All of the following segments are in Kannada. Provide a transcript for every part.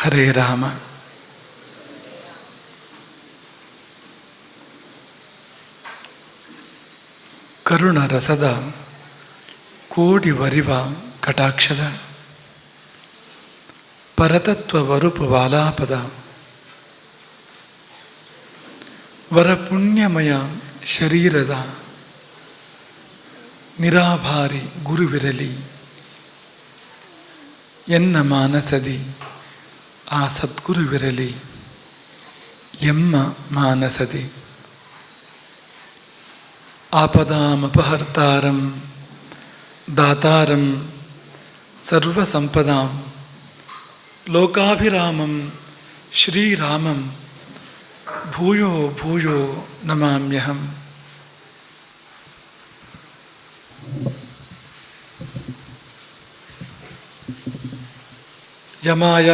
ಹರೇ ರಾಮ. ಕರುಣ ರಸದ ಕೋಡಿ ವರಿವ ಕಟಾಕ್ಷದ ಪರತತ್ವ ವರುಪ ವಾಲಾಪದ ವರ ಪುಣ್ಯಮಯ ಶರೀರದ ನಿರಾಭಾರಿ ಗುರುವಿರಲಿ ಎನ್ನ ಮಾನಸದಿ ಆ ಸದ್ಗುರುವಿರಲಿ ಎಮ್ಮ ಮಾನಸದಿ. ಆಪದಾಮಪಹರ್ತಾರಂ ದಾತಾರಂ ಸರ್ವಸಂಪದಾಂ ಲೋಕಾಭಿರಾಮಂ ಶ್ರೀರಾಮಂ ಭೂಯೋ ಭೂಯೋ ನಮಾಮ್ಯಹಂ. ಯಮಾಯ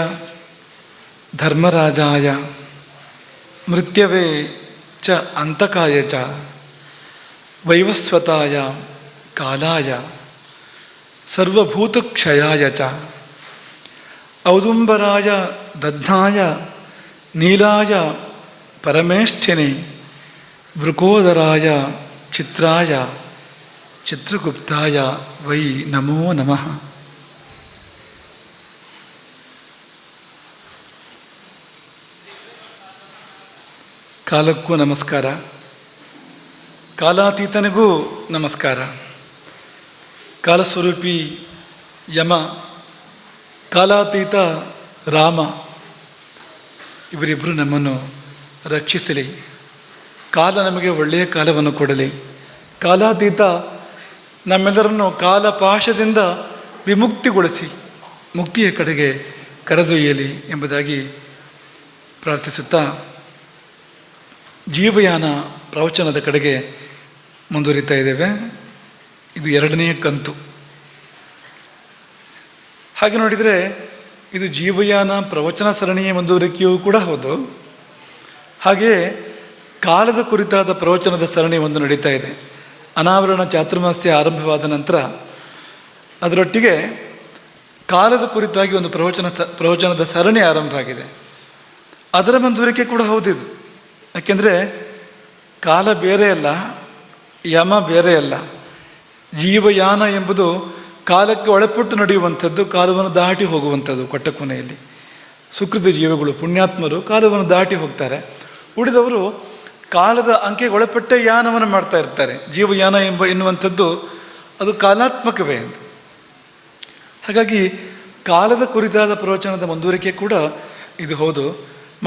ಧರ್ಮರಾಜಾಯ ಮೃತ್ಯವೇ ಚ ಅಂತಕಾಯ ಚ ವೈವಸ್ವತಾಯ ಕಾಲಾಯ ಸರ್ವಭೂತಕ್ಷಯಾಯ ಚ ಔದುಂಬರಾಯ ದಧ್ನಾಯ ನೀಲಾಯ ಪರಮೇಷ್ಠಿನಿ ವೃಕೋದರಾಯ ಚಿತ್ರಾಯ ಚಿತ್ರಗುಪ್ತಾಯ ವೈ ನಮೋ ನಮಃ. ಕಾಲಕ್ಕೂ ನಮಸ್ಕಾರ, ಕಾಲಾತೀತನಿಗೂ ನಮಸ್ಕಾರ. ಕಾಲಸ್ವರೂಪಿ ಯಮ, ಕಾಲಾತೀತ ರಾಮ ಇವರಿಬ್ಬರು ನಮ್ಮನ್ನು ರಕ್ಷಿಸಲಿ. ಕಾಲ ನಮಗೆ ಒಳ್ಳೆಯ ಕಾಲವನ್ನು ಕೊಡಲಿ. ಕಾಲಾತೀತ ನಮ್ಮೆಲ್ಲರನ್ನು ಕಾಲಪಾಶದಿಂದ ವಿಮುಕ್ತಿಗೊಳಿಸಿ ಮುಕ್ತಿಯ ಕಡೆಗೆ ಕರೆದೊಯ್ಯಲಿ ಎಂಬುದಾಗಿ ಪ್ರಾರ್ಥಿಸುತ್ತಾ ಜೀವಯಾನ ಪ್ರವಚನದ ಕಡೆಗೆ ಮುಂದುವರಿತಾ ಇದ್ದೇವೆ. ಇದು 2ನೇ ಕಂತು. ಹಾಗೆ ನೋಡಿದರೆ ಇದು ಜೀವಯಾನ ಪ್ರವಚನ ಸರಣಿಯ ಮುಂದುವರಿಕೆಯೂ ಕೂಡ ಹೌದು. ಹಾಗೆಯೇ ಕಾಲದ ಕುರಿತಾದ ಪ್ರವಚನದ ಸರಣಿ ಒಂದು ನಡೀತಾ ಇದೆ. ಅನಾವರಣ ಚಾತುರ್ಮಾಸ್ಯ ಆರಂಭವಾದ ನಂತರ ಅದರೊಟ್ಟಿಗೆ ಕಾಲದ ಕುರಿತಾಗಿ ಒಂದು ಪ್ರವಚನದ ಸರಣಿ ಆರಂಭ ಆಗಿದೆ. ಅದರ ಮುಂದುವರಿಕೆ ಕೂಡ ಹೌದಿದು. ಯಾಕೆಂದರೆ ಕಾಲ ಬೇರೆ ಅಲ್ಲ, ಯಮ ಬೇರೆ ಅಲ್ಲ. ಜೀವಯಾನ ಎಂಬುದು ಕಾಲಕ್ಕೆ ಒಳಪಟ್ಟು ನಡೆಯುವಂಥದ್ದು, ಕಾಲವನ್ನು ದಾಟಿ ಹೋಗುವಂಥದ್ದು. ಕೊಟ್ಟ ಕೊನೆಯಲ್ಲಿ ಸುಕೃತ ಜೀವಗಳು, ಪುಣ್ಯಾತ್ಮರು ಕಾಲವನ್ನು ದಾಟಿ ಹೋಗ್ತಾರೆ. ಉಳಿದವರು ಕಾಲದ ಅಂಕೆಗೆ ಒಳಪಟ್ಟ ಯಾನವನ್ನು ಮಾಡ್ತಾ ಇರ್ತಾರೆ. ಜೀವಯಾನ ಎನ್ನುವಂಥದ್ದು ಅದು ಕಾಲಾತ್ಮಕವೇ ಅಂತ. ಹಾಗಾಗಿ ಕಾಲದ ಕುರಿತಾದ ಪ್ರವಚನದ ಮುಂದುವರಿಕೆ ಕೂಡ ಇದು ಹೌದು.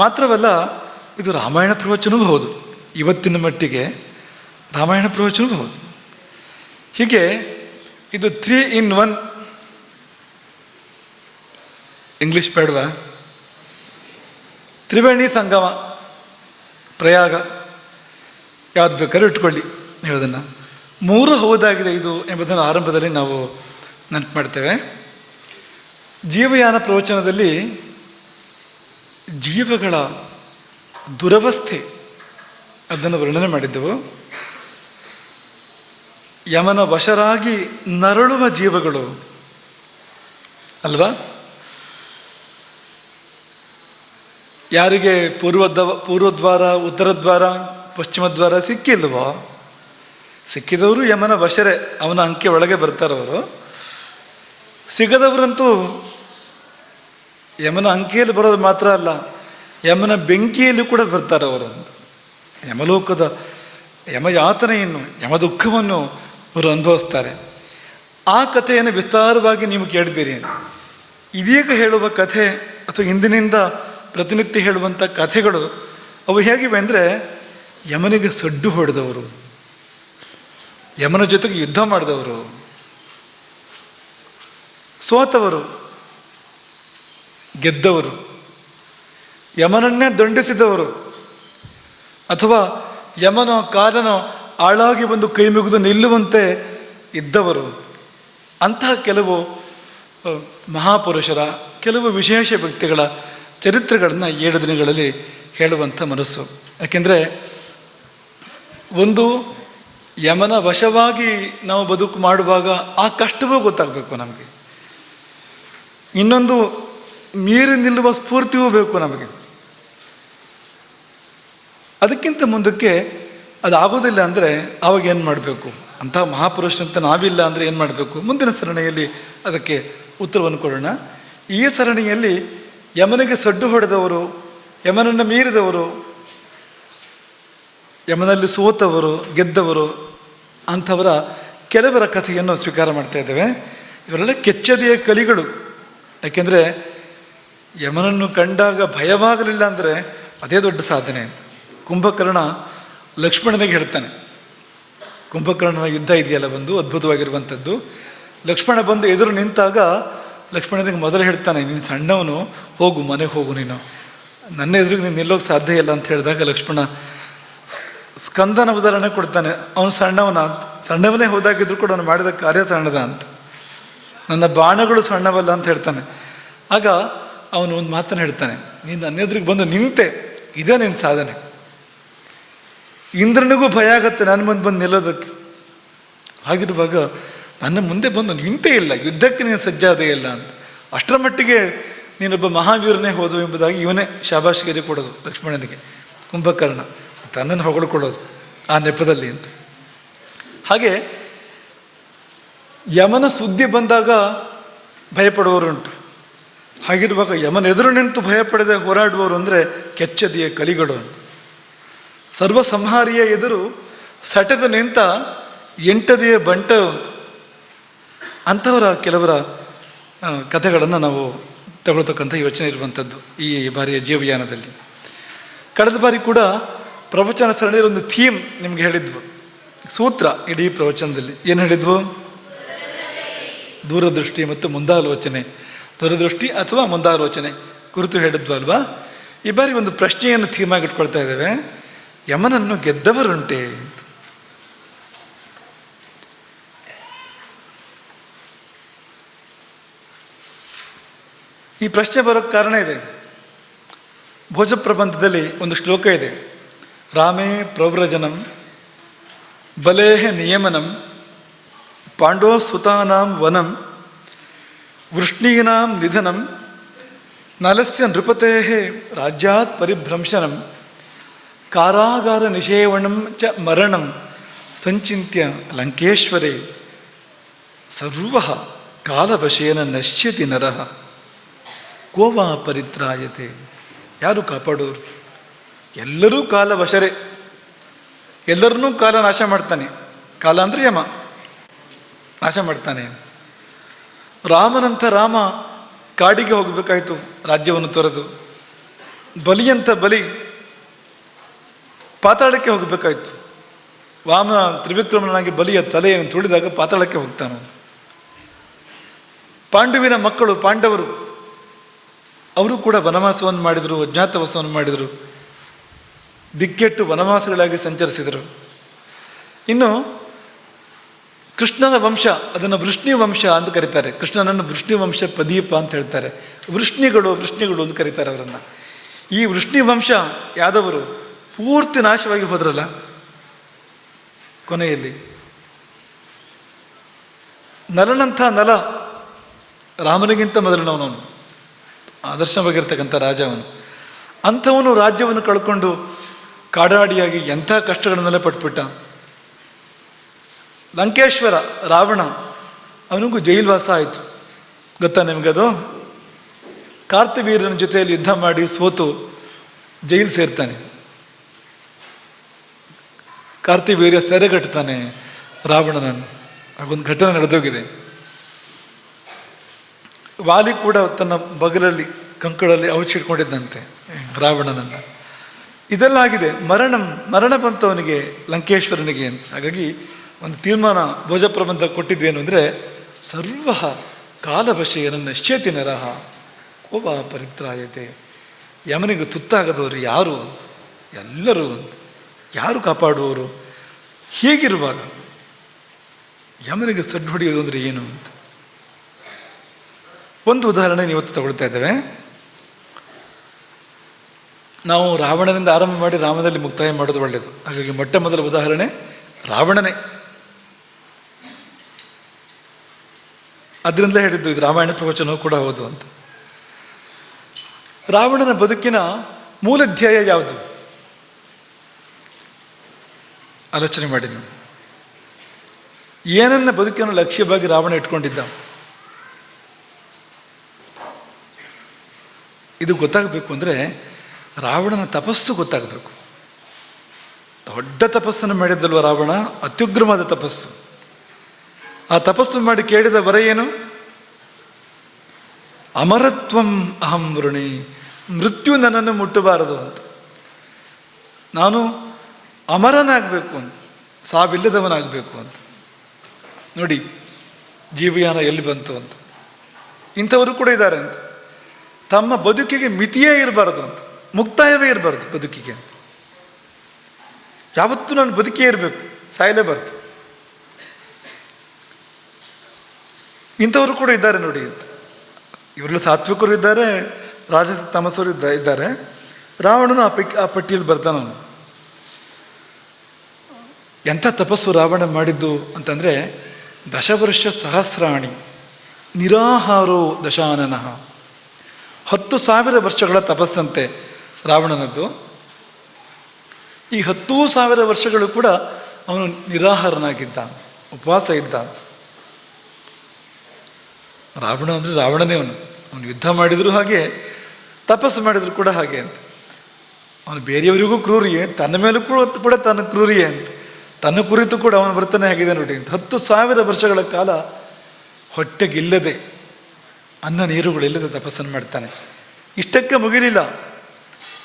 ಮಾತ್ರವಲ್ಲ, ಇದು ರಾಮಾಯಣ ಪ್ರವಚನವೂ ಹೌದು. ಇವತ್ತಿನ ಮಟ್ಟಿಗೆ ರಾಮಾಯಣ ಪ್ರವಚನವೂ ಹೌದು. ಹೀಗೆ ಇದು 3 in 1. ಇಂಗ್ಲಿಷ್ ಬೇಡವಾ? ತ್ರಿವೇಣಿ ಸಂಗಮ, ಪ್ರಯಾಗ, ಯಾವ್ದು ಬೇಕಾದ್ರೂ ಇಟ್ಕೊಳ್ಳಿ ನೀವು ಅದನ್ನು. 3 ಹೌದಾಗಿದೆ ಇದು ಎಂಬುದನ್ನು ಆರಂಭದಲ್ಲಿ ನಾವು ನೆನಪು ಮಾಡ್ತೇವೆ. ಜೀವಯಾನ ಪ್ರವಚನದಲ್ಲಿ ಜೀವಗಳ ದುರವಸ್ಥೆ ಅದನ್ನು ವರ್ಣನೆ ಮಾಡಿದ್ದೆವು. ಯಮನ ವಶರಾಗಿ ನರಳುವ ಜೀವಗಳು ಅಲ್ವಾ? ಯಾರಿಗೆ ಪೂರ್ವದ್ವಾರ, ಉತ್ತರ ದ್ವಾರ, ಪಶ್ಚಿಮ ದ್ವಾರ ಸಿಕ್ಕಿಲ್ವೋ, ಸಿಕ್ಕಿದವರು ಯಮನ ವಶರೇ, ಅವನ ಅಂಕೆ ಒಳಗೆ ಬರ್ತಾರವರು. ಸಿಗದವರಂತೂ ಯಮನ ಅಂಕೆಯಲ್ಲಿ ಬರೋದು ಮಾತ್ರ ಅಲ್ಲ, ಯಮನ ಬೆಂಕಿಯಲ್ಲಿ ಕೂಡ ಬರ್ತಾರೆ ಅವರು. ಯಮಲೋಕದ ಯಮಯಾತನೆಯನ್ನು, ಯಮ ದುಃಖವನ್ನು ಅವರು ಅನುಭವಿಸ್ತಾರೆ. ಆ ಕಥೆಯನ್ನು ವಿಸ್ತಾರವಾಗಿ ನೀವು ಕೇಳಿದ್ದೀರಿ. ಇದೀಗ ಹೇಳುವ ಕಥೆ ಅಥವಾ ಇಂದಿನಿಂದ ಪ್ರತಿನಿತ್ಯ ಹೇಳುವಂಥ ಕಥೆಗಳು ಅವು ಹೇಗಿವೆ ಅಂದರೆ, ಯಮನಿಗೆ ಸಡ್ಡು ಹೊಡೆದವರು, ಯಮನ ಜೊತೆಗೆ ಯುದ್ಧ ಮಾಡಿದವರು, ಸೋತವರು, ಗೆದ್ದವರು, ಯಮನನ್ನೇ ದಂಡಿಸಿದವರು, ಅಥವಾ ಯಮನೋ ಕಾಲನೋ ಆಳಾಗಿ ಬಂದು ಕೈ ಮುಗಿದು ನಿಲ್ಲುವಂತೆ ಇದ್ದವರು. ಅಂತಹ ಕೆಲವು ಮಹಾಪುರುಷರ, ಕೆಲವು ವಿಶೇಷ ವ್ಯಕ್ತಿಗಳ ಚರಿತ್ರೆಗಳನ್ನು 7 ದಿನಗಳಲ್ಲಿ ಹೇಳುವಂಥ ಮನಸ್ಸು. ಯಾಕೆಂದರೆ ಒಂದು ಯಮನ ವಶವಾಗಿ ನಾವು ಬದುಕು ಮಾಡುವಾಗ ಆ ಕಷ್ಟವೂ ಗೊತ್ತಾಗಬೇಕು ನಮಗೆ. ಇನ್ನೊಂದು ಮೀರಿ ನಿಲ್ಲುವ ಸ್ಫೂರ್ತಿಯೂ ಬೇಕು ನಮಗೆ. ಅದಕ್ಕಿಂತ ಮುಂದಕ್ಕೆ ಅದಾಗೋದಿಲ್ಲ ಅಂದರೆ ಆವಾಗ ಏನು ಮಾಡಬೇಕು? ಅಂತಹ ಮಹಾಪುರುಷರಂತ ನಾವಿಲ್ಲ ಅಂದರೆ ಏನು ಮಾಡಬೇಕು? ಮುಂದಿನ ಸರಣಿಯಲ್ಲಿ ಅದಕ್ಕೆ ಉತ್ತರವನ್ನು ಕೊಡೋಣ. ಈ ಸರಣಿಯಲ್ಲಿ ಯಮನಿಗೆ ಸಡ್ಡು ಹೊಡೆದವರು, ಯಮನನ್ನು ಮೀರಿದವರು, ಯಮನಲ್ಲಿ ಸೋತವರು, ಗೆದ್ದವರು ಅಂಥವರ ಕೆಲವರ ಕಥೆಯನ್ನು ಸ್ವೀಕಾರ ಮಾಡ್ತಾ ಇದ್ದೇವೆ. ಇವರೆಲ್ಲ ಕೆಚ್ಚದೆಯ ಕಲಿಗಳು. ಯಾಕೆಂದರೆ ಯಮನನ್ನು ಕಂಡಾಗ ಭಯವಾಗಲಿಲ್ಲ ಅಂದರೆ ಅದೇ ದೊಡ್ಡ ಸಾಧನೆ ಅಂತ. ಕುಂಭಕರ್ಣ ಲಕ್ಷ್ಮಣನಿಗೆ ಹೇಳ್ತಾನೆ. ಕುಂಭಕರ್ಣನ ಯುದ್ಧ ಇದೆಯಲ್ಲ ಒಂದು ಅದ್ಭುತವಾಗಿರುವಂಥದ್ದು. ಲಕ್ಷ್ಮಣ ಬಂದು ಎದುರು ನಿಂತಾಗ ಲಕ್ಷ್ಮಣನಿಗೆ ಮೊದಲು ಹೇಳ್ತಾನೆ, ನೀನು ಸಣ್ಣವನು, ಹೋಗು ಮನೆಗೆ ಹೋಗು, ನೀನು ನನ್ನ ಎದುರಿಗೆ ನೀನು ನಿಲ್ಲೋಕೆ ಸಾಧ್ಯ ಇಲ್ಲ ಅಂತ ಹೇಳಿದಾಗ ಲಕ್ಷ್ಮಣ ಸ್ಕಂದನ ಉದಾಹರಣೆ ಕೊಡ್ತಾನೆ. ಅವನು ಸಣ್ಣವನ ಅಂತ. ಸಣ್ಣವನೇ ಹೋದಾಗಿದ್ರು ಕೂಡ ಅವನು ಮಾಡಿದ ಕಾರ್ಯ ಸಣ್ಣದ ಅಂತ. ನನ್ನ ಬಾಣಗಳು ಸಣ್ಣವಲ್ಲ ಅಂತ ಹೇಳ್ತಾನೆ. ಆಗ ಅವನು ಒಂದು ಮಾತನ್ನು ಹೇಳ್ತಾನೆ, ನೀನು ನನ್ನ ಎದುರಿಗೆ ಬಂದು ನಿಂತೆ, ಇದೇ ನಿನ್ನ ಸಾಧನೆ. ಇಂದ್ರನಿಗೂ ಭಯ ಆಗತ್ತೆ ನನ್ನ ಮುಂದೆ ಬಂದು ನಿಲ್ಲೋದಕ್ಕೆ. ಹಾಗಿರುವಾಗ ನನ್ನ ಮುಂದೆ ಬಂದು ನಿಂತೇ ಇಲ್ಲ, ಯುದ್ಧಕ್ಕೆ ನೀನು ಸಜ್ಜಾದೇ ಇಲ್ಲ ಅಂತ. ಅಷ್ಟರ ಮಟ್ಟಿಗೆ ನೀನೊಬ್ಬ ಮಹಾವೀರನೇ ಹೋದು ಎಂಬುದಾಗಿ ಇವನೇ ಶಾಬಾಷಿಗೆ ಕೊಡೋದು ಲಕ್ಷ್ಮಣನಿಗೆ. ಕುಂಭಕರ್ಣ ತನ್ನನ್ನು ಹೊಗಳ್ಕೊಳ್ಳೋದು ಆ ನೆಪದಲ್ಲಿ ಅಂತ. ಹಾಗೆ ಯಮನ ಸುದ್ದಿ ಬಂದಾಗ ಭಯಪಡುವವರುಂಟು. ಹಾಗಿರುವಾಗ ಯಮನ ಎದುರು ನಿಂತು ಭಯಪಡದೆ ಹೋರಾಡುವವರು ಅಂದರೆ ಕೆಚ್ಚದೆಯ ಕಲಿಗಳು ಅಂತ. ಸರ್ವ ಸಂಹಾರಿಯ ಎದುರು ಸಟೆದು ನಿಂತ ಎಂಟದೆಯ ಬಂಟ ಅಂಥವರ ಕೆಲವರ ಕಥೆಗಳನ್ನು ನಾವು ತಗೊಳ್ತಕ್ಕಂಥ ಯೋಚನೆ ಇರುವಂಥದ್ದು ಈ ಬಾರಿಯ ಜೀವಯಾನದಲ್ಲಿ. ಕಳೆದ ಬಾರಿ ಕೂಡ ಪ್ರವಚನ ಸರಣಿಯಲ್ಲಿ ಒಂದು ಥೀಮ್ ನಿಮಗೆ ಹೇಳಿದ್ವು, ಸೂತ್ರ ಇಡೀ ಪ್ರವಚನದಲ್ಲಿ ಏನು ಹೇಳಿದ್ವು? ದೂರದೃಷ್ಟಿ ಮತ್ತು ಮುಂದಾಲೋಚನೆ, ದೂರದೃಷ್ಟಿ ಅಥವಾ ಮುಂದಾಲೋಚನೆ ಕುರಿತು ಹೇಳಿದ್ವು ಅಲ್ವಾ. ಈ ಬಾರಿ ಒಂದು ಪ್ರಶ್ನೆಯನ್ನು ಥೀಮ್ ಆಗಿ ಇಟ್ಕೊಳ್ತಾ ಇದ್ದೇವೆ, ಯಮನನ್ನು ಗೆದ್ದವರುಂಟೆ. ಈ ಪ್ರಶ್ನೆ ಬರೋಕ್ಕೆ ಕಾರಣ ಇದೆ. ಭೋಜ ಪ್ರಬಂಧದಲ್ಲಿ ಒಂದು ಶ್ಲೋಕ ಇದೆ, ರಾಮೇ ಪ್ರವ್ರಜನಂ ಬಲೇಹ ನಿಯಮನಂ ಪಾಂಡೋ ಸುತಾನಾಂ ವನಂ ವೃಷ್ಣೀನಾಂ ನಿಧನಂ ನಲಸ್ಯ ನೃಪತೇಃ ರಾಜ್ಯಾತ್ ಪರಿಭ್ರಂಶನಂ ಕಾರಾಗಾರ ನಿಷೇವಣಂ ಚ ಮರಣಂ ಸಂಚಿತ್ಯ ಲಂಕೇಶ್ವರೇ ಸರ್ವಃ ಕಾಲವಶೇನ ನಶ್ಯತಿ ನರಃ ಕೋವಾ ಪರಿತ್ರಾಯತೆ. ಯಾರು ಕಾಪಾಡೋರು? ಎಲ್ಲರೂ ಕಾಲವಶರೇ, ಎಲ್ಲರನ್ನೂ ಕಾಲ ನಾಶ ಮಾಡ್ತಾನೆ. ಕಾಲ ಅಂದರೆ ಯಮ ನಾಶ ಮಾಡ್ತಾನೆ. ರಾಮನಂಥ ರಾಮ ಕಾಡಿಗೆ ಹೋಗಬೇಕಾಯಿತು ರಾಜ್ಯವನ್ನು ತೊರೆದು. ಬಲಿಯಂಥ ಬಲಿ ಪಾತಾಳಕ್ಕೆ ಹೋಗಬೇಕಾಯಿತು. ವಾಮನ ತ್ರಿವಿಕ್ರಮನಾಗಿ ಬಲಿಯ ತಲೆಯನ್ನು ತುಳಿದಾಗ ಪಾತಾಳಕ್ಕೆ ಹೋಗ್ತಾನೆ. ಪಾಂಡುವಿನ ಮಕ್ಕಳು ಪಾಂಡವರು, ಅವರು ಕೂಡ ವನವಾಸವನ್ನು ಮಾಡಿದರು, ಅಜ್ಞಾತವಾಸವನ್ನು ಮಾಡಿದರು, ದಿಕ್ಕೆಟ್ಟು ವನವಾಸಗಳಾಗಿ ಸಂಚರಿಸಿದರು. ಇನ್ನು ಕೃಷ್ಣನ ವಂಶ, ಅದನ್ನು ವೃಷ್ಣಿ ವಂಶ ಅಂತ ಕರೀತಾರೆ. ಕೃಷ್ಣನನ್ನು ವೃಷ್ಣಿ ವಂಶ ಪ್ರದೀಪ ಅಂತ ಹೇಳ್ತಾರೆ. ವೃಷ್ಣಿಗಳು ಅಂತ ಕರೀತಾರೆ ಅವರನ್ನು. ಈ ವೃಷ್ಣಿ ವಂಶ ಯಾದವರು ಪೂರ್ತಿ ನಾಶವಾಗಿ ಹೋದ್ರಲ್ಲ ಕೊನೆಯಲ್ಲಿ. ನಲನಂಥ ನಲ ರಾಮನಿಗಿಂತ ಮೊದಲಿನವನವನು, ಆದರ್ಶವಾಗಿರ್ತಕ್ಕಂಥ ರಾಜ ಅವನು. ಅಂಥವನು ರಾಜ್ಯವನ್ನು ಕಳ್ಕೊಂಡು ಕಾಡಾಡಿಯಾಗಿ ಎಂಥ ಕಷ್ಟಗಳನ್ನೆಲ್ಲ ಪಟ್ಬಿಟ್ಟ. ಲಂಕೇಶ್ವರ ರಾವಣ, ಅವನಿಗೂ ಜೈಲ್ವಾಸ ಆಯಿತು. ಗೊತ್ತಾ ನಿಮಗದು? ಕಾರ್ತಿವೀರ್ಯನ ಜೊತೆಯಲ್ಲಿ ಯುದ್ಧ ಮಾಡಿ ಸೋತು ಜೈಲು ಸೇರ್ತಾನೆ. ಕಾರ್ತಿವೀರ್ಯ ಸೆರೆಗಟ್ತಾನೆ ರಾವಣನನ್ನು. ಹಾಗೊಂದು ಘಟನೆ ನಡೆದೋಗಿದೆ. ವಾಲಿ ಕೂಡ ತನ್ನ ಬಗಲಲ್ಲಿ ಕಂಕಳಲ್ಲಿ ಔಚಿಟ್ಕೊಂಡಿದ್ದಂತೆ ರಾವಣನನ್ನು. ಇದೆಲ್ಲ ಆಗಿದೆ. ಮರಣ ಬಂತು ಅವನಿಗೆ, ಲಂಕೇಶ್ವರನಿಗೆ ಅಂತ. ಹಾಗಾಗಿ ಒಂದು ತೀರ್ಮಾನ ಭೋಜ ಪ್ರಬಂಧ ಕೊಟ್ಟಿದ್ದೇನು ಅಂದರೆ, ಸರ್ವ ಕಾಲವಶೇನ ನಶ್ಯತಿ ನರಃ ಕೋಪ ಪರಿತ್ರಾಯತೆ. ಯಮನಿಗೆ ತುತ್ತಾಗದವರು ಯಾರು? ಎಲ್ಲರೂ. ಯಾರು ಕಾಪಾಡುವವರು? ಹೀಗಿರುವಾಗ ಯಮನಿಗೆ ಸಡ್ಡು ಹೊಡೆಯೋದು ಅಂದರೆ ಏನು ಅಂತ ಒಂದು ಉದಾಹರಣೆ ಇವತ್ತು ತಗೊಳ್ತಾ ಇದ್ದೇವೆ. ನಾವು ರಾವಣನಿಂದ ಆರಂಭ ಮಾಡಿ ರಾಮನಲ್ಲಿ ಮುಕ್ತಾಯ ಮಾಡೋದು ಒಳ್ಳೆಯದು. ಹಾಗಾಗಿ ಮೊಟ್ಟ ಮೊದಲ ಉದಾಹರಣೆ ರಾವಣನೇ. ಅದರಿಂದಲೇ ಹೇಳಿದ್ದು ಇದು ರಾಮಾಯಣ ಪ್ರವಚನವೂ ಕೂಡ ಹೌದು ಅಂತ. ರಾವಣನ ಬದುಕಿನ ಮೂಲ ಧ್ಯೇಯ ಯಾವುದು? ಆಲೋಚನೆ ಮಾಡಿ ನೀವು. ಏನನ್ನ ಬದುಕಿನ ಲಕ್ಷ್ಯವಾಗಿ ರಾವಣ ಇಟ್ಕೊಂಡಿದ್ದ? ಇದು ಗೊತ್ತಾಗಬೇಕು ಅಂದರೆ ರಾವಣನ ತಪಸ್ಸು ಗೊತ್ತಾಗಬೇಕು. ದೊಡ್ಡ ತಪಸ್ಸನ್ನು ಮಾಡಿದ್ದಲ್ವ ರಾವಣ, ಅತ್ಯುಗ್ರವಾದ ತಪಸ್ಸು. ಆ ತಪಸ್ಸು ಮಾಡಿ ಕೇಳಿದ ವರ ಏನು? ಅಮರತ್ವಂ ಅಹಂ ವೃಣಿ, ಮೃತ್ಯು ನನ್ನನ್ನು ಮುಟ್ಟಬಾರದು ಅಂತ. ನಾನು ಅಮರನಾಗಬೇಕು ಅಂತ, ಸಾವಿಲ್ಲದವನಾಗಬೇಕು ಅಂತ. ನೋಡಿ ಜೀವಯಾನ ಎಲ್ಲಿ ಬಂತು ಅಂತ. ಇಂಥವರು ಕೂಡ ಇದ್ದಾರೆ ಅಂತ. ತಮ್ಮ ಬದುಕಿಗೆ ಮಿತಿಯೇ ಇರಬಾರ್ದು ಅಂತ, ಮುಕ್ತಾಯವೇ ಇರಬಾರ್ದು ಬದುಕಿಗೆ ಅಂತ. ಯಾವತ್ತೂ ನಾನು ಬದುಕೇ ಇರಬೇಕು, ಸಾಯಲೇಬಾರ್ದು. ಇಂಥವರು ಕೂಡ ಇದ್ದಾರೆ ನೋಡಿ ಅಂತ. ಇವರೆಲ್ಲ ಸಾತ್ವಿಕರು ಇದ್ದಾರೆ, ರಾಜಸ ತಮಸರು ಇದ್ದಾರೆ. ರಾವಣನು ಆ ಪಟ್ಟಿಯಲ್ಲಿ ಬರ್ತಾನವನು. ಎಂಥ ತಪಸ್ಸು ರಾವಣ ಮಾಡಿದ್ದು ಅಂತಂದರೆ, ದಶವರ್ಷ ಸಹಸ್ರಾಣಿ ನಿರಾಹಾರೋ ದಶಾನನಃ. 10,000 ವರ್ಷಗಳ ತಪಸ್ಸಂತೆ ರಾವಣನದ್ದು. ಈ 10,000 ವರ್ಷಗಳು ಕೂಡ ಅವನು ನಿರಾಹಾರನಾಗಿದ್ದ, ಉಪವಾಸ ಇದ್ದ. ರಾವಣ ಅಂದರೆ ರಾವಣನೇ ಅವನು ಯುದ್ಧ ಮಾಡಿದ್ರು ಹಾಗೆ, ತಪಸ್ಸು ಮಾಡಿದ್ರು ಕೂಡ ಹಾಗೆ ಅಂತ. ಅವನು ಬೇರೆಯವರಿಗೂ ಕ್ರೂರಿಯೇ, ತನ್ನ ಮೇಲೂ ಕೂಡ ತನ್ನ ಕ್ರೂರಿಯೇ ಅಂತ. ತನ್ನ ಕುರಿತು ಕೂಡ ಅವನ ವರ್ತನೆ ಆಗಿದೆ ನೋಡಿ ಅಂತ. 10,000 ವರ್ಷಗಳ ಕಾಲ ಹೊಟ್ಟೆಗಿಲ್ಲದೆ, ಅನ್ನ ನೀರುಗಳಿಲ್ಲದೆ ತಪಸ್ಸನ್ನು ಮಾಡ್ತಾನೆ. ಇಷ್ಟಕ್ಕೆ ಮುಗಿಲಿಲ್ಲ,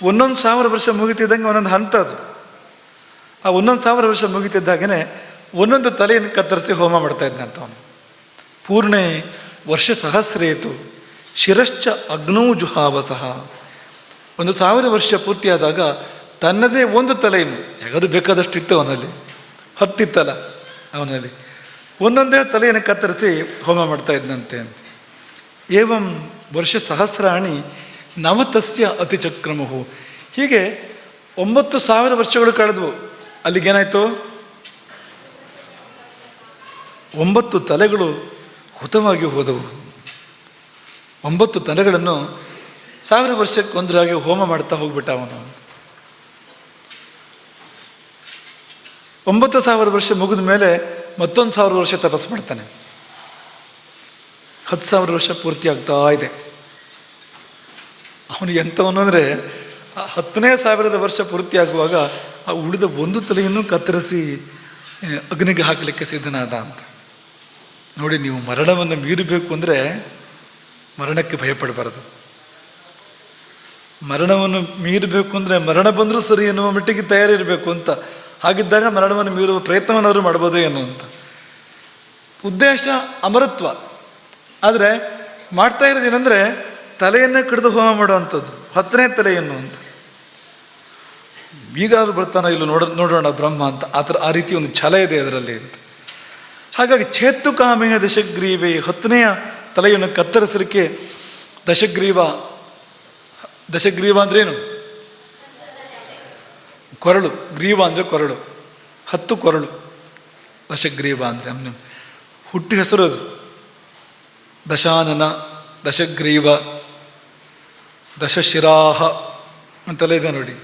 1,000 ವರ್ಷ ಮುಗಿತಿದ್ದಂಗೆ ಒಂದೊಂದು ಹಂತ ಅದು. ಆ 1,000 ವರ್ಷ ಮುಗಿತಿದ್ದಾಗೇ ಒಂದೊಂದು ತಲೆಯನ್ನು ಕತ್ತರಿಸಿ ಹೋಮ ಮಾಡ್ತಾ ಇದ್ದಂತ ಅವನು. ಪೂರ್ಣೆ ವರ್ಷ ಸಹಸ್ರೇತು ಶಿರಶ್ಚ ಅಗ್ನೌ ಜುಹಾವಸಃ. 1,000 ವರ್ಷ ಪೂರ್ತಿಯಾದಾಗ ತನ್ನದೇ ಒಂದು ತಲೆಯನ್ನು, ಯಾರು ಬೇಕಾದಷ್ಟು ಇತ್ತು ಅವನಲ್ಲಿ, 10 ಇತ್ತಲ್ಲ ಅವನಲ್ಲಿ, ಒಂದೊಂದೇ ತಲೆಯನ್ನು ಕತ್ತರಿಸಿ ಹೋಮ ಮಾಡ್ತಾ ಇದ್ದಂತೆ. ಏವಂ ವರ್ಷ ಸಹಸ್ರಾಣಿ ನವತಸ್ಯ ಅತಿಚಕ್ರಮುಹು. ಹೀಗೆ 9,000 ವರ್ಷಗಳು ಕಳೆದವು. ಅಲ್ಲಿಗೇನಾಯಿತು? 9 ತಲೆಗಳು ಹುತವಾಗಿ ಹೋದವು. 9 ತಲೆಗಳನ್ನು 1000 ವರ್ಷಕ್ಕೊಂದರಾಗಿ ಹೋಮ ಮಾಡ್ತಾ ಹೋಗ್ಬಿಟ್ಟ ಅವನು. 9,000 ವರ್ಷ ಮುಗಿದ ಮೇಲೆ ಮತ್ತೊಂದು 1,000 ವರ್ಷ ತಪಸ್ಸು ಮಾಡ್ತಾನೆ. 10,000 ವರ್ಷ ಪೂರ್ತಿ ಆಗ್ತಾ ಇದೆ. ಅವನು ಎಂಥವನು ಅಂದರೆ, 10,000ನೇ ವರ್ಷ ಪೂರ್ತಿ ಆಗುವಾಗ ಆ ಉಳಿದ ಒಂದು ತಲೆಯನ್ನು ಕತ್ತರಿಸಿ ಅಗ್ನಿಗೆ ಹಾಕಲಿಕ್ಕೆ ಸಿದ್ಧನಾದ ಅಂತ. ನೋಡಿ, ನೀವು ಮರಣವನ್ನು ಮೀರಬೇಕು ಅಂದರೆ ಮರಣಕ್ಕೆ ಭಯಪಡಬಾರದು. ಮರಣವನ್ನು ಮೀರಬೇಕು ಅಂದರೆ ಮರಣ ಬಂದರೂ ಸರಿ ಎನ್ನುವ ಮಟ್ಟಿಗೆ ತಯಾರಿರಬೇಕು ಅಂತ. ಹಾಗಿದ್ದಾಗ ಮರಣವನ್ನು ಮೀರುವ ಪ್ರಯತ್ನವನ್ನಾದರೂ ಮಾಡ್ಬೋದು ಏನು ಅಂತ. ಉದ್ದೇಶ ಅಮರತ್ವ. ಆದರೆ ಮಾಡ್ತಾ ಇರೋದೇನೆಂದರೆ ತಲೆಯನ್ನೇ ಕಡಿದು ಹೋಮ ಮಾಡುವಂಥದ್ದು, 10ನೇ ತಲೆಯನ್ನು ಅಂತ. ಈಗಾದ್ರೂ ಬರ್ತಾನ ಇಲ್ಲೂ ನೋಡೋಣ ಬ್ರಹ್ಮ ಅಂತ. ಆ ರೀತಿ ಒಂದು ಛಲ ಇದೆ ಅದರಲ್ಲಿ ಅಂತ. ಹಾಗಾಗಿ ಛೇತ್ತು ಕಾಮೆಯ ದಶಗ್ರೀವೆ, 10ನೆಯ ತಲೆಯನ್ನು ಕತ್ತರಿಸಲಿಕ್ಕೆ ದಶಗ್ರೀವ ಅಂದ್ರೇನು? ಕೊರಳು. ಗ್ರೀವ ಅಂದರೆ ಕೊರಳು, 10 ಕೊರಳು. ದಶಗ್ರೀವ ಅಂದರೆ ಹುಟ್ಟಿ ಹೆಸರು ಅದು. ದಶಾನನ, ದಶಗ್ರೀವ, ದಶಶಿರಾಹ ಅಂತೆಲ್ಲ ಇದೆ ನೋಡಿ.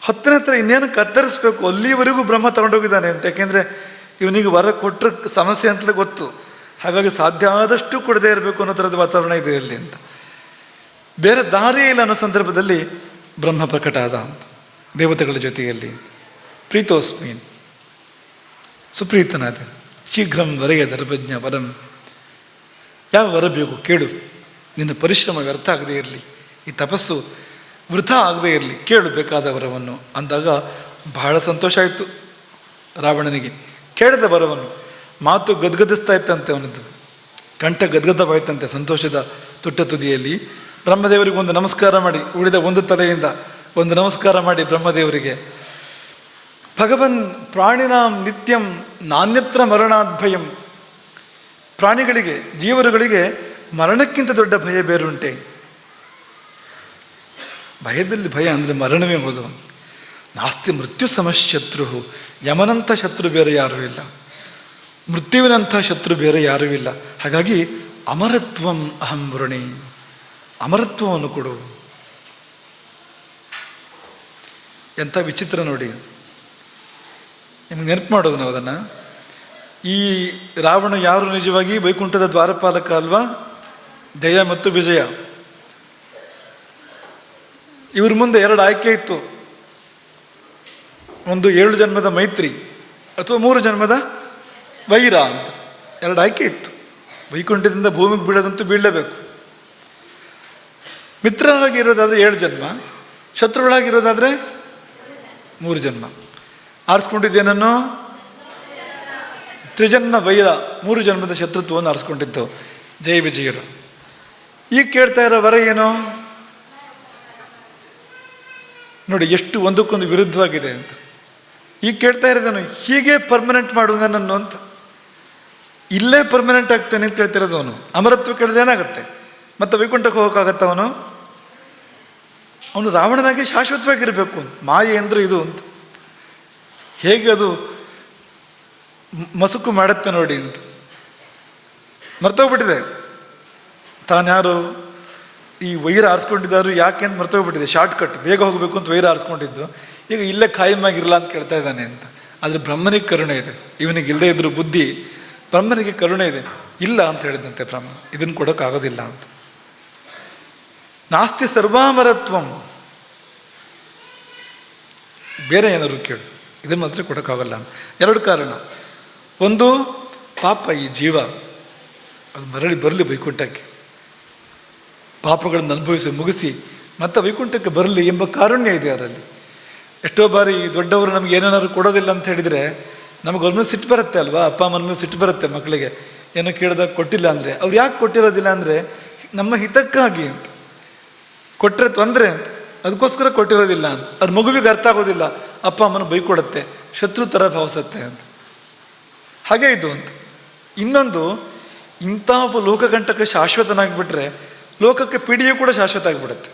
10ನೇ ತಲೆ ಇನ್ನೇನು ಕತ್ತರಿಸ್ಬೇಕು, ಅಲ್ಲಿವರೆಗೂ ಬ್ರಹ್ಮ ತಗೊಂಡೋಗಿದ್ದಾನೆ ಅಂತ. ಯಾಕೆಂದರೆ ಇವನಿಗೆ ವರ ಕೊಟ್ಟರೆ ಸಮಸ್ಯೆ ಅಂತಲೇ ಗೊತ್ತು. ಹಾಗಾಗಿ ಸಾಧ್ಯ ಆದಷ್ಟು ಕೊಡದೇ ಇರಬೇಕು ಅನ್ನೋ ಥರದ ವಾತಾವರಣ ಇದೆ ಅಲ್ಲಿ ಅಂತ. ಬೇರೆ ದಾರಿಯೇ ಇಲ್ಲ ಅನ್ನೋ ಸಂದರ್ಭದಲ್ಲಿ ಬ್ರಹ್ಮ ಪ್ರಕಟ ಆದ ಅಂತ, ದೇವತೆಗಳ ಜೊತೆಯಲ್ಲಿ. ಪ್ರೀತೋಸ್ಮೀನ್, ಸುಪ್ರೀತನಾದ. ಶೀಘ್ರಂ ವರೆಯ ದರ್ಭಜ್ಞ ವರಂ. ಯಾವ ವರ ಬೇಕು ಕೇಳು, ನಿನ್ನ ಪರಿಶ್ರಮ ವ್ಯರ್ಥ ಆಗದೇ ಇರಲಿ, ಈ ತಪಸ್ಸು ವೃಥಾ ಆಗದೇ ಇರಲಿ, ಕೇಳು ಬೇಕಾದ ವರವನ್ನು ಅಂದಾಗ ಬಹಳ ಸಂತೋಷ ಆಯಿತು ರಾವಣನಿಗೆ. ಕೇಳಿದ ವರವನ್ನು. ಮಾತು ಗದ್ಗದಿಸ್ತಾ ಇತ್ತಂತೆ ಅವನದ್ದು, ಕಂಠ ಗದ್ಗದವಾಯ್ತಂತೆ ಸಂತೋಷದ ತುಟ್ಟ ತುದಿಯಲ್ಲಿ. ಬ್ರಹ್ಮದೇವರಿಗೆ ಒಂದು ನಮಸ್ಕಾರ ಮಾಡಿ, ಉಳಿದ ಒಂದು ತಲೆಯಿಂದ ಒಂದು ನಮಸ್ಕಾರ ಮಾಡಿ ಬ್ರಹ್ಮದೇವರಿಗೆ. ಭಗವನ್ ಪ್ರಾಣಿನಾಂ ನಿತ್ಯಂ ನಾನ್ಯತ್ರ ಮರಣಾದ್ಭಯಂ. ಪ್ರಾಣಿಗಳಿಗೆ, ಜೀವರುಗಳಿಗೆ ಮರಣಕ್ಕಿಂತ ದೊಡ್ಡ ಭಯ ಬೇರುಂಟೆ? ಭಯದಲ್ಲಿ ಭಯ ಅಂದರೆ ಮರಣವೇ ಹೋದು. ನಾಸ್ತಿ ಮೃತ್ಯು ಸಮಶತ್ರು. ಯಮನಂಥ ಶತ್ರು ಬೇರೆ ಯಾರೂ ಇಲ್ಲ, ಮೃತ್ಯುವಿನಂಥ ಶತ್ರು ಬೇರೆ ಯಾರೂ ಇಲ್ಲ. ಹಾಗಾಗಿ ಅಮರತ್ವಂ ಅಹಂ ವೃಣಿ, ಅಮರತ್ವವನ್ನು ಕೊಡು. ಎಂಥ ವಿಚಿತ್ರ ನೋಡಿ. ನಿಮ್ಗೆ ನೆನಪು ಮಾಡೋದು ನಾವು ಅದನ್ನು. ಈ ರಾವಣ ಯಾರು ನಿಜವಾಗಿ? ವೈಕುಂಠದ ದ್ವಾರಪಾಲಕ ಅಲ್ವಾ? ಜಯ ಮತ್ತು ವಿಜಯ. ಇವ್ರ ಮುಂದೆ 2 ಆಯ್ಕೆ ಇತ್ತು. ಒಂದು 7 ಜನ್ಮದ ಮೈತ್ರಿ ಅಥವಾ 3 ಜನ್ಮದ ವೈರ ಅಂತ 2 ಆಯ್ಕೆ ಇತ್ತು. ವೈಕುಂಠದಿಂದ ಭೂಮಿಗೆ ಬೀಳೋದಂತೂ ಬೀಳಲೇಬೇಕು. ಮಿತ್ರನಾಗಿ ಇರೋದಾದರೆ 7 ಜನ್ಮ, ಶತ್ರುಗಳಾಗಿರೋದಾದರೆ 3 ಜನ್ಮ. ಆರಿಸ್ಕೊಂಡಿದ್ದೇನೋ ತ್ರಿಜನ್ಮ ವೈರ, 3 ಜನ್ಮದ ಶತ್ರುತ್ವವನ್ನು ಆರಿಸ್ಕೊಂಡಿತ್ತು ಜಯ ವಿಜಯರು. ಈಗ ಕೇಳ್ತಾ ಇರೋ ವರ ಏನು ನೋಡಿ, ಎಷ್ಟು ಒಂದಕ್ಕೊಂದು ವಿರುದ್ಧವಾಗಿದೆ ಅಂತ. ಈಗ ಕೇಳ್ತಾ ಇರೋದನು ಹೀಗೆ ಪರ್ಮನೆಂಟ್ ಮಾಡುವುದು ನನ್ನನ್ನು ಅಂತ. ಇಲ್ಲೇ ಪರ್ಮನೆಂಟ್ ಆಗ್ತೇನೆ ಅಂತ ಕೇಳ್ತಿರೋದು ಅವನು. ಅಮರತ್ವ ಕೇಳಿದ್ರೆ ಏನಾಗುತ್ತೆ? ಮತ್ತೆ ವೈಕುಂಠಕ್ಕೆ ಹೋಗೋಕ್ಕಾಗತ್ತ? ಅವನು ರಾವಣನಾಗೆ ಶಾಶ್ವತವಾಗಿರಬೇಕು. ಮಾಯೆ ಅಂದರೆ ಇದು ಅಂತ. ಹೇಗೆ ಅದು ಮಸುಕು ಮಾಡುತ್ತೆ ನೋಡಿ ಅಂತ ಮರ್ತೋಗ್ಬಿಟ್ಟಿದೆ. ತಾನ್ಯಾರು ಈ ವೈರ ಆರಿಸ್ಕೊಂಡಿದ್ದಾರು ಯಾಕೆ ಅಂತ ಮರ್ತೋಗ್ಬಿಟ್ಟಿದೆ. ಶಾರ್ಟ್ ಕಟ್, ಬೇಗ ಹೋಗಬೇಕು ಅಂತ ವೈರ ಆರಿಸ್ಕೊಂಡಿದ್ದು ಈಗ ಇಲ್ಲೇ ಖಾಯಮಾಗಿರಲ್ಲ ಅಂತ ಕೇಳ್ತಾ ಇದ್ದಾನೆ ಅಂತ. ಆದರೆ ಬ್ರಹ್ಮನಿಗೆ ಕರುಣೆ ಇದೆ. ಇವನಿಗೆ ಇಲ್ಲದೇ ಇದ್ರು ಬುದ್ಧಿ, ಬ್ರಹ್ಮನಿಗೆ ಕರುಣೆ ಇದೆ. ಇಲ್ಲ ಅಂತ ಹೇಳಿದಂತೆ ಬ್ರಹ್ಮ, ಇದನ್ನು ಕೊಡೋಕ್ಕಾಗೋದಿಲ್ಲ ಅಂತ. ನಾಸ್ತಿ ಸರ್ವಾಮರತ್ವಂ. ಬೇರೆ ಏನಾದ್ರು ಕೇಳು, ಇದನ್ನು ಮಾತ್ರ ಕೊಡೋಕ್ಕಾಗಲ್ಲ ಅಂತ. 2 ಕಾರಣ. ಒಂದು, ಪಾಪ ಈ ಜೀವ ಅದು ಬರಲಿ ವೈಕುಂಠಕ್ಕೆ, ಪಾಪಗಳನ್ನು ಅನುಭವಿಸಿ ಮುಗಿಸಿ ಮತ್ತೆ ವೈಕುಂಠಕ್ಕೆ ಬರಲಿ ಎಂಬ ಕಾರುಣ್ಯ ಇದೆ ಅದರಲ್ಲಿ. ಎಷ್ಟೋ ಬಾರಿ ದೊಡ್ಡವರು ನಮ್ಗೆ ಏನೇನಾದ್ರು ಕೊಡೋದಿಲ್ಲ ಅಂತ ಹೇಳಿದರೆ ನಮಗೆ ಅವ್ರ ಮೇಲೆ ಸಿಟ್ಟು ಬರುತ್ತೆ ಅಲ್ವಾ? ಅಪ್ಪ ಅಮ್ಮನ ಮೇಲೆ ಸಿಟ್ಟು ಬರುತ್ತೆ ಮಕ್ಕಳಿಗೆ, ಏನೋ ಕೇಳಿದಾಗ ಕೊಟ್ಟಿಲ್ಲ ಅಂದರೆ. ಅವ್ರು ಯಾಕೆ ಕೊಟ್ಟಿರೋದಿಲ್ಲ ಅಂದರೆ ನಮ್ಮ ಹಿತಕ್ಕಾಗಿ ಅಂತ. ಕೊಟ್ಟರೆ ತೊಂದರೆ ಅಂತ, ಅದಕ್ಕೋಸ್ಕರ ಕೊಟ್ಟಿರೋದಿಲ್ಲ ಅಂತ. ಅದು ಮಗುವಿಗೆ ಅರ್ಥ ಆಗೋದಿಲ್ಲ, ಅಪ್ಪ ಅಮ್ಮನ ಬೈಕೊಡುತ್ತೆ, ಶತ್ರು ಥರ ಭಾವಿಸುತ್ತೆ ಅಂತ. ಹಾಗೆ ಇದು ಅಂತ. ಇನ್ನೊಂದು, ಇಂಥ ಒಬ್ಬ ಲೋಕಕಂಟಕ ಶಾಶ್ವತನಾಗಿಬಿಟ್ರೆ ಲೋಕಕ್ಕೆ ಪಿಡಿಯೂ ಕೂಡ ಶಾಶ್ವತ ಆಗಿಬಿಡುತ್ತೆ.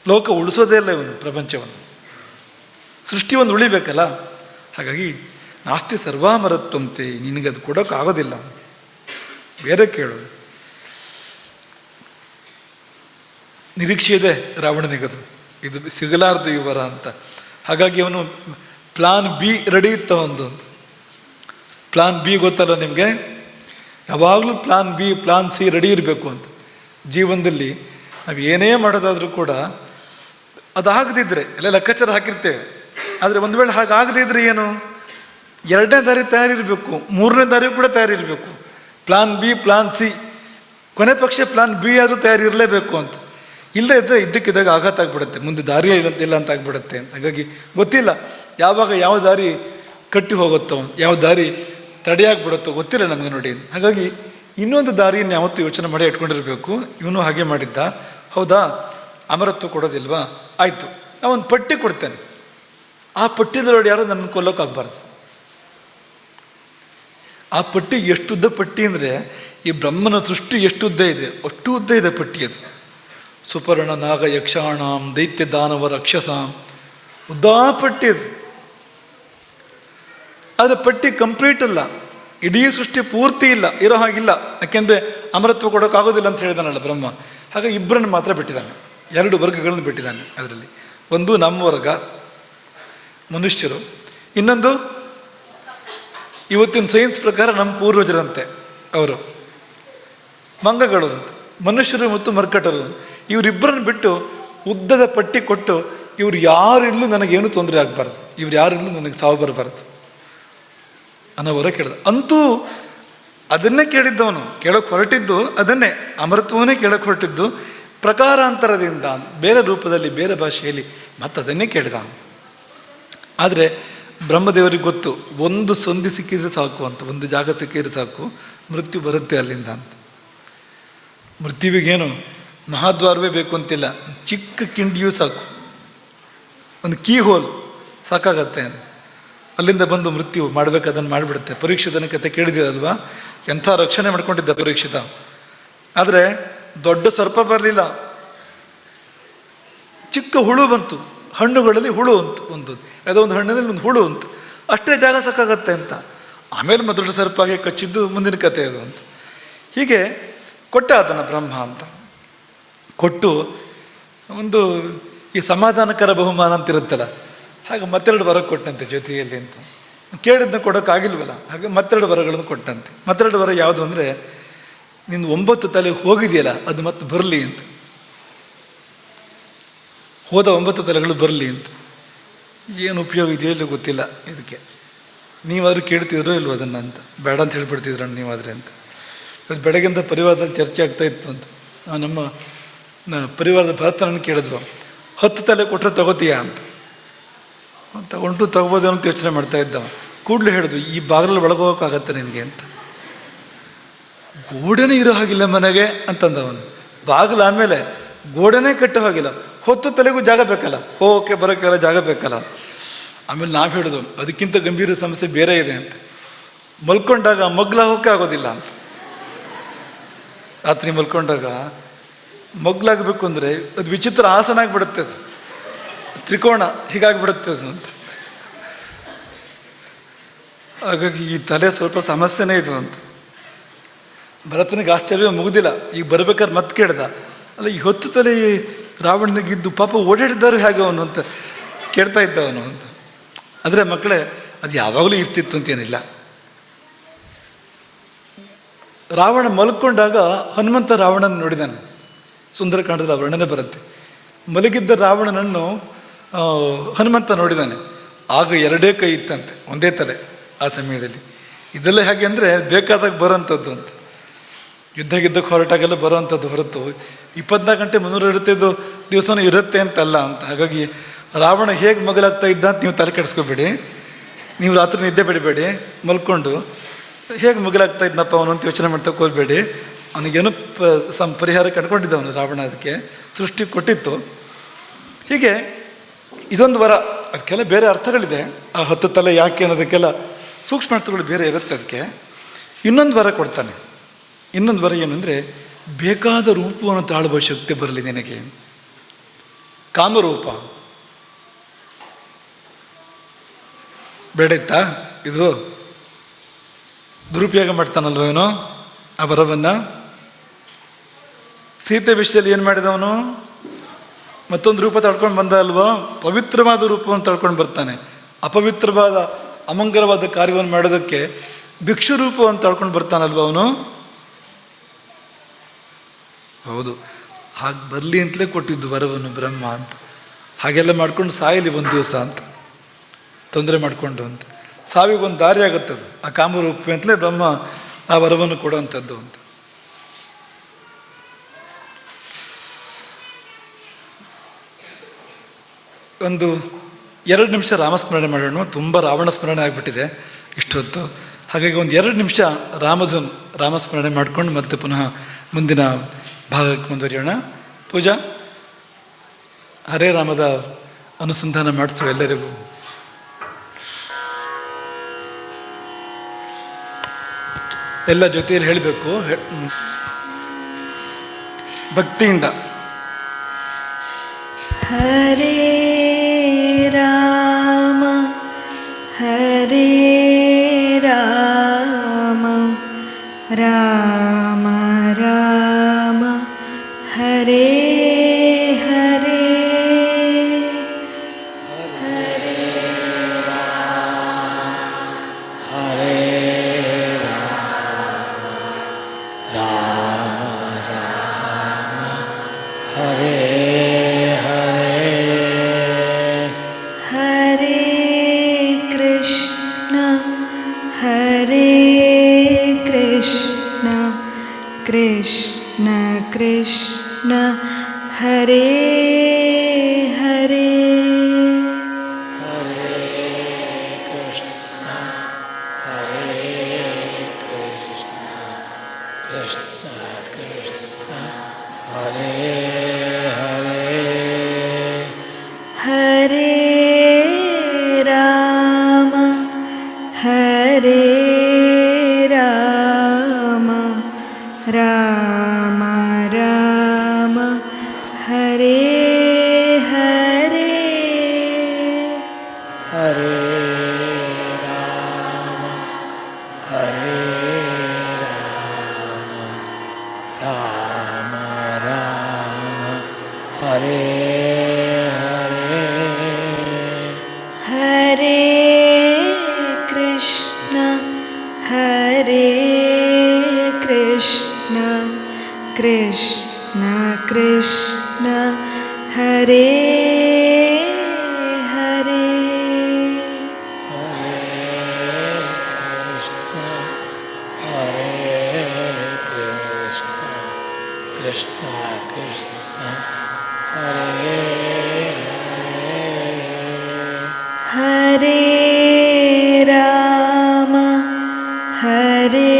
ಲೋಕ ಉಳಿಸೋದೇ ಇಲ್ಲ ಇವನು, ಪ್ರಪಂಚವನ್ನು, ಸೃಷ್ಟಿ ಒಂದು ಉಳಿಬೇಕಲ್ಲ. ಹಾಗಾಗಿ ನಾಸ್ತಿ ಸರ್ವಾಮರತ್ವಂತೆ, ನಿನಗದು ಕೊಡೋಕ್ಕಾಗೋದಿಲ್ಲ, ಬೇರೆ ಕೇಳು. ನಿರೀಕ್ಷೆ ಇದೆ ರಾವಣನಿಗದು, ಇದು ಸಿಗಲಾರ್ದು ಇವರ ಅಂತ. ಹಾಗಾಗಿ ಅವನು ಪ್ಲಾನ್ ಬಿ ರೆಡಿ ಇತ್ತ ಒಂದು. ಪ್ಲಾನ್ ಬಿ ಗೊತ್ತಲ್ಲ ನಿಮಗೆ? ಯಾವಾಗಲೂ plan B, plan C ready ಇರಬೇಕು ಅಂತ. ಜೀವನದಲ್ಲಿ ನಾವು ಏನೇ ಮಾಡೋದಾದರೂ ಕೂಡ ಅದಾಗದಿದ್ದರೆ ಎಲ್ಲ ಲೆಕ್ಕಾಚಾರ ಹಾಕಿರ್ತೇವೆ. ಆದರೆ ಒಂದು ವೇಳೆ ಹಾಗಾಗದಿದ್ರೆ ಏನು? 2ನೇ ದಾರಿ ತಯಾರಿರಬೇಕು, 3ನೇ ದಾರಿ ಕೂಡ ತಯಾರಿರಬೇಕು. ಪ್ಲಾನ್ ಬಿ, ಪ್ಲಾನ್ ಸಿ, ಕೊನೆ ಪಕ್ಷ ಪ್ಲಾನ್ ಬಿ ಆದರೂ ತಯಾರಿ ಇರಲೇಬೇಕು ಅಂತ. ಇಲ್ಲದೇ ಇದ್ದರೆ ಇದ್ದಕ್ಕಿದ್ದಾಗ ಆಘಾತ ಆಗಿಬಿಡುತ್ತೆ, ಮುಂದೆ ದಾರಿಯೇ ಇಲ್ಲ ಅಂತ ಆಗಿಬಿಡುತ್ತೆ. ಹಾಗಾಗಿ ಗೊತ್ತಿಲ್ಲ ಯಾವಾಗ ಯಾವ ದಾರಿ ಕಟ್ಟಿ ಹೋಗುತ್ತೋ, ಯಾವ ದಾರಿ ತಡೆಯಾಗ್ಬಿಡುತ್ತೋ ಗೊತ್ತಿಲ್ಲ ನಮಗೆ ನೋಡಿ. ಹಾಗಾಗಿ ಇನ್ನೊಂದು ದಾರಿಯನ್ನು ಯಾವತ್ತೂ ಯೋಚನೆ ಮಾಡಿ ಇಟ್ಕೊಂಡಿರಬೇಕು. ಇವನು ಹಾಗೆ ಮಾಡಿದ್ದ. ಹೌದಾ, ಅಮರತ್ವ ಕೊಡೋದಿಲ್ವಾ? ಆಯಿತು, ನಾವೊಂದು ಪಟ್ಟಿ ಕೊಡ್ತೇನೆ, ಆ ಪಟ್ಟಿದೊಳಗೆ ಯಾರು ನನ್ನ ಕೊಲ್ಲೋಕ್ಕಾಗಬಾರ್ದು. ಆ ಪಟ್ಟಿ ಎಷ್ಟುದ್ದ ಪಟ್ಟಿ ಅಂದರೆ ಈ ಬ್ರಹ್ಮನ ಸೃಷ್ಟಿ ಎಷ್ಟು ಉದ್ದ ಇದೆ ಅಷ್ಟು ಉದ್ದ ಇದೆ ಪಟ್ಟಿ. ಅದು ಸುಪರ್ಣ ನಾಗ ಯಕ್ಷಾಣಾಂ ದೈತ್ಯ ದಾನವ ರಾಕ್ಷಸಾಂ, ಉದ್ದಾ ಪಟ್ಟಿ ಅದು. ಆದರೆ ಪಟ್ಟಿ ಕಂಪ್ಲೀಟ್ ಅಲ್ಲ, ಇಡೀ ಸೃಷ್ಟಿ ಪೂರ್ತಿ ಇಲ್ಲ, ಇರೋ ಹಾಗಿಲ್ಲ. ಯಾಕೆಂದರೆ ಅಮರತ್ವ ಕೊಡೋಕ್ಕಾಗೋದಿಲ್ಲ ಅಂತ ಹೇಳಿದಾನಲ್ಲ ಬ್ರಹ್ಮ. ಹಾಗಾಗಿ ಇಬ್ಬರನ್ನು ಮಾತ್ರ ಬಿಟ್ಟಿದ್ದಾನೆ, 2 ವರ್ಗಗಳನ್ನು ಬಿಟ್ಟಿದ್ದಾನೆ ಅದರಲ್ಲಿ. ಒಂದು ನಮ್ಮ ವರ್ಗ ಮನುಷ್ಯರು, ಇನ್ನೊಂದು ಇವತ್ತಿನ ಸೈನ್ಸ್ ಪ್ರಕಾರ ನಮ್ಮ ಪೂರ್ವಜರಂತೆ ಅವರು ಮಂಗಗಳು ಅಂತ. ಮನುಷ್ಯರು ಮತ್ತು ಮರ್ಕಟರು, ಇವರಿಬ್ಬರನ್ನು ಬಿಟ್ಟು ಉದ್ದದ ಪಟ್ಟಿ ಕೊಟ್ಟು ಇವ್ರು ಯಾರಿಲ್ಲೂ ನನಗೇನು ತೊಂದರೆ ಆಗಬಾರ್ದು, ಇವ್ರು ಯಾರಿಲ್ಲೂ ನನಗೆ ಸಾವು ಬರಬಾರ್ದು ಅನ್ನೋವರ ಕೇಳಿದ. ಅಂತೂ ಅದನ್ನೇ ಕೇಳಿದ್ದವನು, ಕೇಳೋಕ್ಕೆ ಹೊರಟಿದ್ದು ಅದನ್ನೇ, ಅಮರತ್ವವನ್ನೇ ಕೇಳೋಕ್ಕೆ ಹೊರಟಿದ್ದು. ಪ್ರಕಾರಾಂತರದಿಂದ ಬೇರೆ ರೂಪದಲ್ಲಿ ಬೇರೆ ಭಾಷೆಯಲ್ಲಿ ಮತ್ತೆ ಅದನ್ನೇ ಕೇಳಿದ. ಆದರೆ ಬ್ರಹ್ಮದೇವರಿಗೆ ಗೊತ್ತು, ಒಂದು ಸಂಧಿ ಸಿಕ್ಕಿದ್ರೆ ಸಾಕು ಅಂತ, ಒಂದು ಜಾಗ ಸಿಕ್ಕಿದ್ರೆ ಸಾಕು, ಮೃತ್ಯು ಬರುತ್ತೆ ಅಲ್ಲಿಂದ ಅಂತ. ಮೃತ್ಯುವಿಗೇನು ಮಹಾದ್ವಾರವೇ ಬೇಕು ಅಂತಿಲ್ಲ, ಚಿಕ್ಕ ಕಿಂಡಿಯೂ ಸಾಕು, ಒಂದು ಕೀ ಹೋಲ್ ಸಾಕಾಗತ್ತೆ. ಅಲ್ಲಿಂದ ಬಂದು ಮೃತ್ಯು ಮಾಡಬೇಕು, ಅದನ್ನು ಮಾಡಿಬಿಡುತ್ತೆ. ಪರೀಕ್ಷಿತನ ಕತೆ ಕೇಳಿದ್ದೀರಲ್ವಾ? ಎಂಥ ರಕ್ಷಣೆ ಮಾಡ್ಕೊಂಡಿದ್ದ ಪರೀಕ್ಷಿತ. ಆದರೆ ದೊಡ್ಡ ಸರ್ಪ ಬರಲಿಲ್ಲ, ಚಿಕ್ಕ ಹುಳು ಬಂತು. ಹಣ್ಣುಗಳಲ್ಲಿ ಹುಳು ಅಂತ ಒಂದು, ಯಾವುದೋ ಒಂದು ಹಣ್ಣಿನಲ್ಲಿ ಒಂದು ಹುಳು ಅಂತ, ಅಷ್ಟೇ ಜಾಗ ಸಾಕಾಗತ್ತೆ ಅಂತ. ಆಮೇಲೆ ದೊಡ್ಡ ಸರ್ಪಾಗೆ ಕಚ್ಚಿದ್ದು ಮುಂದಿನ ಕತೆ ಅದು ಅಂತ. ಹೀಗೆ ಕೊಟ್ಟ ಅದನ್ನು ಬ್ರಹ್ಮ ಅಂತ. ಕೊಟ್ಟು ಒಂದು ಈ ಸಮಾಧಾನಕರ ಬಹುಮಾನ ಅಂತಿರುತ್ತಲ್ಲ, ಹಾಗೆ ಮತ್ತೆರಡು ವರ ಕೊಟ್ಟಂತೆ ಜೊತೆಯಲ್ಲಿ ಅಂತ. ಕೇಳಿದ್ನ ಕೊಡೋಕ್ಕಾಗಿಲ್ವಲ್ಲ, ಹಾಗೆ ಮತ್ತೆರಡು ವರಗಳನ್ನು ಕೊಟ್ಟಂತೆ. ಮತ್ತೆರಡು ವರ ಯಾವುದು ಅಂದರೆ, ನಿನ್ನ 9 ತಲೆ ಹೋಗಿದೆಯಲ್ಲ ಅದು ಮತ್ತೆ ಬರಲಿ ಅಂತ, ಹೋದ 9 ತಲೆಗಳು ಬರಲಿ ಅಂತ. ಏನು ಉಪಯೋಗ ಇದೆಯೋ ಇಲ್ಲೋ ಗೊತ್ತಿಲ್ಲ ಇದಕ್ಕೆ. ನೀವಾದರೂ ಕೇಳ್ತಿದ್ರೋ ಇಲ್ವೋ ಅದನ್ನು ಅಂತ, ಬೇಡ ಅಂತ ಹೇಳ್ಬಿಡ್ತಿದ್ರು ನೀವಾದರೆ ಅಂತ. ಇವತ್ತು ಬೆಳಗ್ಗಿಂದ ಪರಿವಾರದಲ್ಲಿ ಚರ್ಚೆ ಆಗ್ತಾ ಇತ್ತು ಅಂತ. ನಮ್ಮ ಪರಿವಾರದ ಭರತನನ್ನು ಕೇಳಿದ್ರು, 10 ತಲೆ ಕೊಟ್ಟರೆ ತಗೋತೀಯಾ ಅಂತ. ತಗೋಬೋದು ಅಂತ ಯೋಚನೆ ಮಾಡ್ತಾ ಇದ್ದವ. ಕೂಡಲೇ ಹೇಳಿದ್ವು, ಈ ಬಾಗಿಲಲ್ಲಿ ಒಳಗೋಗೋಕ್ಕಾಗತ್ತೆ ನಿನಗೆ ಅಂತ. ಗೋಡೆನೇ ಇರೋ ಹಾಗಿಲ್ಲ ಮನೆಗೆ ಅಂತಂದವನು. ಬಾಗಿಲು ಆಮೇಲೆ ಗೋಡೆನೇ ಕಟ್ಟೋ ಹಾಗಿಲ್ಲ, 10 ತಲೆಗೂ ಜಾಗ ಬೇಕಲ್ಲ, ಹೋಗೋಕ್ಕೆ ಬರೋಕ್ಕೆಲ್ಲ ಜಾಗ ಬೇಕಲ್ಲ. ಆಮೇಲೆ ನಾವು ಹೇಳಿದ್ವು, ಅದಕ್ಕಿಂತ ಗಂಭೀರ ಸಮಸ್ಯೆ ಬೇರೆ ಇದೆ ಅಂತ. ಮಲ್ಕೊಂಡಾಗ ಮಗ್ಲ ಹೋಗಕ್ಕೆ ಆಗೋದಿಲ್ಲ ಅಂತ. ರಾತ್ರಿ ಮಲ್ಕೊಂಡಾಗ ಮಗ್ಲಾಗಬೇಕು ಅಂದರೆ ಅದು ವಿಚಿತ್ರ ಆಸನ ಆಗಿಬಿಡುತ್ತೆ, ಅದು ತ್ರಿಕೋಣ ಹೀಗಾಗಿಬಿಡುತ್ತೆ ಅದು ಅಂತ. ಹಾಗಾಗಿ ಈ ತಲೆ ಸ್ವಲ್ಪ ಸಮಸ್ಯೆನೇ ಇದು ಅಂತ. ಭರತನಿಗೆ ಆಶ್ಚರ್ಯ ಮುಗುದಿಲ್ಲ. ಈಗ ಬರ್ಬೇಕಾದ್ರೆ ಮತ್ತೆ ಕೇಳ್ದ, ಅಲ್ಲ ಈ 10 ತಲೆ ರಾವಣನಿಗಿದ್ದು ಪಾಪ ಓಡಾಡಿದ್ದಾರೆ ಹೇಗೆ ಅವನು ಅಂತ ಕೇಳ್ತಾ ಇದ್ದವನು ಅಂತ. ಅಂದರೆ ಮಕ್ಕಳೇ, ಅದು ಯಾವಾಗಲೂ ಇರ್ತಿತ್ತು ಅಂತೇನಿಲ್ಲ. ರಾವಣ ಮಲ್ಕೊಂಡಾಗ ಹನುಮಂತ ರಾವಣನ ನೋಡಿದಾನೆ. ಸುಂದರಕಾಂಡದ ವರ್ಣನೆ ಬರುತ್ತೆ. ಮಲಗಿದ್ದ ರಾವಣನನ್ನು ಹನುಮಂತ ನೋಡಿದಾನೆ. ಆಗ 2 ಕೈ ಇತ್ತಂತೆ, ಒಂದೇ ತಲೆ ಆ ಸಮಯದಲ್ಲಿ. ಇದೆಲ್ಲ ಹೇಗೆ ಅಂದರೆ ಬೇಕಾದಾಗ ಬರೋಂಥದ್ದು ಅಂತ. ಯುದ್ಧಕ್ಕೆ ಹೊರಟಾಗೆಲ್ಲ ಬರೋವಂಥದ್ದು ಹೊರತು 24 ಗಂಟೆ 365 ದಿವಸನೂ ಇರುತ್ತೆ ಅಂತಲ್ಲ ಅಂತ. ಹಾಗಾಗಿ ರಾವಣ ಹೇಗೆ ಮಗಲಾಗ್ತಾ ಇದ್ದ ಅಂತ ನೀವು ತಲೆ ಕೆಡಿಸ್ಕೋಬೇಡಿ. ನೀವು ರಾತ್ರಿ ನಿದ್ದೆ ಬಿಡಬೇಡಿ, ಮಲ್ಕೊಂಡು ಹೇಗೆ ಮಗಲಾಗ್ತಾ ಇದ್ನಪ್ಪ ಅವನು ಅಂತ ಯೋಚನೆ ಮಾಡ್ತಾ ಹೋಗಬೇಡಿ. ಅವನಿಗೇನು ಪರಿಹಾರ ಕಂಡುಕೊಂಡಿದ್ದವನು ರಾವಣ, ಅದಕ್ಕೆ ಸೃಷ್ಟಿ ಕೊಟ್ಟಿತ್ತು. ಹೀಗೆ ಇದೊಂದು ವರ, ಅದಕ್ಕೆಲ್ಲ ಬೇರೆ ಅರ್ಥಗಳಿದೆ. ಆ 10 ತಲೆ ಯಾಕೆ ಅನ್ನೋದಕ್ಕೆಲ್ಲ ಸೂಕ್ಷ್ಮ ಅರ್ಥಗಳು ಬೇರೆ ಇರುತ್ತೆ. ಅದಕ್ಕೆ ಇನ್ನೊಂದು ವರ ಕೊಡ್ತಾನೆ. ಇನ್ನೊಂದು ವರ ಏನಂದರೆ, ಬೇಕಾದ ರೂಪವನ್ನು ತಾಳುವ ಶಕ್ತಿ ಬರಲಿ ನಿನಗೆ. ಕಾಮರೂಪ ಬೇಡ ಇತ್ತಾ? ಇದು ದುರುಪಯೋಗ ಮಾಡ್ತಾನಲ್ವ ಏನೋ ಆ ವರವನ್ನು. ಸೀತೆ ವಿಷಯದಲ್ಲಿ ಏನು ಮಾಡಿದವನು? ಮತ್ತೊಂದು ರೂಪ ತಳ್ಕೊಂಡು ಬಂದ ಅಲ್ವೋ, ಪವಿತ್ರವಾದ ರೂಪವನ್ನು ತಳ್ಕೊಂಡು ಬರ್ತಾನೆ. ಅಪವಿತ್ರವಾದ ಅಮಂಗಲವಾದ ಕಾರ್ಯವನ್ನು ಮಾಡೋದಕ್ಕೆ ಭಿಕ್ಷು ರೂಪವನ್ನು ತಳ್ಕೊಂಡು ಬರ್ತಾನಲ್ವ ಅವನು. ಹೌದು, ಹಾಗೆ ಬರಲಿ ಅಂತಲೇ ಕೊಟ್ಟಿದ್ದು ವರವನ್ನು ಬ್ರಹ್ಮ ಅಂತ. ಹಾಗೆಲ್ಲ ಮಾಡ್ಕೊಂಡು ಸಾಯಲಿ ಒಂದು ದಿವಸ ಅಂತ, ತೊಂದರೆ ಮಾಡಿಕೊಂಡು ಅಂತ. ಸಾವಿಗೊಂದು ದಾರಿ ಆಗುತ್ತದು ಆ ಕಾಮರೂಪ ಅಂತಲೇ ಬ್ರಹ್ಮ ಆ ವರವನ್ನು ಕೊಡುವಂಥದ್ದು ಅಂತ. ಒಂದು 2 ನಿಮಿಷ ರಾಮಸ್ಮರಣೆ ಮಾಡೋಣ. ತುಂಬ ರಾವಣ ಸ್ಮರಣೆ ಆಗಿಬಿಟ್ಟಿದೆ ಇಷ್ಟೊತ್ತು. ಹಾಗಾಗಿ ಒಂದು 2 ನಿಮಿಷ ರಾಮಸ್ಮರಣೆ ಮಾಡಿಕೊಂಡು ಮತ್ತೆ ಪುನಃ ಮುಂದಿನ ಭಾಗಕ್ಕೆ ಮುಂದುವರಿಯೋಣ. ಪೂಜಾ, ಹರೇ ರಾಮದ ಅನುಸಂಧಾನ ಮಾಡಿಸುವ ಎಲ್ಲರಿಗೂ. ಎಲ್ಲ ಜೊತೆಯಲ್ಲಿ ಹೇಳಬೇಕು ಭಕ್ತಿಯಿಂದ. ಹರೇ ರಾಮ ಹರೇ ರಾಮ ರಾಮ ರಾಮ ಹರೇ ಹರೇ ಹರೇ ರಾಮ ಹರೇ ರಾಮ ರಾಮ ಹರೇ कृष्ण कृष्ण हरे हरे हरे कृष्ण हरे कृष्ण कृष्ण कृष्ण हरे हरे हरे राम हरे राम राम राम हरे हरे हरे राम हरे राम राम राम हरे ಹರೇ ಹರೇ ಕೃಷ್ಣ ಕೃಷ್ಣ ಹರೇ ಹರೇ ರಾಮ ಹರೇ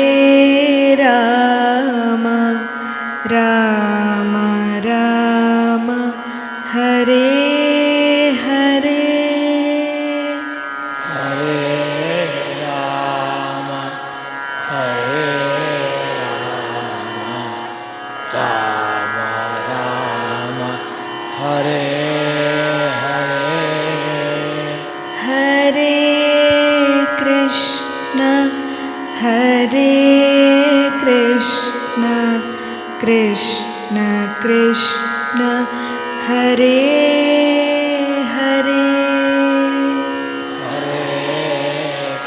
ರಾಮ ರಾಮ ರಾಮ ಹರೇ ಹರೇ ಹರೇ ರಾಮ ಹರೇ ರಾಮ ರಾಮ ರಾಮ ಹರೇ ಹರೇ ಹರೇ ಕೃಷ್ಣ ಹರೇ ಕೃಷ್ಣ ಕೃಷ್ಣ ಕೃಷ್ಣ ಹರೇ ಹರೇ ಹರೇ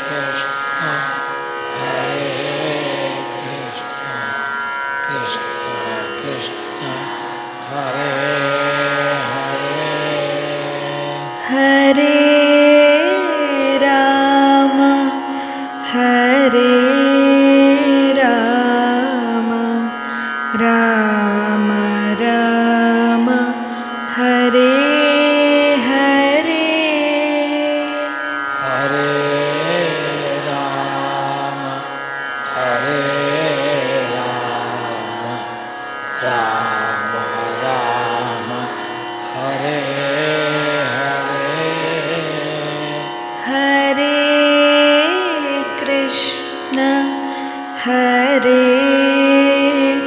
ಕೃಷ್ಣ ಹರೇ ಕೃಷ್ಣ ಕೃಷ್ಣ ಕೃಷ್ಣ ಹರೇ ಹರೇ ಹರೇ ರಾಮ ಹರೇ ರಾಮ ರಾಮ ರಾಮ ಹರೇ ಹರೇ ಹರೇ ರಾಮ ಹರೇ ರಾಮ ರಾಮ ರಾಮ ಹರೇ ಹರೇ ಹರೇ ಕೃಷ್ಣ ಹರೇ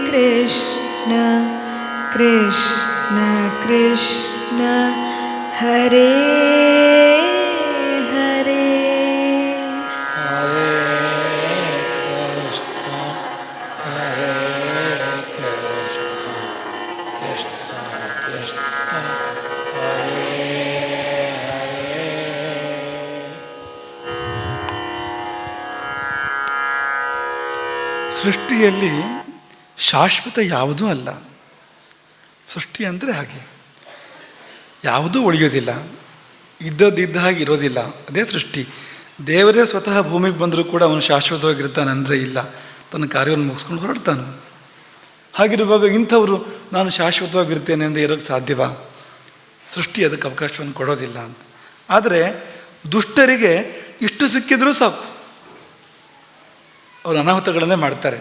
ಕೃಷ್ಣ ಕೃಷ್ಣ ಕೃಷ್ಣ ಹರೇ ಹರೇ ಹರೇ ಕೃಷ್ಣ ಹರೇ ಕೃಷ್ಣ ಕೃಷ್ಣ ಕೃಷ್ಣ ಹರೇ ಹರೇ ಸೃಷ್ಟಿಯಲ್ಲಿ ಶಾಶ್ವತ ಯಾವುದೂ ಅಲ್ಲ. ಸೃಷ್ಟಿ ಅಂದರೆ ಹಾಗೆ, ಯಾವುದೂ ಉಳಿಯೋದಿಲ್ಲ, ಇದ್ದದ್ದಿದ್ದ ಹಾಗೆ ಇರೋದಿಲ್ಲ. ಅದೇ ಸೃಷ್ಟಿ. ದೇವರೇ ಸ್ವತಃ ಭೂಮಿಗೆ ಬಂದರೂ ಕೂಡ ಅವನು ಶಾಶ್ವತವಾಗಿರ್ತಾನೆ ಅಂದರೆ ಇಲ್ಲ, ತನ್ನ ಕಾರ್ಯವನ್ನು ಮುಗಿಸ್ಕೊಂಡು ಹೊರಡ್ತಾನೆ. ಹಾಗಿರುವಾಗ ಇಂಥವರು ನಾನು ಶಾಶ್ವತವಾಗಿರ್ತೇನೆ ಅಂದರೆ ಇರೋಕ್ಕೆ ಸಾಧ್ಯವಾ? ಸೃಷ್ಟಿ ಅದಕ್ಕೆ ಅವಕಾಶವನ್ನು ಕೊಡೋದಿಲ್ಲ ಅಂತ. ಆದರೆ ದುಷ್ಟರಿಗೆ ಇಷ್ಟು ಸಿಕ್ಕಿದ್ರೂ ಸಾಕು, ಅವರು ಅನಾಹುತಗಳನ್ನೇ ಮಾಡ್ತಾರೆ.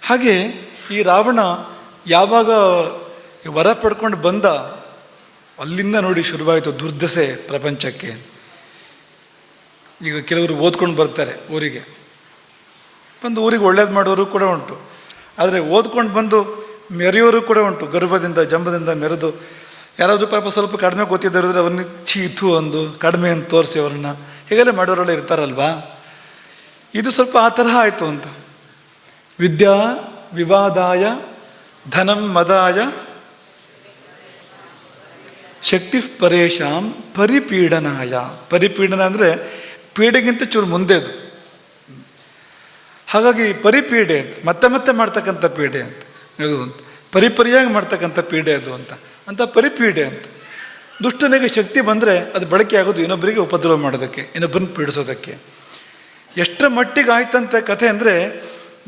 ಹಾಗೆ ಈ ರಾವಣ ಯಾವಾಗ ವರ ಪಡ್ಕೊಂಡು ಬಂದ, ಅಲ್ಲಿಂದ ನೋಡಿ ಶುರುವಾಯಿತು ದುರ್ದಶೆ ಪ್ರಪಂಚಕ್ಕೆ. ಈಗ ಕೆಲವರು ಓದ್ಕೊಂಡು ಬರ್ತಾರೆ ಊರಿಗೆ, ಬಂದು ಊರಿಗೆ ಒಳ್ಳೇದು ಮಾಡೋರು ಕೂಡ ಉಂಟು. ಆದರೆ ಓದ್ಕೊಂಡು ಬಂದು ಮೆರೆಯೋರು ಕೂಡ ಉಂಟು, ಗರ್ಭದಿಂದ ಜಂಬದಿಂದ ಮೆರೆದು. ಯಾರಾದರೂ ಪಾಪ ಸ್ವಲ್ಪ ಕಡಿಮೆ ಗೊತ್ತಿದ್ದರಿದ್ರೆ ಅವ್ರನ್ನ ಚೀತು ಅಂದು ಕಡಿಮೆ ಅಂತ ತೋರಿಸಿ ಅವ್ರನ್ನ ಹೀಗೆಲ್ಲ ಮಾಡೋರೆಲ್ಲ ಇರ್ತಾರಲ್ವಾ. ಇದು ಸ್ವಲ್ಪ ಆ ತರಹ ಆಯಿತು ಅಂತ. ವಿದ್ಯಾ ವಿವಾದಾಯ ಧನಂ ಮದಾಯ ಶಕ್ತಿ ಪರೇಶಾಂ ಪರಿಪೀಡನಾಯ. ಪರಿಪೀಡನ ಅಂದರೆ ಪೀಡೆಗಿಂತ ಚೂರು ಮುಂದೆ ಅದು. ಹಾಗಾಗಿ ಪರಿಪೀಡೆ ಅಂತ, ಮತ್ತೆ ಮತ್ತೆ ಮಾಡ್ತಕ್ಕಂಥ ಪೀಡೆ ಅಂತ ಇದು ಅಂತ, ಪರಿಪರಿಯಾಗಿ ಮಾಡ್ತಕ್ಕಂಥ ಪೀಡೆ ಅದು ಅಂತ ಪರಿಪೀಡೆ ಅಂತ. ದುಷ್ಟನಿಗೆ ಶಕ್ತಿ ಬಂದರೆ ಅದು ಬಳಕೆ ಆಗೋದು ಇನ್ನೊಬ್ಬರಿಗೆ ಉಪದ್ರವ ಮಾಡೋದಕ್ಕೆ, ಇನ್ನೊಬ್ಬರನ್ನ ಪೀಡಿಸೋದಕ್ಕೆ. ಎಷ್ಟರ ಮಟ್ಟಿಗೆ ಆಯ್ತಂತೆ ಕಥೆ ಅಂದರೆ,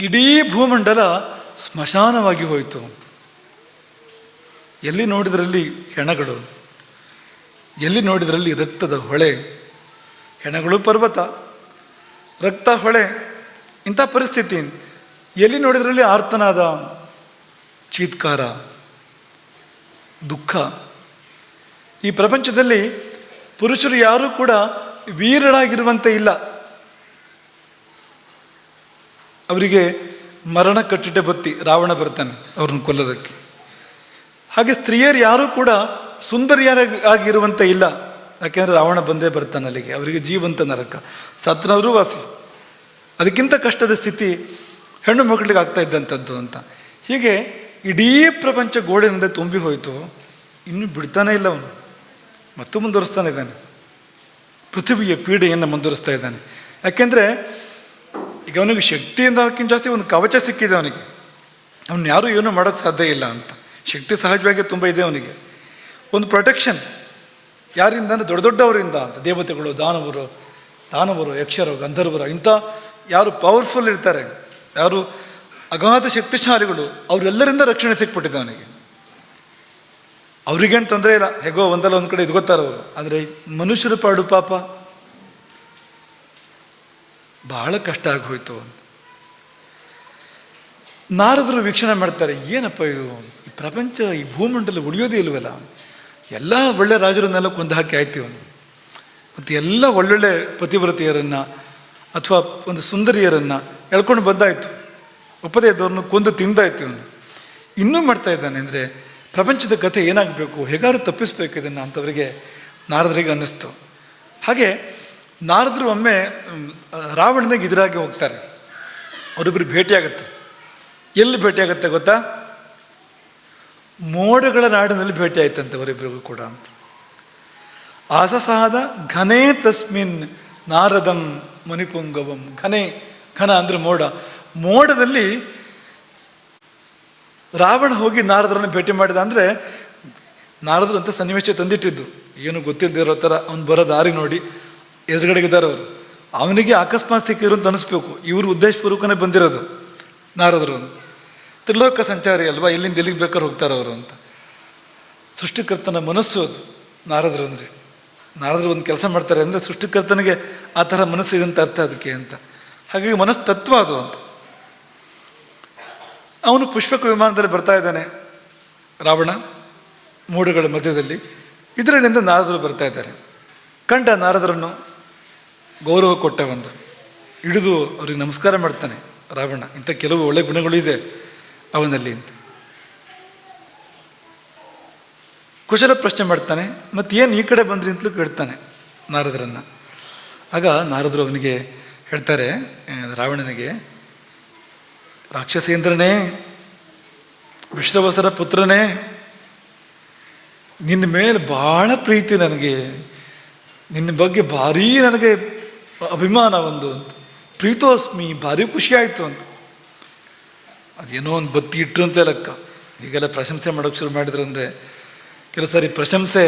ಇಡೀ ಭೂಮಂಡಲ ಸ್ಮಶಾನವಾಗಿ ಹೋಯಿತು. ಎಲ್ಲಿ ನೋಡಿದ್ರಲ್ಲಿ ಹೆಣಗಳು, ಎಲ್ಲಿ ನೋಡಿದ್ರಲ್ಲಿ ರಕ್ತದ ಹೊಳೆ. ಹೆಣಗಳು ಪರ್ವತ, ರಕ್ತ ಹೊಳೆ, ಇಂಥ ಪರಿಸ್ಥಿತಿ. ಎಲ್ಲಿ ನೋಡಿದ್ರಲ್ಲಿ ಆರ್ತನಾದ, ಚೀತ್ಕಾರ, ದುಃಖ. ಈ ಪ್ರಪಂಚದಲ್ಲಿ ಪುರುಷರು ಯಾರೂ ಕೂಡ ವೀರರಾಗಿರುವಂತೆ ಇಲ್ಲ. ಅವರಿಗೆ ಮರಣ ಕಟ್ಟಿಟ ಬತ್ತಿ, ರಾವಣ ಬರ್ತಾನೆ ಅವ್ರನ್ನ ಕೊಲ್ಲೋದಕ್ಕೆ. ಹಾಗೆ ಸ್ತ್ರೀಯರು ಯಾರೂ ಕೂಡ ಸುಂದರಿಯರಾಗಿರುವಂತೆ ಇಲ್ಲ, ಯಾಕೆಂದರೆ ರಾವಣ ಬಂದೇ ಬರ್ತಾನೆ ಅಲ್ಲಿಗೆ. ಅವರಿಗೆ ಜೀವಂತ ನರಕ, ಸತ್ನವರು ವಾಸಿ. ಅದಕ್ಕಿಂತ ಕಷ್ಟದ ಸ್ಥಿತಿ ಹೆಣ್ಣು ಮಕ್ಕಳಿಗೆ ಆಗ್ತಾ ಇದ್ದಂಥದ್ದು ಅಂತ. ಹೀಗೆ ಇಡೀ ಪ್ರಪಂಚ ಗೋಡೆನಿಂದ ತುಂಬಿ ಹೋಯಿತು. ಇನ್ನೂ ಬಿಡ್ತಾನೆ ಇಲ್ಲ ಅವನು, ಮತ್ತು ಮುಂದುವರಿಸ್ತಾನೆ ಇದ್ದಾನೆ. ಪೃಥ್ವಿಯ ಪೀಡೆಯನ್ನು ಮುಂದುವರಿಸ್ತಾ ಇದ್ದಾನೆ. ಯಾಕೆಂದರೆ ಈಗ ಅವನಿಗೆ ಶಕ್ತಿಯಿಂದ ಅದಕ್ಕಿಂತ ಜಾಸ್ತಿ ಒಂದು ಕವಚ ಸಿಕ್ಕಿದೆ ಅವನಿಗೆ. ಅವನು ಯಾರೂ ಏನೂ ಮಾಡೋಕ್ಕೆ ಸಾಧ್ಯ ಇಲ್ಲ ಅಂತ. ಶಕ್ತಿ ಸಹಜವಾಗಿ ತುಂಬ ಇದೆ ಅವನಿಗೆ. ಒಂದು ಪ್ರೊಟೆಕ್ಷನ್ ಯಾರಿಂದ ಅಂದರೆ ದೊಡ್ಡ ದೊಡ್ಡವರಿಂದ ಅಂತ, ದೇವತೆಗಳು, ದಾನವರು, ಯಕ್ಷರು, ಗಂಧರ್ವರು, ಇಂಥ ಯಾರು ಪವರ್ಫುಲ್ ಇರ್ತಾರೆ, ಯಾರು ಅಗಾಧ ಶಕ್ತಿಶಾಲಿಗಳು, ಅವರೆಲ್ಲರಿಂದ ರಕ್ಷಣೆ ಸಿಕ್ಬಿಟ್ಟಿದೆ ಅವನಿಗೆ. ಅವ್ರಿಗೇನು ತೊಂದರೆ ಇಲ್ಲ, ಹೇಗೋ ಒಂದಲ್ಲ ಒಂದು ಕಡೆ ಇದ್ಕೋತಾರೆ ಅವರು. ಆದರೆ ಮನುಷ್ಯರ ಪಾಡು ಪಾಪ ಬಹಳ ಕಷ್ಟ ಆಗೋಯ್ತು. ನಾರದರು ವೀಕ್ಷಣೆ ಮಾಡ್ತಾರೆ, ಏನಪ್ಪ ಇದು, ಈ ಪ್ರಪಂಚ, ಈ ಭೂಮಂಡಲ ಉಳಿಯೋದೇ ಇಲ್ವಲ್ಲ, ಎಲ್ಲ ಒಳ್ಳೆ ರಾಜರನ್ನೆಲ್ಲ ಕೊಂದು ಹಾಕಿ ಆಯ್ತು ಇವನು, ಮತ್ತು ಎಲ್ಲ ಒಳ್ಳೊಳ್ಳೆ ಪತಿವ್ರತೆಯರನ್ನು ಅಥವಾ ಒಂದು ಸುಂದರಿಯರನ್ನು ಎಳ್ಕೊಂಡು ಬಂದಾಯಿತು, ಒಪ್ಪದೇ ಇದ್ದವ್ರನ್ನ ಕೊಂದು ತಿಂದಾಯ್ತು ಇವನು. ಇನ್ನೂ ಮಾಡ್ತಾ ಇದ್ದಾನೆ ಅಂದರೆ ಪ್ರಪಂಚದ ಕಥೆ ಏನಾಗಬೇಕು, ಹೇಗಾದ್ರು ತಪ್ಪಿಸ್ಬೇಕು ಇದನ್ನು ಅಂತವರಿಗೆ ನಾರದರಿಗೆ ಅನ್ನಿಸ್ತು. ಹಾಗೆ ನಾರದರು ಒಮ್ಮೆ ರಾವಣನಿಗೆ ಎದುರಾಗಿ ಹೋಗ್ತಾರೆ. ಅವರಿಬ್ಬರು ಭೇಟಿಯಾಗತ್ತೆ. ಎಲ್ಲಿ ಭೇಟಿಯಾಗತ್ತೆ ಗೊತ್ತಾ? ಮೋಡಗಳ ನಾಡಿನಲ್ಲಿ ಭೇಟಿ ಆಯ್ತಂತೆ ಅವರಿಬ್ಬರಿಗೂ ಕೂಡ. ಆಸಸಾದ ಘನೇ ತಸ್ಮಿನ್ ನಾರದಂ ಮಣಿಪುಂಗವಂ. ಘನ ಅಂದರೆ ಮೋಡದಲ್ಲಿ ರಾವಣ ಹೋಗಿ ನಾರದರನ್ನು ಭೇಟಿ ಮಾಡಿದ. ಅಂದರೆ ನಾರದರು ಅಂತ ಸನ್ನಿವೇಶ ತಂದಿಟ್ಟಿದ್ದು, ಏನು ಗೊತ್ತಿಲ್ಲದಿರೋ ಥರ ಅವ್ನು ಬರೋ ದಾರಿ ನೋಡಿ ಎದುರುಗಡೆಗಿದ್ದಾರೆ ಅವರು, ಅವನಿಗೆ ಅಕಸ್ಮಾತ್ ಸಿಕ್ಕಿರು ಅಂತ ಅನಿಸ್ಬೇಕು. ಇವರು ಉದ್ದೇಶಪೂರ್ವಕನೇ ಬಂದಿರೋದು ನಾರದರು. ತ್ರಿಲೋಕ ಸಂಚಾರಿ ಅಲ್ವಾ, ಎಲ್ಲಿಂದ ಎಲ್ಲಿಗೆ ಬೇಕಾದ್ರೆ ಹೋಗ್ತಾರೆ ಅವರು ಅಂತ. ಸೃಷ್ಟಿಕರ್ತನ ಮನಸ್ಸು ಅದು ನಾರದರು ಅಂದರೆ. ನಾರದರು ಒಂದು ಕೆಲಸ ಮಾಡ್ತಾರೆ ಅಂದರೆ ಸೃಷ್ಟಿಕರ್ತನಿಗೆ ಆ ಥರ ಮನಸ್ಸಿದೆ ಅಂತ ಅರ್ಥ ಅದಕ್ಕೆ ಅಂತ. ಹಾಗಾಗಿ ಮನಸ್ತತ್ವ ಅದು ಅಂತ. ಅವನು ಪುಷ್ಪಕ ವಿಮಾನದಲ್ಲಿ ಬರ್ತಾ ಇದ್ದಾನೆ ರಾವಣ, ಮೋಡಗಳ ಮಧ್ಯದಲ್ಲಿ. ಇದರಿಂದ ನಾರದರು ಬರ್ತಾ ಇದ್ದಾರೆ. ಕಂಡ ನಾರದರನ್ನು ಗೌರವ ಕೊಟ್ಟ, ಒಂದು ಹಿಡಿದು ಅವ್ರಿಗೆ ನಮಸ್ಕಾರ ಮಾಡ್ತಾನೆ ರಾವಣ. ಇಂಥ ಕೆಲವು ಒಳ್ಳೆ ಗುಣಗಳು ಇದೆ ಅವನಲ್ಲಿ ಅಂತ. ಕುಶಲ ಪ್ರಶ್ನೆ ಮಾಡ್ತಾನೆ. ಮತ್ತೇನು ಈ ಕಡೆ ಬಂದ್ರಿ ಅಂತಲೂ ಕೇಳ್ತಾನೆ ನಾರದರನ್ನು. ಆಗ ನಾರದರು ಅವನಿಗೆ ಹೇಳ್ತಾರೆ, ರಾವಣನಿಗೆ, ರಾಕ್ಷಸೇಂದ್ರನೇ, ವಿಶ್ರವಸರ ಪುತ್ರನೇ, ನಿನ್ನ ಮೇಲೆ ಭಾಳ ಪ್ರೀತಿ ನನಗೆ, ನಿನ್ನ ಬಗ್ಗೆ ಭಾರೀ ನನಗೆ ಅಭಿಮಾನ ಒಂದು ಅಂತ, ಪ್ರೀತೋಸ್ಮಿ, ಭಾರಿ ಖುಷಿ ಆಯಿತು ಅಂತ. ಅದೇನೋ ಒಂದು ಬತ್ತಿ ಇಟ್ಟರು ಅಂತ ಲೆಕ್ಕ. ಈಗೆಲ್ಲ ಪ್ರಶಂಸೆ ಮಾಡೋಕ್ಕೆ ಶುರು ಮಾಡಿದ್ರು ಅಂದರೆ, ಕೆಲವು ಸಾರಿ ಪ್ರಶಂಸೆ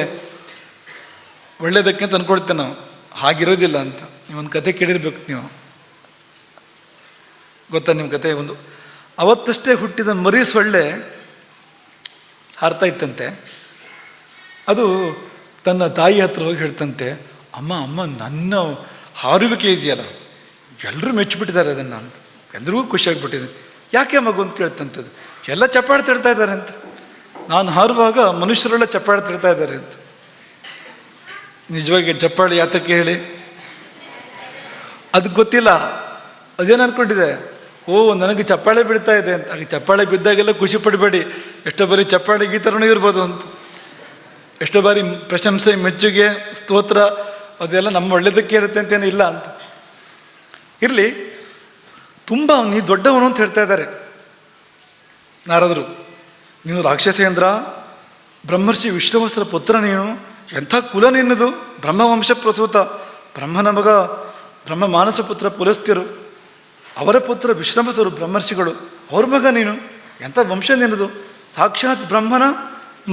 ಒಳ್ಳೇದಕ್ಕೆ ಅಂತ ಅಂದ್ಕೊಳ್ತೇವೆ ನಾವು, ಹಾಗಿರೋದಿಲ್ಲ ಅಂತ. ನೀವೊಂದು ಕತೆ ಕೇಳಿರ್ಬೇಕು ನೀವು, ಗೊತ್ತಾ ನಿಮ್ಮ ಕತೆ? ಒಂದು ಅವತ್ತಷ್ಟೇ ಹುಟ್ಟಿದ ಮರಿ ಸೊಳ್ಳೆ ಹಾರ್ತಾ ಇತ್ತಂತೆ. ಅದು ತನ್ನ ತಾಯಿ ಹತ್ರ ಹೋಗಿ ಹೇಳ್ತಂತೆ, ಅಮ್ಮ ನನ್ನ ಹಾರುವಿಕೆ ಇದೆಯಲ್ಲ, ಎಲ್ಲರೂ ಮೆಚ್ಚಿಬಿಟ್ಟಿದ್ದಾರೆ ಅದನ್ನು ಅಂತ, ಎಲ್ರಿಗೂ ಖುಷಿಯಾಗಿಬಿಟ್ಟಿದೆ. ಯಾಕೆ ಮಗು ಅಂತ ಕೇಳ್ತಂಥದ್ದು. ಎಲ್ಲ ಚಪ್ಪಾಳೆ ತಿಡ್ತಾ ಇದ್ದಾರೆ ಅಂತ, ನಾನು ಹಾರುವಾಗ ಮನುಷ್ಯರೆಲ್ಲ ಚಪ್ಪಾಳೆ ತಿಡ್ತಾ ಇದ್ದಾರೆ ಅಂತ. ನಿಜವಾಗಿ ಚಪ್ಪಾಳೆ ಯಾತಕ್ಕೆ ಹೇಳಿ? ಅದಕ್ಕೆ ಗೊತ್ತಿಲ್ಲ, ಅದೇನು ಅಂದ್ಕೊಂಡಿದೆ, ಓ ನನಗೆ ಚಪ್ಪಾಳೆ ಬೀಳ್ತಾ ಇದೆ ಅಂತ. ಹಾಗೆ ಚಪ್ಪಾಳೆ ಬಿದ್ದಾಗೆಲ್ಲ ಖುಷಿ ಪಡಬೇಡಿ, ಎಷ್ಟೋ ಬಾರಿ ಚಪ್ಪಾಳೆಗೆ ಈ ಥರನೂ ಇರ್ಬೋದು ಅಂತ. ಎಷ್ಟೋ ಬಾರಿ ಪ್ರಶಂಸೆ, ಮೆಚ್ಚುಗೆ, ಸ್ತೋತ್ರ ಅದೆಲ್ಲ ನಮ್ಮ ಒಳ್ಳೆಯದಕ್ಕೆ ಇರುತ್ತೆ ಅಂತೇನು ಇಲ್ಲ ಅಂತ. ಇರಲಿ, ತುಂಬ ನೀ ದೊಡ್ಡವನು ಅಂತ ಹೇಳ್ತಾ ಇದ್ದಾರೆ ನಾರದರು. ನೀನು ರಾಕ್ಷಸೇಂದ್ರ, ಬ್ರಹ್ಮರ್ಷಿ ವಿಶ್ರವಸರ ಪುತ್ರ ನೀನು, ಎಂಥ ಕುಲ ನಿನ್ನದು, ಬ್ರಹ್ಮವಂಶ ಪ್ರಸೂತ, ಬ್ರಹ್ಮನ ಮಗ, ಬ್ರಹ್ಮ ಮಾನಸ ಪುತ್ರ ಪುಲಸ್ತ್ಯರು, ಅವರ ಪುತ್ರ ವಿಶ್ರವಸರು ಬ್ರಹ್ಮರ್ಷಿಗಳು, ಅವ್ರ ಮಗ ನೀನು, ಎಂಥ ವಂಶ ನಿನ್ನದು, ಸಾಕ್ಷಾತ್ ಬ್ರಹ್ಮನ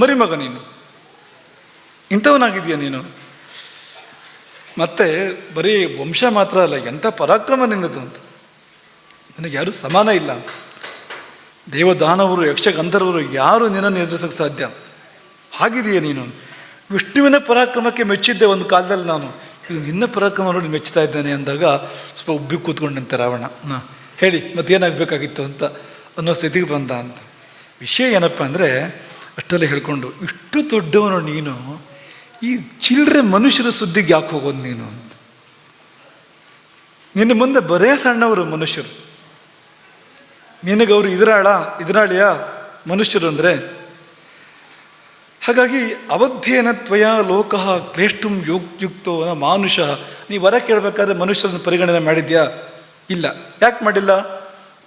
ಮರಿಮಗ ನೀನು, ಇಂಥವನಾಗಿದೆಯಾ ನೀನು. ಮತ್ತೆ ಬರೀ ವಂಶ ಮಾತ್ರ ಅಲ್ಲ, ಎಂಥ ಪರಾಕ್ರಮ ನಿನ್ನದು ಅಂತ, ನನಗೆ ಯಾರೂ ಸಮಾನ ಇಲ್ಲ ಅಂತ. ದೇವದಾನವರು, ಯಕ್ಷ ಗಂಧರ್ವರು ಯಾರು ನಿನ್ನನ್ನು ಎದುರಿಸೋಕ್ಕೆ ಸಾಧ್ಯ, ಹಾಗಿದೆಯೇ ನೀನು. ವಿಷ್ಣುವಿನ ಪರಾಕ್ರಮಕ್ಕೆ ಮೆಚ್ಚಿದ್ದೆ ಒಂದು ಕಾಲದಲ್ಲಿ ನಾನು, ಇದು ನಿನ್ನ ಪರಾಕ್ರಮ ನೋಡಿ ಮೆಚ್ಚುತ್ತಾ ಇದ್ದೇನೆ ಅಂದಾಗ ಸ್ವಲ್ಪ ಉಬ್ಬಿ ಕೂತ್ಕೊಂಡಂತೆ ರಾವಣ. ಹೇಳಿ ಮತ್ತೇನಾಗಬೇಕಾಗಿತ್ತು ಅಂತ ಅನ್ನೋ ಸ್ಥಿತಿಗೆ ಬಂದ ಅಂತ. ವಿಷಯ ಏನಪ್ಪ ಅಂದರೆ, ಅಷ್ಟೆಲ್ಲ ಹೇಳ್ಕೊಂಡು, ಇಷ್ಟು ದೊಡ್ಡವನು ನೀನು, ಈ ಚಿಲ್ಲರೆ ಮನುಷ್ಯರ ಸುದ್ದಿಗೆ ಯಾಕೆ ಹೋಗೋದು ನೀನು ಅಂತ. ನಿನ್ನ ಮುಂದೆ ಬರೇ ಸಣ್ಣವರು ಮನುಷ್ಯರು, ನಿನಗವರು ಇದರಾಳಿಯ ಮನುಷ್ಯರು ಅಂದರೆ. ಹಾಗಾಗಿ ಅವಧ್ಯೇನ ತ್ವಯ ಲೋಕಃ ಕ್ಲೇಷ್ಟುಂ ಯುಕ್ತೋ ನ ಮಾನುಷ. ನೀವು ವರ ಕೇಳಬೇಕಾದ್ರೆ ಮನುಷ್ಯರನ್ನು ಪರಿಗಣನೆ ಮಾಡಿದ್ಯಾ? ಇಲ್ಲ. ಯಾಕೆ ಮಾಡಿಲ್ಲ?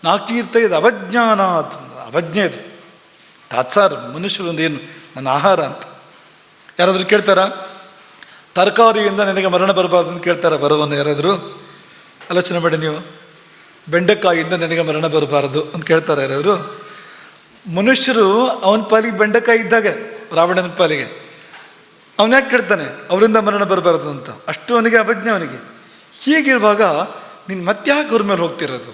ನಾಕೀರ್ತ ಇದು ಅವಜ್ಞಾನ, ಅವಜ್ಞೆ ಇದು ತಾತ್ಸಾರ. ಮನುಷ್ಯರು ಒಂದು ಏನು, ನನ್ನ ಆಹಾರ ಅಂತ. ಯಾರಾದರೂ ಕೇಳ್ತಾರಾ? ತರಕಾರಿಯಿಂದ ನನಗೆ ಮರಣ ಬರಬಾರ್ದು ಅಂತ ಕೇಳ್ತಾರ ವರವನ್ನು ಯಾರಾದರೂ? ಆಲೋಚನೆ ಮಾಡಿ ನೀವು. ಬೆಂಡೆಕಾಯಿಯಿಂದ ನನಗೆ ಮರಣ ಬರಬಾರದು ಅಂತ ಕೇಳ್ತಾರೆ ಯಾರಾದರೂ? ಮನುಷ್ಯರು ಅವನ ಪಾಲಿಗೆ ಬೆಂಡೆಕಾಯಿ ಇದ್ದಾಗ ರಾವಣನ ಪಾಲಿಗೆ ಅವನು ಯಾಕೆ ಕೇಳ್ತಾನೆ ಅವರಿಂದ ಮರಣ ಬರಬಾರದು ಅಂತ, ಅಷ್ಟು ಅವನಿಗೆ ಅಭಜ್ಞೆ ಅವನಿಗೆ. ಹೀಗಿರುವಾಗ ನೀನು ಮತ್ತ್ಯಾಕೆ ಅವ್ರ ಮೇಲೆ ಹೋಗ್ತಿರೋದು,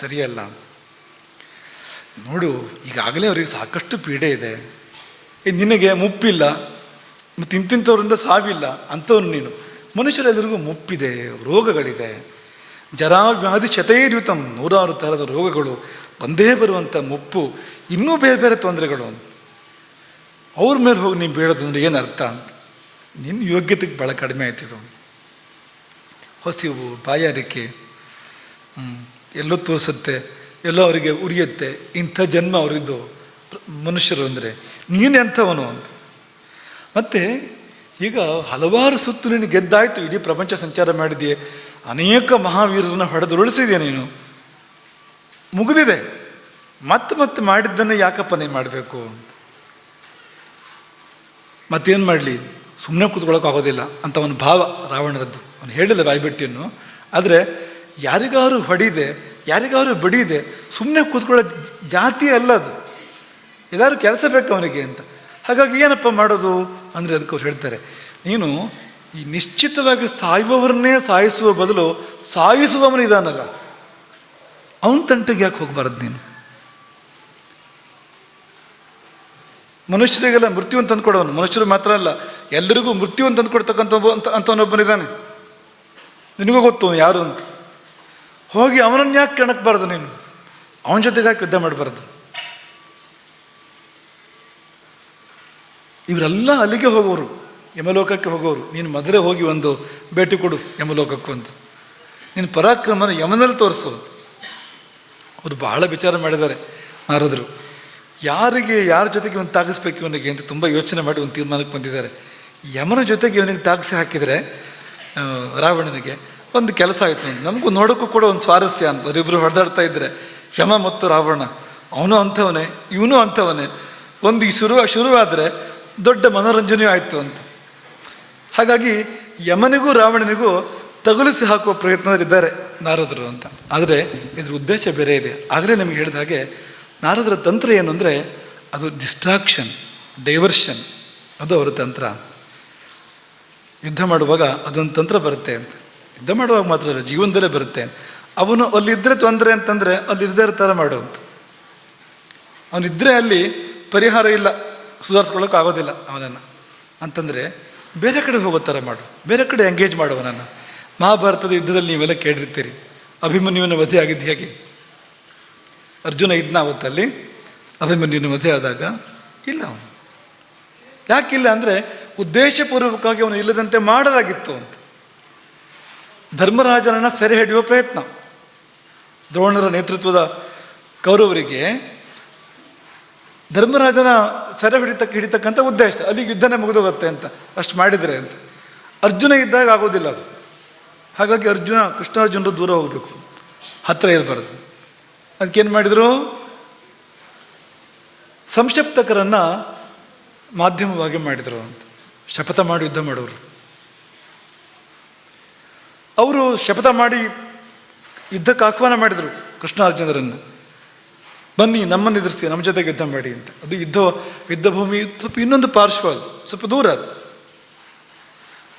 ಸರಿಯಲ್ಲ. ನೋಡು, ಈಗಾಗಲೇ ಅವರಿಗೆ ಸಾಕಷ್ಟು ಪೀಡೆ ಇದೆ, ನಿನಗೆ ಮುಪ್ಪಿಲ್ಲ, ಮತ್ತು ಇಂತಿಂಥವ್ರಿಂದ ಸಾವಿಲ್ಲ ಅಂಥವ್ರು ನೀನು. ಮನುಷ್ಯರೆಲ್ಲರಿಗೂ ಮುಪ್ಪಿದೆ, ರೋಗಗಳಿದೆ, ಜರಾವ್ಯಾಧಿ ಶತೈರ್ಯುತಂ, 106 ಥರದ ರೋಗಗಳು ಬಂದೇ ಬರುವಂಥ ಮುಪ್ಪು, ಇನ್ನೂ ಬೇರೆ ಬೇರೆ ತೊಂದರೆಗಳು. ಅವ್ರ ಮೇಲೆ ಹೋಗಿ ನೀವು ಬೇಡೋದು ಅಂದರೆ ಏನು ಅರ್ಥ ಅಂತ. ನಿನ್ನ ಯೋಗ್ಯತೆಗೆ ಭಾಳ ಕಡಿಮೆ ಆಯ್ತಿದ್ದು. ಹಸಿವು, ಬಾಯಾರಿಕೆ, ಎಲ್ಲೋ ತೋರಿಸುತ್ತೆ, ಎಲ್ಲೋ ಅವರಿಗೆ ಉರಿಯುತ್ತೆ. ಇಂಥ ಜನ್ಮ ಅವರಿದ್ದು ಮನುಷ್ಯರು ಅಂದರೆ ನೀನು ಎಂಥವನು ಅಂತ. ಮತ್ತು ಈಗ ಹಲವಾರು ಸುತ್ತು ನೀನು ಗೆದ್ದಾಯಿತು, ಇಡೀ ಪ್ರಪಂಚ ಸಂಚಾರ ಮಾಡಿದೆಯೇ, ಅನೇಕ ಮಹಾವೀರರನ್ನು ಹೊಡೆದುರುಳಿಸಿದೆಯಾ ನೀನು, ಮುಗಿದಿದೆ. ಮತ್ತೆ ಮಾಡಿದ್ದನ್ನು ಯಾಕಪ್ಪ ನೀನು ಮಾಡಬೇಕು? ಮತ್ತೇನು ಮಾಡಲಿ, ಸುಮ್ಮನೆ ಕೂತ್ಕೊಳ್ಳೋಕ್ಕಾಗೋದಿಲ್ಲ ಅಂತ ಅವನ ಭಾವ ರಾವಣರದ್ದು. ಅವನು ಹೇಳಿಲ್ಲ ಬಾಯ್ಬಿಟ್ಟಿಯನ್ನು, ಆದರೆ ಯಾರಿಗಾರು ಹೊಡಿದೆ, ಯಾರಿಗಾರು ಬಡಿದೆ, ಸುಮ್ಮನೆ ಕೂತ್ಕೊಳ್ಳೋ ಜಾತಿ ಅಲ್ಲ ಅದು, ಎಲ್ಲರೂ ಕೆಲಸ ಬೇಕು ಅವನಿಗೆ ಅಂತ. ಹಾಗಾಗಿ ಏನಪ್ಪ ಮಾಡೋದು ಅಂದರೆ ಅದಕ್ಕೆ ಅವ್ರು ಹೇಳ್ತಾರೆ, ನೀನು ಈ ನಿಶ್ಚಿತವಾಗಿ ಸಾಯುವವರನ್ನೇ ಸಾಯಿಸುವ ಬದಲು ಸಾಯಿಸುವವನು ಇದಾನಲ್ಲ, ಅವನ ತಂಟೆಗೆ ಯಾಕೆ ಹೋಗಬಾರದು ನೀನು? ಮನುಷ್ಯರಿಗೆಲ್ಲ ಮೃತ್ಯುವನ್ನು ತಂದುಕೊಡೋನು, ಮನುಷ್ಯರು ಮಾತ್ರ ಅಲ್ಲ ಎಲ್ಲರಿಗೂ ಮೃತ್ಯುವನ್ನು ತಂದುಕೊಡ್ತಕ್ಕಂಥ ಅಂಥವನೊಬ್ಬನಿದ್ದಾನೆ, ನಿನಗೂ ಗೊತ್ತು ಯಾರು ಅಂತ. ಹೋಗಿ ಅವನನ್ನು ಯಾಕೆ ಕೆಣಕಬಾರ್ದು ನೀನು, ಅವನ ಜೊತೆಗೆ ಯಾಕೆ ಯುದ್ಧ ಮಾಡಬಾರ್ದು? ಇವರೆಲ್ಲ ಅಲ್ಲಿಗೆ ಹೋಗೋರು, ಯಮಲೋಕಕ್ಕೆ ಹೋಗೋರು. ನೀನು ಮೊದಲೇ ಹೋಗಿ ಒಂದು ಭೇಟಿ ಕೊಡು ಯಮಲೋಕಕ್ಕೆ, ಒಂದು ನಿನ್ನ ಪರಾಕ್ರಮನ ಯಮನಲ್ಲಿ ತೋರಿಸೋದು. ಅವರು ಬಹಳ ವಿಚಾರ ಮಾಡಿದ್ದಾರೆ ನಾರದರು, ಯಾರ ಜೊತೆಗೆ ಇವನು ತಾಗಿಸ್ಬೇಕು ಇವನಿಗೆ ಅಂತ ತುಂಬ ಯೋಚನೆ ಮಾಡಿ ಒಂದು ತೀರ್ಮಾನಕ್ಕೆ ಬಂದಿದ್ದಾರೆ. ಯಮನ ಜೊತೆಗೆ ಇವನಿಗೆ ತಾಗಿಸಿ ಹಾಕಿದರೆ ರಾವಣನಿಗೆ ಒಂದು ಕೆಲಸ ಆಯಿತು ಅಂತ. ನಮಗೂ ನೋಡೋಕ್ಕೂ ಕೂಡ ಒಂದು ಸ್ವಾರಸ್ಯ ಅಂತ. ಅವರಿಬ್ಬರು ಹೊಡೆದಾಡ್ತಾ ಇದ್ದರೆ ಯಮ ಮತ್ತು ರಾವಣ, ಅವನು ಅಂಥವನೇ ಇವನು ಅಂಥವನೇ, ಒಂದು ಶುರುವಾದರೆ ದೊಡ್ಡ ಮನೋರಂಜನೆಯೂ ಆಯಿತು ಅಂತ. ಹಾಗಾಗಿ ಯಮನಿಗೂ ರಾವಣನಿಗೂ ತಗುಲಿಸಿ ಹಾಕುವ ಪ್ರಯತ್ನದಲ್ಲಿದ್ದಾರೆ ನಾರದರು ಅಂತ. ಆದರೆ ಇದ್ರ ಉದ್ದೇಶ ಬೇರೆ ಇದೆ. ಆಗಲೇ ನಿಮಗೆ ಹೇಳಿದ ಹಾಗೆ ನಾರದರ ತಂತ್ರ ಏನು ಅಂದರೆ ಅದು ಡಿಸ್ಟ್ರಾಕ್ಷನ್, ಡೈವರ್ಷನ್, ಅದು ಅವರ ತಂತ್ರ. ಯುದ್ಧ ಮಾಡುವಾಗ ಅದೊಂದು ತಂತ್ರ ಬರುತ್ತೆ ಅಂತ. ಯುದ್ಧ ಮಾಡುವಾಗ ಮಾತ್ರ ಅಲ್ಲ, ಜೀವನದಲ್ಲೇ ಬರುತ್ತೆ. ಅವನು ಅಲ್ಲಿದ್ದರೆ ತೊಂದರೆ ಅಂತಂದರೆ ಅಲ್ಲಿರದೇ ಇರೋ ಥರ ಮಾಡುವಂತ. ಅವನಿದ್ದರೆ ಅಲ್ಲಿ ಪರಿಹಾರ ಇಲ್ಲ, ಸುಧಾರಿಸ್ಕೊಳ್ಳೋಕೆ ಆಗೋದಿಲ್ಲ ಅವನನ್ನು ಅಂತಂದರೆ ಬೇರೆ ಕಡೆ ಹೋಗೋ ಥರ ಮಾಡು, ಬೇರೆ ಕಡೆ ಎಂಗೇಜ್ ಮಾಡುವನನ್ನು. ಮಹಾಭಾರತದ ಯುದ್ಧದಲ್ಲಿ ನೀವೆಲ್ಲ ಕೇಳಿರ್ತೀರಿ, ಅಭಿಮನ್ಯುವಿನ ವಧೆ ಆಗಿದ್ದು ಹೇಗೆ? ಅರ್ಜುನ ಇದ್ನ ಅವತ್ತಲ್ಲಿ, ಅಭಿಮನ್ಯುವಿನ ವಧೆ ಆದಾಗ ಇಲ್ಲ ಅವನು. ಯಾಕಿಲ್ಲ ಅಂದರೆ ಉದ್ದೇಶಪೂರ್ವಕವಾಗಿ ಅವನು ಇಲ್ಲದಂತೆ ಮಾಡಲಾಗಿತ್ತು ಅಂತ. ಧರ್ಮರಾಜನನ್ನು ಸೆರೆ ಹಿಡಿಯುವ ಪ್ರಯತ್ನ, ದ್ರೋಣರ ನೇತೃತ್ವದ ಕೌರವರಿಗೆ ಧರ್ಮರಾಜನ ಸೆರೆ ಹಿಡಿತಕ್ಕಂಥ ಉದ್ದೇಶ, ಅಲ್ಲಿಗೆ ಯುದ್ಧನೇ ಮುಗಿದೋಗುತ್ತೆ ಅಂತ ಅಷ್ಟು ಮಾಡಿದರೆ ಅಂತ. ಅರ್ಜುನ ಇದ್ದಾಗ ಆಗೋದಿಲ್ಲ ಅದು. ಹಾಗಾಗಿ ಕೃಷ್ಣಾರ್ಜುನರು ದೂರ ಹೋಗಬೇಕು, ಹತ್ತಿರ ಇರಬಾರ್ದು. ಅದಕ್ಕೇನು ಮಾಡಿದರು? ಸಂಶಪ್ತಕರನ್ನು ಮಾಧ್ಯಮವಾಗಿ ಮಾಡಿದರು ಅಂತ. ಶಪಥ ಮಾಡಿ ಯುದ್ಧ ಮಾಡೋರು ಅವರು ಶಪಥ ಮಾಡಿ ಯುದ್ಧಕ್ಕೆ ಆಹ್ವಾನ ಮಾಡಿದರು ಕೃಷ್ಣಾರ್ಜುನರನ್ನು, ಬನ್ನಿ ನಮ್ಮನ್ನು ಎದುರಿಸಿ ನಮ್ಮ ಜೊತೆಗೆ ಯುದ್ಧ ಮಾಡಿ ಅಂತ. ಅದು ಯುದ್ಧ ಭೂಮಿ ಸ್ವಲ್ಪ ಇನ್ನೊಂದು ಪಾರ್ಶ್ವ, ಅದು ಸ್ವಲ್ಪ ದೂರ. ಅದು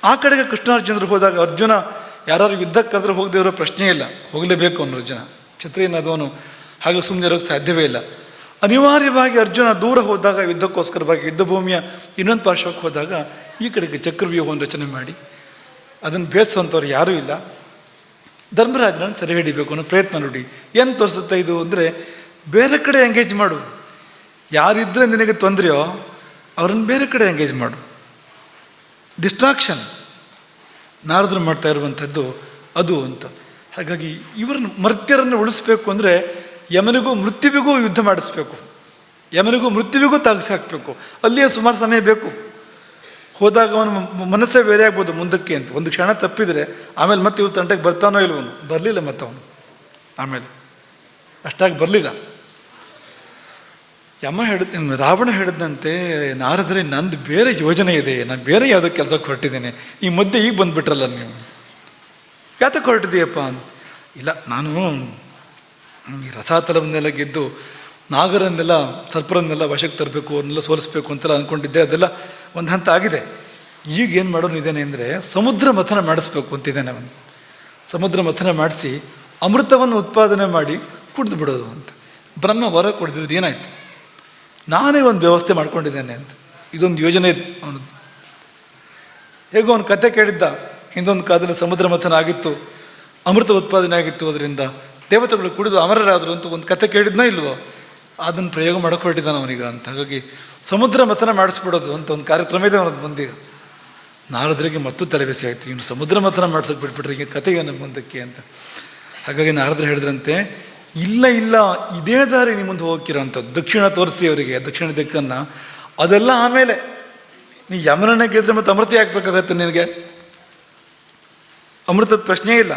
ಆ ಕಡೆಗೆ ಕೃಷ್ಣಾರ್ಜುನರು ಹೋದಾಗ ಅರ್ಜುನ ಯಾರು ಯುದ್ಧಕ್ಕಾದರೂ ಹೋಗದೆ ಇರೋ ಪ್ರಶ್ನೆ ಇಲ್ಲ, ಹೋಗಲೇಬೇಕು ಅವನು ಅರ್ಜುನ, ಕ್ಷತ್ರಿಯನಾದವನು, ಹಾಗೆ ಸುಮ್ಮನೆ ಇರೋಕ್ಕೆ ಸಾಧ್ಯವೇ ಇಲ್ಲ. ಅನಿವಾರ್ಯವಾಗಿ ಅರ್ಜುನ ದೂರ ಹೋದಾಗ ಯುದ್ಧಕ್ಕೋಸ್ಕರವಾಗಿ ಯುದ್ಧ ಭೂಮಿಯ ಇನ್ನೊಂದು ಪಾರ್ಶ್ವಕ್ಕೆ ಹೋದಾಗ ಈ ಕಡೆಗೆ ಚಕ್ರವ್ಯೂಹವನ್ನು ರಚನೆ ಮಾಡಿ ಅದನ್ನು ಬೇಯಿಸುವಂಥವ್ರು ಯಾರೂ ಇಲ್ಲ. ಧರ್ಮರಾಜನನ್ನು ಸೆರೆ ಹಿಡಿಬೇಕು ಅನ್ನೋ ಪ್ರಯತ್ನ ನೋಡಿ. ಏನು ತೋರಿಸುತ್ತೆ ಇದು ಅಂದರೆ ಬೇರೆ ಕಡೆ ಎಂಗೇಜ್ ಮಾಡು, ಯಾರಿದ್ದರೆ ನಿನಗೆ ತೊಂದರೆಯೋ ಅವ್ರನ್ನ ಬೇರೆ ಕಡೆ ಎಂಗೇಜ್ ಮಾಡು. ಡಿಸ್ಟ್ರಾಕ್ಷನ್ ನಾರದರು ಮಾಡ್ತಾ ಇರುವಂಥದ್ದು ಅದು ಅಂತ. ಹಾಗಾಗಿ ಇವ್ರನ್ನ ಮರ್ತ್ಯರನ್ನು ಉಳಿಸ್ಬೇಕು ಅಂದರೆ ಯಮನಿಗೂ ಮೃತ್ಯುವಿಗೂ ಯುದ್ಧ ಮಾಡಿಸ್ಬೇಕು, ಯಮನಿಗೂ ಮೃತ್ಯುವಿಗೂ ತಾಗಿಸಿ ಹಾಕಬೇಕು. ಅಲ್ಲಿಯೇ ಸುಮಾರು ಸಮಯ ಬೇಕು. ಹೋದಾಗ ಅವನು ಮನಸ್ಸೇ ಬೇರೆ ಆಗ್ಬೋದು ಮುಂದಕ್ಕೆ ಅಂತ. ಒಂದು ಕ್ಷಣ ತಪ್ಪಿದರೆ ಆಮೇಲೆ ಮತ್ತೆ ಇವ್ರ ತಂಟೆಗೆ ಬರ್ತಾನೋ ಇಲ್ವನು, ಬರಲಿಲ್ಲ ಮತ್ತೆ ಅವನು ಆಮೇಲೆ ಅಷ್ಟಾಗಿ ಬರಲಿಲ್ಲ. ರಾವಣ ಹೇಳಿದಂತೆ ನಾರದರೆ ನಂದು ಬೇರೆ ಯೋಜನೆ ಇದೆ, ನಾನು ಬೇರೆ ಯಾವುದೋ ಕೆಲಸಕ್ಕೆ ಹೊರಟಿದ್ದೇನೆ, ಈ ಮಧ್ಯೆ ಈಗ ಬಂದುಬಿಟ್ರಲ್ಲ ನೀವು, ಯಾತಕ್ಕೆ ಹೊರಟಿದೆಯಪ್ಪ ಅಂತ. ಇಲ್ಲ, ನಾನು ಈ ರಸಾತಲವನ್ನೆಲ್ಲ ಗೆದ್ದು ನಾಗರನ್ನೆಲ್ಲ ಸರ್ಪರನ್ನೆಲ್ಲ ವಶಕ್ಕೆ ತರಬೇಕು, ಅವ್ರನ್ನೆಲ್ಲ ಸೋಲಿಸ್ಬೇಕು ಅಂತೆಲ್ಲ ಅಂದ್ಕೊಂಡಿದ್ದೆ. ಅದೆಲ್ಲ ಒಂದು ಹಂತ ಆಗಿದೆ. ಈಗ ಏನು ಮಾಡೋನು ಇದ್ದೇನೆ ಅಂದರೆ ಸಮುದ್ರ ಮಥನ ಮಾಡಿಸ್ಬೇಕು ಅಂತಿದ್ದೇನೆ. ಅವನು ಸಮುದ್ರ ಮಥನ ಮಾಡಿಸಿ ಅಮೃತವನ್ನು ಉತ್ಪಾದನೆ ಮಾಡಿ ಕುಡಿದು ಬಿಡೋದು ಅಂತ. ಬ್ರಹ್ಮ ವರ ಕೊಡ್ತಿದ್ರು, ಏನಾಯಿತು? ನಾನೇ ಒಂದು ವ್ಯವಸ್ಥೆ ಮಾಡ್ಕೊಂಡಿದ್ದೇನೆ ಅಂತ. ಇದೊಂದು ಯೋಜನೆ ಇದೆ ಅವನದ್ದು. ಹೇಗೋ ಅವನು ಕತೆ ಕೇಳಿದ್ದ, ಹಿಂದೊಂದು ಕಾಲದಲ್ಲಿ ಸಮುದ್ರ ಮಥನ ಆಗಿತ್ತು, ಅಮೃತ ಉತ್ಪಾದನೆ ಆಗಿತ್ತು, ಅದರಿಂದ ದೇವತೆಗಳು ಕುಡಿದು ಅಮರರಾದರು ಅಂತ ಒಂದು ಕತೆ ಕೇಳಿದ್ನೋ ಇಲ್ವೋ, ಅದನ್ನು ಪ್ರಯೋಗ ಮಾಡೋಕೆ ಹೊರಟಿದ್ದಾನೆ ಅವನಿಗ ಅಂತ. ಹಾಗಾಗಿ ಸಮುದ್ರ ಮಥನ ಮಾಡಿಸ್ಬಿಡೋದು ಅಂತ ಒಂದು ಕಾರ್ಯಕ್ರಮ ಇದೆ ಅವನದ್ದು ಮುಂದೀಗ. ನಾರದರಿಗೆ ಮತ್ತೂ ತಲೆಬಿಸಿ ಆಯಿತು, ಇನ್ನು ಸಮುದ್ರ ಮಥನ ಮಾಡ್ಸೋಕೆ ಬಿಟ್ಬಿಟ್ರೆ ಈಗ ಕತೆಗೆ ನಮ್ಮ ಮುಂದಕ್ಕೆ ಅಂತ. ಹಾಗಾಗಿ ನಾರದರು ಹೇಳಿದ್ರಂತೆ, ಇಲ್ಲ ಇಲ್ಲ, ಇದೇ ದಾರಿ ನಿಮ್ಮ ಮುಂದೆ ಹೋಗಿರೋಂಥದ್ದು. ದಕ್ಷಿಣ ತೋರಿಸಿ ಅವರಿಗೆ, ದಕ್ಷಿಣ ದಿಕ್ಕನ್ನು. ಅದೆಲ್ಲ ಆಮೇಲೆ ನೀ ಯಮನನ್ನ ಗೆದ್ರೆ ಮತ್ತೆ ಅಮೃತ ಹಾಕ್ಬೇಕಾಗತ್ತೆ ನಿನಗೆ. ಅಮೃತದ ಪ್ರಶ್ನೆ ಇಲ್ಲ.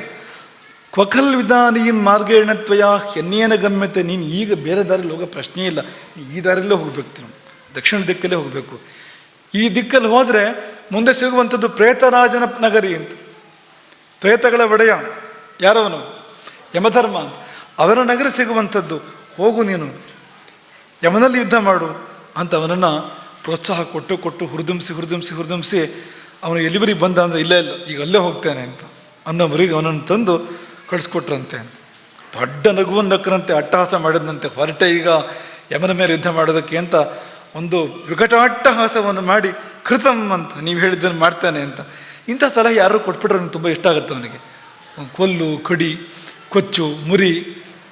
ಕ್ವಖಲ್ ವಿಧಾನಿ ಮಾರ್ಗೇಣ ತ್ವಯ ಹೆನ್ನೇನ ಗಮ್ಯತೆ. ನೀನು ಈಗ ಬೇರೆ ದಾರಿಯಲ್ಲಿ ಹೋಗೋ ಪ್ರಶ್ನೆ ಇಲ್ಲ, ಈ ದಾರಿಯಲ್ಲೇ ಹೋಗ್ಬೇಕು, ನೀನು ದಕ್ಷಿಣ ದಿಕ್ಕಲ್ಲೇ ಹೋಗಬೇಕು. ಈ ದಿಕ್ಕಲ್ಲಿ ಹೋದರೆ ಮುಂದೆ ಸಿಗುವಂಥದ್ದು ಪ್ರೇತರಾಜನ ನಗರಿ ಅಂತ. ಪ್ರೇತಗಳ ಒಡೆಯ ಯಾರವನು? ಯಮಧರ್ಮ. ಅವರ ನಗರ ಸಿಗುವಂಥದ್ದು. ಹೋಗು ನೀನು, ಯಮನಲ್ಲಿ ಯುದ್ಧ ಮಾಡು ಅಂತ ಅವನನ್ನು ಪ್ರೋತ್ಸಾಹ ಕೊಟ್ಟು ಕೊಟ್ಟು ಹುರಿದುಂಬಿಸಿ ಅವನು ಎಲ್ಲಿವರಿಗೆ ಬಂದ ಅಂದರೆ ಇಲ್ಲ ಇಲ್ಲ ಈಗ ಅಲ್ಲೇ ಹೋಗ್ತೇನೆ ಅಂತ ಅನ್ನೋವರಿಗೆ ಅವನನ್ನು ತಂದು ಕಳಿಸ್ಕೊಟ್ರಂತೆ. ದೊಡ್ಡ ನಗುವನ್ನು ನಕ್ಕರಂತೆ, ಅಟ್ಟಹಾಸ ಮಾಡಿದಂತೆ. ಹೊರಟೆ ಈಗ ಯಮನ ಮೇಲೆ ಯುದ್ಧ ಮಾಡೋದಕ್ಕೆ ಅಂತ ಒಂದು ವಿಕಟಾಟ್ಟಹಾಸವನ್ನು ಮಾಡಿ ಕೃತಮ್ ಅಂತ, ನೀವು ಹೇಳಿದ್ದನ್ನು ಮಾಡ್ತಾನೆ ಅಂತ. ಇಂಥ ಸಲಹೆ ಯಾರು ಕೊಟ್ಬಿಟ್ರೆ ನನಗೆ ತುಂಬ ಇಷ್ಟ ಆಗುತ್ತೆ ಅವನಿಗೆ. ಕೊಲ್ಲು, ಕಡಿ, ಕೊಚ್ಚು, ಮುರಿ,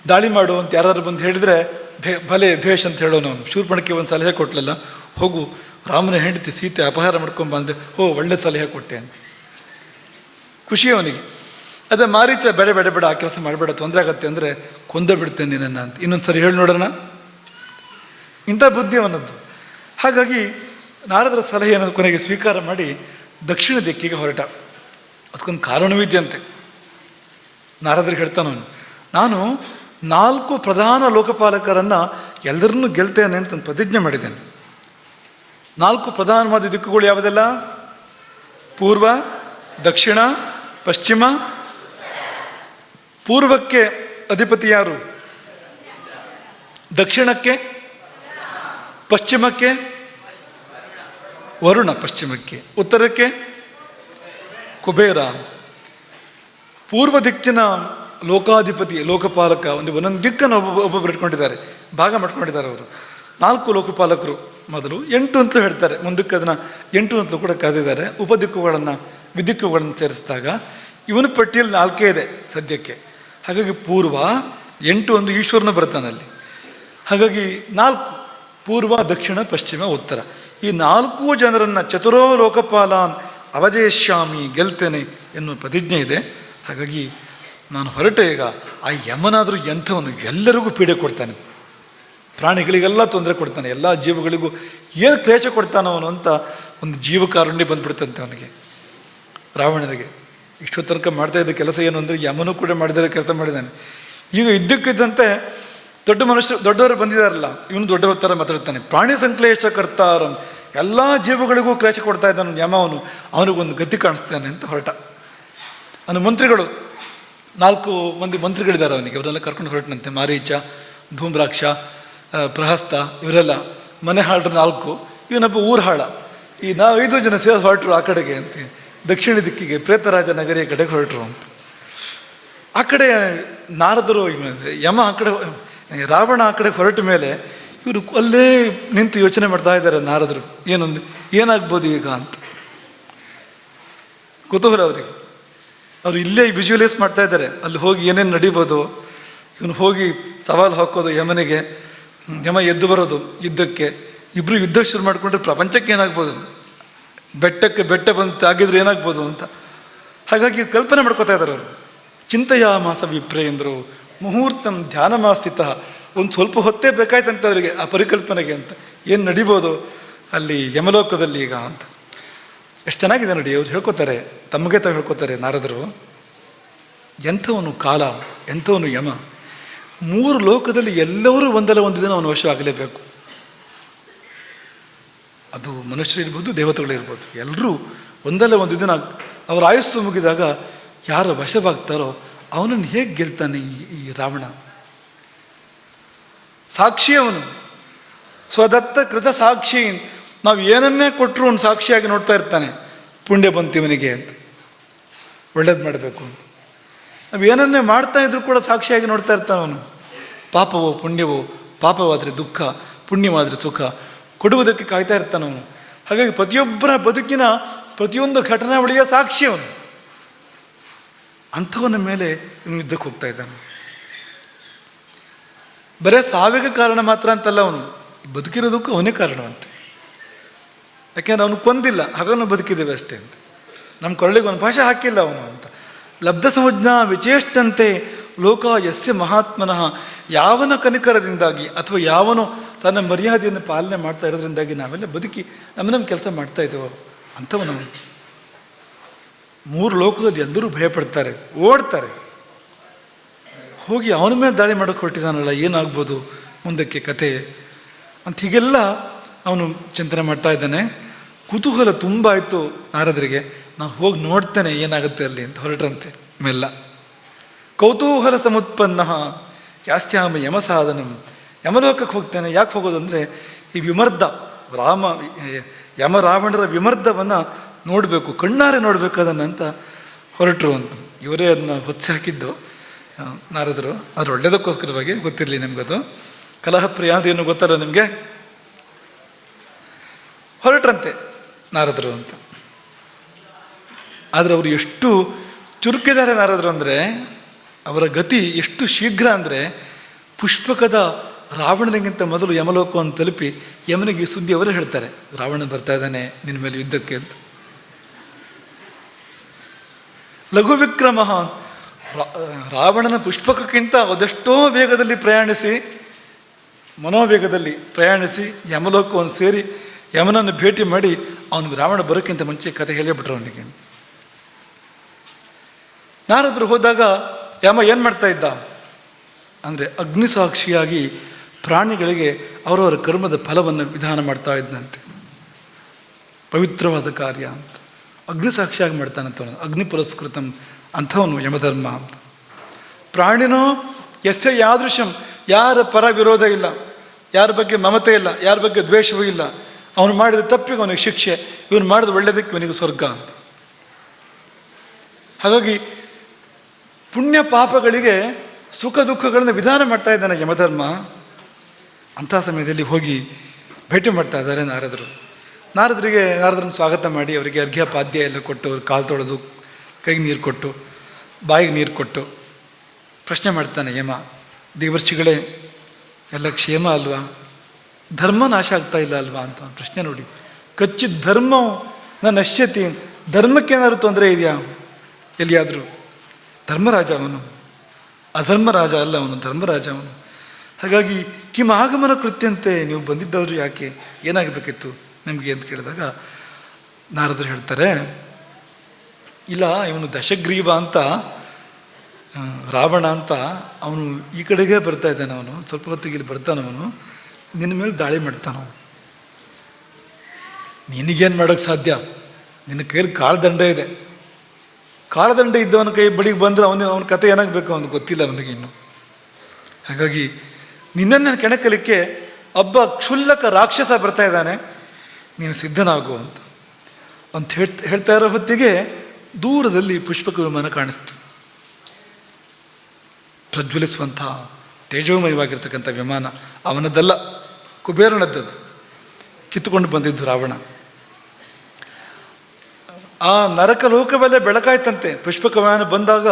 ದಾಳಿ ಮಾಡು ಅಂತ ಯಾರು ಬಂದು ಹೇಳಿದರೆ ಭಲೆ ಭೇಷ್ ಅಂತ ಹೇಳೋನು ಅವನು. ಶೂರ್ಪಣಕ್ಕೆ ಒಂದು ಸಲಹೆ ಕೊಟ್ಲಲ್ಲ, ಹೋಗು ರಾಮನ ಹೆಂಡತಿ ಸೀತೆ ಅಪಹಾರ ಮಾಡ್ಕೊಂಬಂದೆ, ಒಳ್ಳೆ ಸಲಹೆ ಕೊಟ್ಟೆ ಅಂತ ಖುಷಿ ಅವನಿಗೆ. ಅದೇ ಮಾರೀಚ ಬೇಡ ಬೇಡ ಬೇಡ ಆ ಕೆಲಸ ಮಾಡಬೇಡ, ತೊಂದರೆ ಆಗತ್ತೆ ಅಂದರೆ ಕೊಂದೇ ಬಿಡ್ತೇನೆ ನಿನ್ನನ್ನು ಅಂತ. ಇನ್ನೊಂದು ಸರಿ ಹೇಳಿ ನೋಡೋಣ. ಇಂಥ ಬುದ್ಧಿ ಅವನದ್ದು. ಹಾಗಾಗಿ ನಾರದರ ಸಲಹೆಯನ್ನು ಕೊನೆಗೆ ಸ್ವೀಕಾರ ಮಾಡಿ ದಕ್ಷಿಣ ದಿಕ್ಕಿಗೆ ಹೊರಟ. ಅದಕ್ಕೊಂದು ಕಾರಣವಿದೆಯಂತೆ. ನಾರದರಿಗೆ ಹೇಳ್ತಾನವನು, ನಾನು 4 ಪ್ರಧಾನ ಲೋಕಪಾಲಕರನ್ನು ಎಲ್ಲರನ್ನೂ ಗೆಲ್ತೇನೆ ಅಂತ ಒಂದು ಪ್ರತಿಜ್ಞೆ ಮಾಡಿದ್ದೇನೆ. 4 ಪ್ರಧಾನವಾದ ದಿಕ್ಕುಗಳು ಯಾವುದೆಲ್ಲ? ಪೂರ್ವ, ದಕ್ಷಿಣ, ಪಶ್ಚಿಮ. ಪೂರ್ವಕ್ಕೆ ಅಧಿಪತಿ ಯಾರು? ದಕ್ಷಿಣಕ್ಕೆ? ಪಶ್ಚಿಮಕ್ಕೆ ವರುಣ, ಪಶ್ಚಿಮಕ್ಕೆ. ಉತ್ತರಕ್ಕೆ ಕುಬೇರ. ಪೂರ್ವ ದಿಕ್ಕಿನ ಲೋಕಾಧಿಪತಿ, ಲೋಕಪಾಲಕ, ಒಂದೊಂದು ದಿಕ್ಕನ್ನು ಒಬ್ಬೊಬ್ಬರು ಇಟ್ಕೊಂಡಿದ್ದಾರೆ, ಭಾಗ ಮಾಡ್ಕೊಂಡಿದ್ದಾರೆ ಅವರು. 4 ಲೋಕಪಾಲಕರು ಮೊದಲು, 8 ಅಂತಲೂ ಹೇಳ್ತಾರೆ, ಮುಂದಕ್ಕೆ ಅದನ್ನು 8 ಅಂತಲೂ ಕೂಡ ಕರೆದಿದ್ದಾರೆ. ಉಪದಿಕ್ಕುಗಳನ್ನು, ವಿದಿಕ್ಕುಗಳನ್ನು ಸೇರಿಸಿದಾಗ ಇವನ ಪಟ್ಟಿಯಲ್ಲಿ 4 ಇದೆ ಸದ್ಯಕ್ಕೆ. ಹಾಗಾಗಿ ಪೂರ್ವ 8 ಒಂದು ಈಶ್ವರನ ಬರ್ತಾನಲ್ಲಿ. ಹಾಗಾಗಿ 4 ಪೂರ್ವ, ದಕ್ಷಿಣ, ಪಶ್ಚಿಮ, ಉತ್ತರ. ಈ 4 ಜನರನ್ನು ಚತುರೋ ಲೋಕಪಾಲಾನ್ ಅವಜಯಿಷ್ಯಾಮಿ, ಗೆಲ್ತೇನೆ ಎನ್ನುವ ಪ್ರತಿಜ್ಞೆ ಇದೆ. ಹಾಗಾಗಿ ನಾನು ಹೊರಟೆ. ಈಗ ಆ ಯಮನಾದರೂ ಎಂಥವನು, ಎಲ್ಲರಿಗೂ ಪೀಡೆ ಕೊಡ್ತಾನೆ, ಪ್ರಾಣಿಗಳಿಗೆಲ್ಲ ತೊಂದರೆ ಕೊಡ್ತಾನೆ, ಎಲ್ಲ ಜೀವಗಳಿಗೂ ಏನು ಕ್ಲೇಶ ಕೊಡ್ತಾನವನು ಅಂತ ಒಂದು ಜೀವಕಾರುಣ್ಯ ಬಂದ್ಬಿಡ್ತಂತೆ ಅವನಿಗೆ, ರಾವಣನಿಗೆ. ಇಷ್ಟೋ ತನಕ ಮಾಡ್ತಾ ಇದ್ದ ಕೆಲಸ ಏನು ಅಂದರೆ ಯಮನೂ ಕೂಡ ಮಾಡಿದರೆ ಕೆಲಸ ಮಾಡಿದ್ದಾನೆ. ಈಗ ಇದ್ದಕ್ಕಿದ್ದಂತೆ ದೊಡ್ಡ ಮನುಷ್ಯರು, ದೊಡ್ಡವರು ಬಂದಿದ್ದಾರಲ್ಲ, ಇವನು ದೊಡ್ಡವ್ರ ಥರ ಮಾತಾಡ್ತಾನೆ. ಪ್ರಾಣಿ ಸಂಕ್ಲೇಶ ಕರ್ತಾರಂ, ಎಲ್ಲ ಜೀವಗಳಿಗೂ ಕ್ಲೇಶ ಕೊಡ್ತಾ ಇದ್ದಾನೆ ಯಮ. ಅವನಿಗೊಂದು ಗತಿ ಕಾಣಿಸ್ತಾನೆ ಅಂತ ಹೊರಟ. ಅವನ ಮಂತ್ರಿಗಳು 4 ಮಂದಿ ಮಂತ್ರಿಗಳಿದ್ದಾರೆ ಅವನಿಗೆ, ಅವರೆಲ್ಲ ಕರ್ಕೊಂಡು ಹೊರಟನಂತೆ. ಮಾರೀಚ, ಧೂಮ್ರಾಕ್ಷ, ಪ್ರಹಸ್ತ, ಇವರೆಲ್ಲ ಮನೆ ಹಾಳರು 4. ಇವನೊಬ್ಬ ಊರು ಹಾಳ. ಈ 5 ಜನ ಸೇರಿ ಹೊರಟರು ಆ ಕಡೆಗೆ ಅಂತ, ದಕ್ಷಿಣ ದಿಕ್ಕಿಗೆ, ಪ್ರೇತರಾಜ ನಗರಿಯ ಕಡೆಗೆ ಹೊರಟರು ಅಂತ. ಆ ಕಡೆ ನಾರದರು, ಯಮ ಆ ಕಡೆ, ರಾವಣ ಆ ಕಡೆ ಹೊರಟ ಮೇಲೆ ಇವರು ಅಲ್ಲೇ ನಿಂತು ಯೋಚನೆ ಮಾಡ್ತಾ ಇದ್ದಾರೆ ನಾರದರು. ಏನಾಗ್ಬೋದು ಈಗ ಅಂತ ಕುತೂಹಲ ಅವರಿಗೆ. ಅವರು ಇಲ್ಲೇ ವಿಜುವಲೈಸ್ ಮಾಡ್ತಾ ಇದ್ದಾರೆ, ಅಲ್ಲಿ ಹೋಗಿ ಏನೇನು ನಡೀಬೋದು. ಇವನು ಹೋಗಿ ಸವಾಲು ಹಾಕೋದು ಯಮನಿಗೆ, ಯಮ ಎದ್ದು ಬರೋದು ಯುದ್ಧಕ್ಕೆ. ಇಬ್ಬರು ಯುದ್ಧ ಶುರು ಮಾಡಿಕೊಂಡ್ರೆ ಪ್ರಪಂಚಕ್ಕೆ ಏನಾಗ್ಬೋದು, ಬೆಟ್ಟಕ್ಕೆ ಬೆಟ್ಟ ಬಂದು ತಾಗಿದ್ರೆ ಏನಾಗ್ಬೋದು ಅಂತ. ಹಾಗಾಗಿ ಕಲ್ಪನೆ ಮಾಡ್ಕೋತಾ ಇದ್ದಾರೆ ಅವರು. ಚಿಂತೆಯಾಮಾಸ ವಿಪ್ರೇಂದ್ರು ಮುಹೂರ್ತಂ ಧ್ಯಾನಮಾಸ್ಥಿತ. ಒಂದು ಸ್ವಲ್ಪ ಹೊತ್ತೇ ಬೇಕಾಯ್ತಂತೆ ಅವರಿಗೆ ಆ ಪರಿಕಲ್ಪನೆಗೆ ಅಂತ, ಏನು ನಡಿಬೋದು ಅಲ್ಲಿ ಯಮಲೋಕದಲ್ಲಿ ಈಗ ಅಂತ. ಎಷ್ಟು ಚೆನ್ನಾಗಿದೆ ನೋಡಿ, ಅವ್ರು ಹೇಳ್ಕೊತಾರೆ, ತಮಗೆ ತಾವು ಹೇಳ್ಕೊತಾರೆ ನಾರದರು. ಎಂಥವನು ಕಾಲ, ಎಂಥವನು ಯಮ. 3 ಲೋಕದಲ್ಲಿ ಎಲ್ಲರೂ ಒಂದಲ್ಲ ಒಂದು ದಿನ ಅವನು ವಶವಾಗಲೇಬೇಕು. ಅದು ಮನುಷ್ಯರಿರ್ಬೋದು, ದೇವತೆಗಳಿರ್ಬೋದು, ಎಲ್ಲರೂ ಒಂದಲ್ಲ ಒಂದು ದಿನ ಅವರ ಆಯುಸ್ಸು ಮುಗಿದಾಗ ಯಾರು ವಶವಾಗ್ತಾರೋ ಅವನನ್ನು ಹೇಗೆ ಗೆಲ್ತಾನೆ ಈ ರಾವಣ. ಸಾಕ್ಷಿ ಅವನು, ಸ್ವದತ್ತ ಕೃತ ಸಾಕ್ಷಿ. ನಾವು ಏನನ್ನೇ ಕೊಟ್ಟರು ಅವನು ಸಾಕ್ಷಿಯಾಗಿ ನೋಡ್ತಾ ಇರ್ತಾನೆ. ಪುಣ್ಯ ಬಂತು ಇವನಿಗೆ ಅಂತ, ಒಳ್ಳೇದು ಮಾಡಬೇಕು ಅಂತ. ನಾವು ಏನನ್ನೇ ಮಾಡ್ತಾ ಇದ್ರು ಕೂಡ ಸಾಕ್ಷಿಯಾಗಿ ನೋಡ್ತಾ ಇರ್ತಾನೆ ಅವನು. ಪಾಪವೋ ಪುಣ್ಯವೋ, ಪಾಪವಾದರೆ ದುಃಖ, ಪುಣ್ಯವಾದರೆ ಸುಖ ಕೊಡುವುದಕ್ಕೆ ಕಾಯ್ತಾ ಇರ್ತಾನೆ ಅವನು. ಹಾಗಾಗಿ ಪ್ರತಿಯೊಬ್ಬರ ಬದುಕಿನ ಪ್ರತಿಯೊಂದು ಘಟನಾವಳಿಯ ಸಾಕ್ಷಿ ಅವನು. ಅಂಥವನ ಮೇಲೆ ಇವನು ಯುದ್ಧಕ್ಕೆ ಹೋಗ್ತಾ ಇದ್ದಾನೆ. ಬರೇ ಸಾವಿಗೆ ಕಾರಣ ಮಾತ್ರ ಅಂತಲ್ಲ, ಅವನು ಬದುಕಿರೋದಕ್ಕೂ ಅವನೇ ಕಾರಣವಂತೆ. ಯಾಕೆಂದ್ರೆ ಅವನು ಕೊಂದಿಲ್ಲ, ಹಾಗವನು ಬದುಕಿದ್ದೇವೆ ಅಷ್ಟೇ ಅಂತ. ನಮ್ಮ ಕೊರಳಿಗೆ ಒಂದು ಭಾಷೆ ಹಾಕಿಲ್ಲ ಅವನು ಅಂತ. ಲಬ್ಧ ಸಂಜ್ಞಾ ವಿಚೇಷ್ಟಂತೆ ಲೋಕ ಯಸ್ಯ ಮಹಾತ್ಮನಃ. ಯಾವನ ಕನಿಕರದಿಂದಾಗಿ ಅಥವಾ ಯಾವನು ತನ್ನ ಮರ್ಯಾದೆಯನ್ನು ಪಾಲನೆ ಮಾಡ್ತಾ ಇರೋದ್ರಿಂದಾಗಿ ನಾವೆಲ್ಲ ಬದುಕಿ ನಮ್ಮ ಕೆಲಸ ಮಾಡ್ತಾ ಇದ್ದೇವೆ ಅಂಥವನು. 3 ಲೋಕದಲ್ಲಿ ಎಲ್ಲರೂ ಭಯಪಡ್ತಾರೆ, ಓಡ್ತಾರೆ. ಹೋಗಿ ಅವನ ಮೇಲೆ ದಾಳಿ ಮಾಡೋಕ್ಕೆ ಹೊರಟಿದ್ದಾನಲ್ಲ, ಏನಾಗ್ಬೋದು ಮುಂದಕ್ಕೆ ಕತೆ ಅಂತ ಹೀಗೆಲ್ಲ ಅವನು ಚಿಂತನೆ ಮಾಡ್ತಾ ಇದ್ದಾನೆ. ಕುತೂಹಲ ತುಂಬ ಆಯಿತು ನಾರದರಿಗೆ. ನಾನು ಹೋಗಿ ನೋಡ್ತೇನೆ ಏನಾಗುತ್ತೆ ಅಲ್ಲಿ ಅಂತ ಹೊರಟ್ರಂತೆ ಮೆಲ್ಲ. ಕೌತೂಹಲ ಸಮುತ್ಪನ್ನ ಯಾಸ್ಯಾಮ ಯಮ ಸಾಧನಂ. ಯಮಲೋಕಕ್ಕೆ ಹೋಗ್ತೇನೆ. ಯಾಕೆ ಹೋಗೋದು ಅಂದರೆ ಈ ವಿಮರ್ದ ಯಮ ರಾವಣರ ವಿಮರ್ದವನ್ನು ನೋಡಬೇಕು, ಕಣ್ಣಾರೆ ನೋಡಬೇಕು ಅದನ್ನು ಅಂತ ಹೊರಟರು ಅಂತ. ಇವರೇ ಅದನ್ನು ಹೊತ್ತಿ ಹಾಕಿದ್ದು ನಾರದರು. ಅದ್ರ ಒಳ್ಳೆಯದಕ್ಕೋಸ್ಕರವಾಗಿ, ಗೊತ್ತಿರಲಿ ನಿಮಗದು. ಕಲಹಪ್ರಿಯ ಅಂದ್ರೆ ಏನು ಗೊತ್ತಲ್ಲ ನಿಮಗೆ. ಹೊರಟ್ರಂತೆ ನಾರದರು ಅಂತ. ಆದರೆ ಅವರು ಎಷ್ಟು ಚುರುಕಿದ್ದಾರೆ ನಾರದರು ಅಂದರೆ, ಅವರ ಗತಿ ಎಷ್ಟು ಶೀಘ್ರ ಅಂದರೆ, ಪುಷ್ಪಕದ ರಾವಣನಿಗಿಂತ ಮೊದಲು ಯಮಲೋಕವನ್ನು ತಲುಪಿ ಯಮನಿಗೆ ಸುದ್ದಿ ಅವರೇ ಹೇಳ್ತಾರೆ, ರಾವಣ ಬರ್ತಾ ಇದ್ದಾನೆ ನಿನ್ನ ಮೇಲೆ ಯುದ್ಧಕ್ಕೆ ಅಂತ. ಲಘು ವಿಕ್ರಮ, ರಾವಣನ ಪುಷ್ಪಕಕ್ಕಿಂತ ಅದೆಷ್ಟೋ ವೇಗದಲ್ಲಿ ಪ್ರಯಾಣಿಸಿ, ಮನೋವೇಗದಲ್ಲಿ ಪ್ರಯಾಣಿಸಿ ಯಮಲೋಕವನ್ನು ಸೇರಿ ಯಮನನ್ನು ಭೇಟಿ ಮಾಡಿ ಅವನಿಗೆ ರಾವಣ ಬರೋಕ್ಕಿಂತ ಮುಂಚೆ ಕತೆ ಹೇಳಿಬಿಟ್ರು ಅವನಿಗೆ. ನಾರದರು ಹೋದಾಗ ಯಮ ಏನು ಮಾಡ್ತಾ ಇದ್ದ ಅಂದರೆ, ಅಗ್ನಿಸಾಕ್ಷಿಯಾಗಿ ಪ್ರಾಣಿಗಳಿಗೆ ಅವರವರ ಕರ್ಮದ ಫಲವನ್ನು ವಿಧಾನ ಮಾಡ್ತಾ ಇದ್ದಂತೆ. ಪವಿತ್ರವಾದ ಕಾರ್ಯ ಅಂತ ಅಗ್ನಿಸಾಕ್ಷಿಯಾಗಿ ಮಾಡ್ತಾನಂತ. ಅಗ್ನಿ ಪುರಸ್ಕೃತಂ ಅಂಥವನು ಯಮಧರ್ಮ ಅಂತ. ಪ್ರಾಣಿನೋ ಯಸ್ಯ ಯಾದೃಶಂ, ಯಾರ ಪರ ವಿರೋಧ ಇಲ್ಲ, ಯಾರ ಬಗ್ಗೆ ಮಮತೆ ಇಲ್ಲ, ಯಾರ ಬಗ್ಗೆ ದ್ವೇಷವೂ ಇಲ್ಲ. ಅವನು ಮಾಡಿದ ತಪ್ಪಿಗೆ ಅವನಿಗೆ ಶಿಕ್ಷೆ, ಇವನು ಮಾಡಿದ ಒಳ್ಳೆಯದಕ್ಕೆ ಇವನಿಗೆ ಸ್ವರ್ಗ ಅಂತ. ಹಾಗಾಗಿ ಪುಣ್ಯ ಪಾಪಗಳಿಗೆ ಸುಖ ದುಃಖಗಳನ್ನು ವಿಧಾನ ಮಾಡ್ತಾ ಇದ್ದಾನೆ ಯಮಧರ್ಮ. ಅಂಥ ಸಮಯದಲ್ಲಿ ಹೋಗಿ ಭೇಟಿ ಮಾಡ್ತಾ ಇದ್ದಾರೆ ನಾರದರು. ನಾರದರನ್ನು ಸ್ವಾಗತ ಮಾಡಿ ಅವರಿಗೆ ಅರ್ಘ್ಯ ಪಾದ್ಯ ಎಲ್ಲ ಕೊಟ್ಟು, ಅವ್ರ ಕಾಲು ತೊಳೆದು, ಕೈಗೆ ನೀರು ಕೊಟ್ಟು, ಬಾಯಿಗೆ ನೀರು ಕೊಟ್ಟು ಪ್ರಶ್ನೆ ಮಾಡ್ತಾನೆ ಯಮ. ದೇವರ್ಷಿಗಳೇ, ಎಲ್ಲ ಕ್ಷೇಮ ಅಲ್ವಾ? ಧರ್ಮ ನಾಶ ಆಗ್ತಾ ಇಲ್ಲ ಅಲ್ವಾ ಅಂತ ಪ್ರಶ್ನೆ ನೋಡಿ. ಕಚ್ಚಿದ ಧರ್ಮ ನನ್ನ ನಶ್ಯತಿ. ಧರ್ಮಕ್ಕೇನಾದ್ರು ತೊಂದರೆ ಇದೆಯಾ ಎಲ್ಲಿಯಾದರೂ? ಧರ್ಮರಾಜ ಅವನು, ಅಧರ್ಮರಾಜ ಅಲ್ಲ ಅವನು, ಧರ್ಮರಾಜ ಅವನು. ಹಾಗಾಗಿ ಕಿಮ್ ಆಗಮನ ಕೃತ್ಯಂತೆ, ನೀವು ಬಂದಿದ್ದಾದ್ರು ಯಾಕೆ, ಏನಾಗಬೇಕಿತ್ತು ನಿಮಗೆ ಅಂತ ಕೇಳಿದಾಗ ನಾರದರು ಹೇಳ್ತಾರೆ, ಇಲ್ಲ ಇವನು ದಶಗ್ರೀವ ಅಂತ, ರಾವಣ ಅಂತ, ಅವನು ಈ ಕಡೆಗೆ ಬರ್ತಾ ಇದ್ದಾನೆ. ಅವನು ಸ್ವಲ್ಪ ಹೊತ್ತಿಗೆ ಇಲ್ಲಿ ಬರ್ತಾನವನು, ನಿನ್ನ ಮೇಲೆ ದಾಳಿ ಮಾಡ್ತಾನವ. ನಿನಗೇನು ಮಾಡೋಕ್ಕೆ ಸಾಧ್ಯ? ನಿನ್ನ ಕೈಯಲ್ಲಿ ಕಾಳದಂಡ ಇದೆ. ಕಾಳದಂಡ ಇದ್ದವನ ಕೈ ಬಳಿಗೆ ಬಂದರೆ ಅವನ ಕತೆ ಏನಾಗಬೇಕು ಅವನಿಗೆ ಗೊತ್ತಿಲ್ಲ ಅವನಿಗೆ ಇನ್ನು. ಹಾಗಾಗಿ ನಿನ್ನನ್ನು ಕೆಣಕಲಿಕ್ಕೆ ಒಬ್ಬ ಕ್ಷುಲ್ಲಕ ರಾಕ್ಷಸ ಬರ್ತಾ ಇದ್ದಾನೆ, ನೀನು ಸಿದ್ಧನಾಗು ಅಂತ ಹೇಳ್ತಾ ಇರೋ ಹೊತ್ತಿಗೆ ದೂರದಲ್ಲಿ ಪುಷ್ಪಕ ವಿಮಾನ ಕಾಣಿಸ್ತು. ಪ್ರಜ್ವಲಿಸುವಂಥ ತೇಜೋಮಯವಾಗಿರ್ತಕ್ಕಂಥ ವಿಮಾನ ಅವನದ್ದಲ್ಲ, ಕುಬೇರನದ್ದದು. ಕಿತ್ತುಕೊಂಡು ಬಂದಿದ್ದು ರಾವಣ. ಆ ನರಕ ಲೋಕವಲ್ಲೇ ಬೆಳಕಾಯ್ತಂತೆ. ಪುಷ್ಪಕ ವಿಮಾನ ಬಂದಾಗ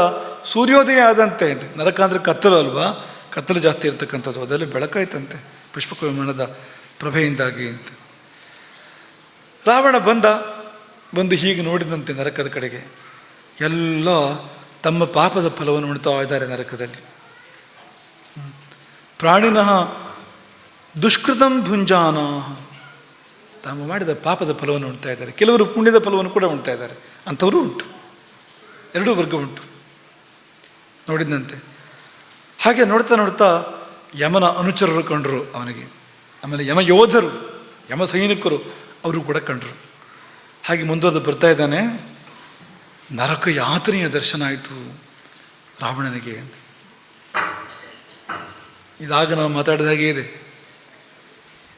ಸೂರ್ಯೋದಯ ಆದಂತೆ. ನರಕ ಅಂದರೆ ಕತ್ತಲು ಅಲ್ವಾ, ಕತ್ತಲು ಜಾಸ್ತಿ ಇರ್ತಕ್ಕಂಥದ್ದು, ಅದೆಲ್ಲ ಬೆಳಕಾಯ್ತಂತೆ ಪುಷ್ಪಕ ವಿಮಾನದ ಪ್ರಭೆಯಿಂದಾಗಿ ಅಂತ. ರಾವಣ ಬಂದು ಹೀಗೆ ನೋಡಿದಂತೆ ನರಕದ ಕಡೆಗೆ. ಎಲ್ಲ ತಮ್ಮ ಪಾಪದ ಫಲವನ್ನು ಉಣ್ತಾ ಇದ್ದಾರೆ ನರಕದಲ್ಲಿ. ಪ್ರಾಣಿನಃ ದುಷ್ಕೃತಂ ಭುಂಜಾನ, ತಾವು ಮಾಡಿದ ಪಾಪದ ಫಲವನ್ನು ಉಣ್ತಾ ಇದ್ದಾರೆ. ಕೆಲವರು ಪುಣ್ಯದ ಫಲವನ್ನು ಕೂಡ ಉಣ್ತಾ ಇದ್ದಾರೆ. ಅಂಥವರು ಉಂಟು, ಎರಡೂ ವರ್ಗ ಉಂಟು ನೋಡಿದಂತೆ. ಹಾಗೆ ನೋಡ್ತಾ ನೋಡ್ತಾ ಯಮನ ಅನುಚರರು ಕಂಡರು ಅವನಿಗೆ. ಆಮೇಲೆ ಯಮ ಯೋಧರು, ಯಮ ಸೈನಿಕರು ಅವರು ಕೂಡ ಕಂಡರು. ಹಾಗೆ ಮುಂದುವರೆದು ಬರ್ತಾ ಇದ್ದಾನೆ. ನರಕ ಯಾತನೆಯ ದರ್ಶನ ಆಯಿತು ರಾವಣನಿಗೆ. ಇದಾಗ ನಾವು ಮಾತಾಡಿದ ಹಾಗೆ ಇದೆ.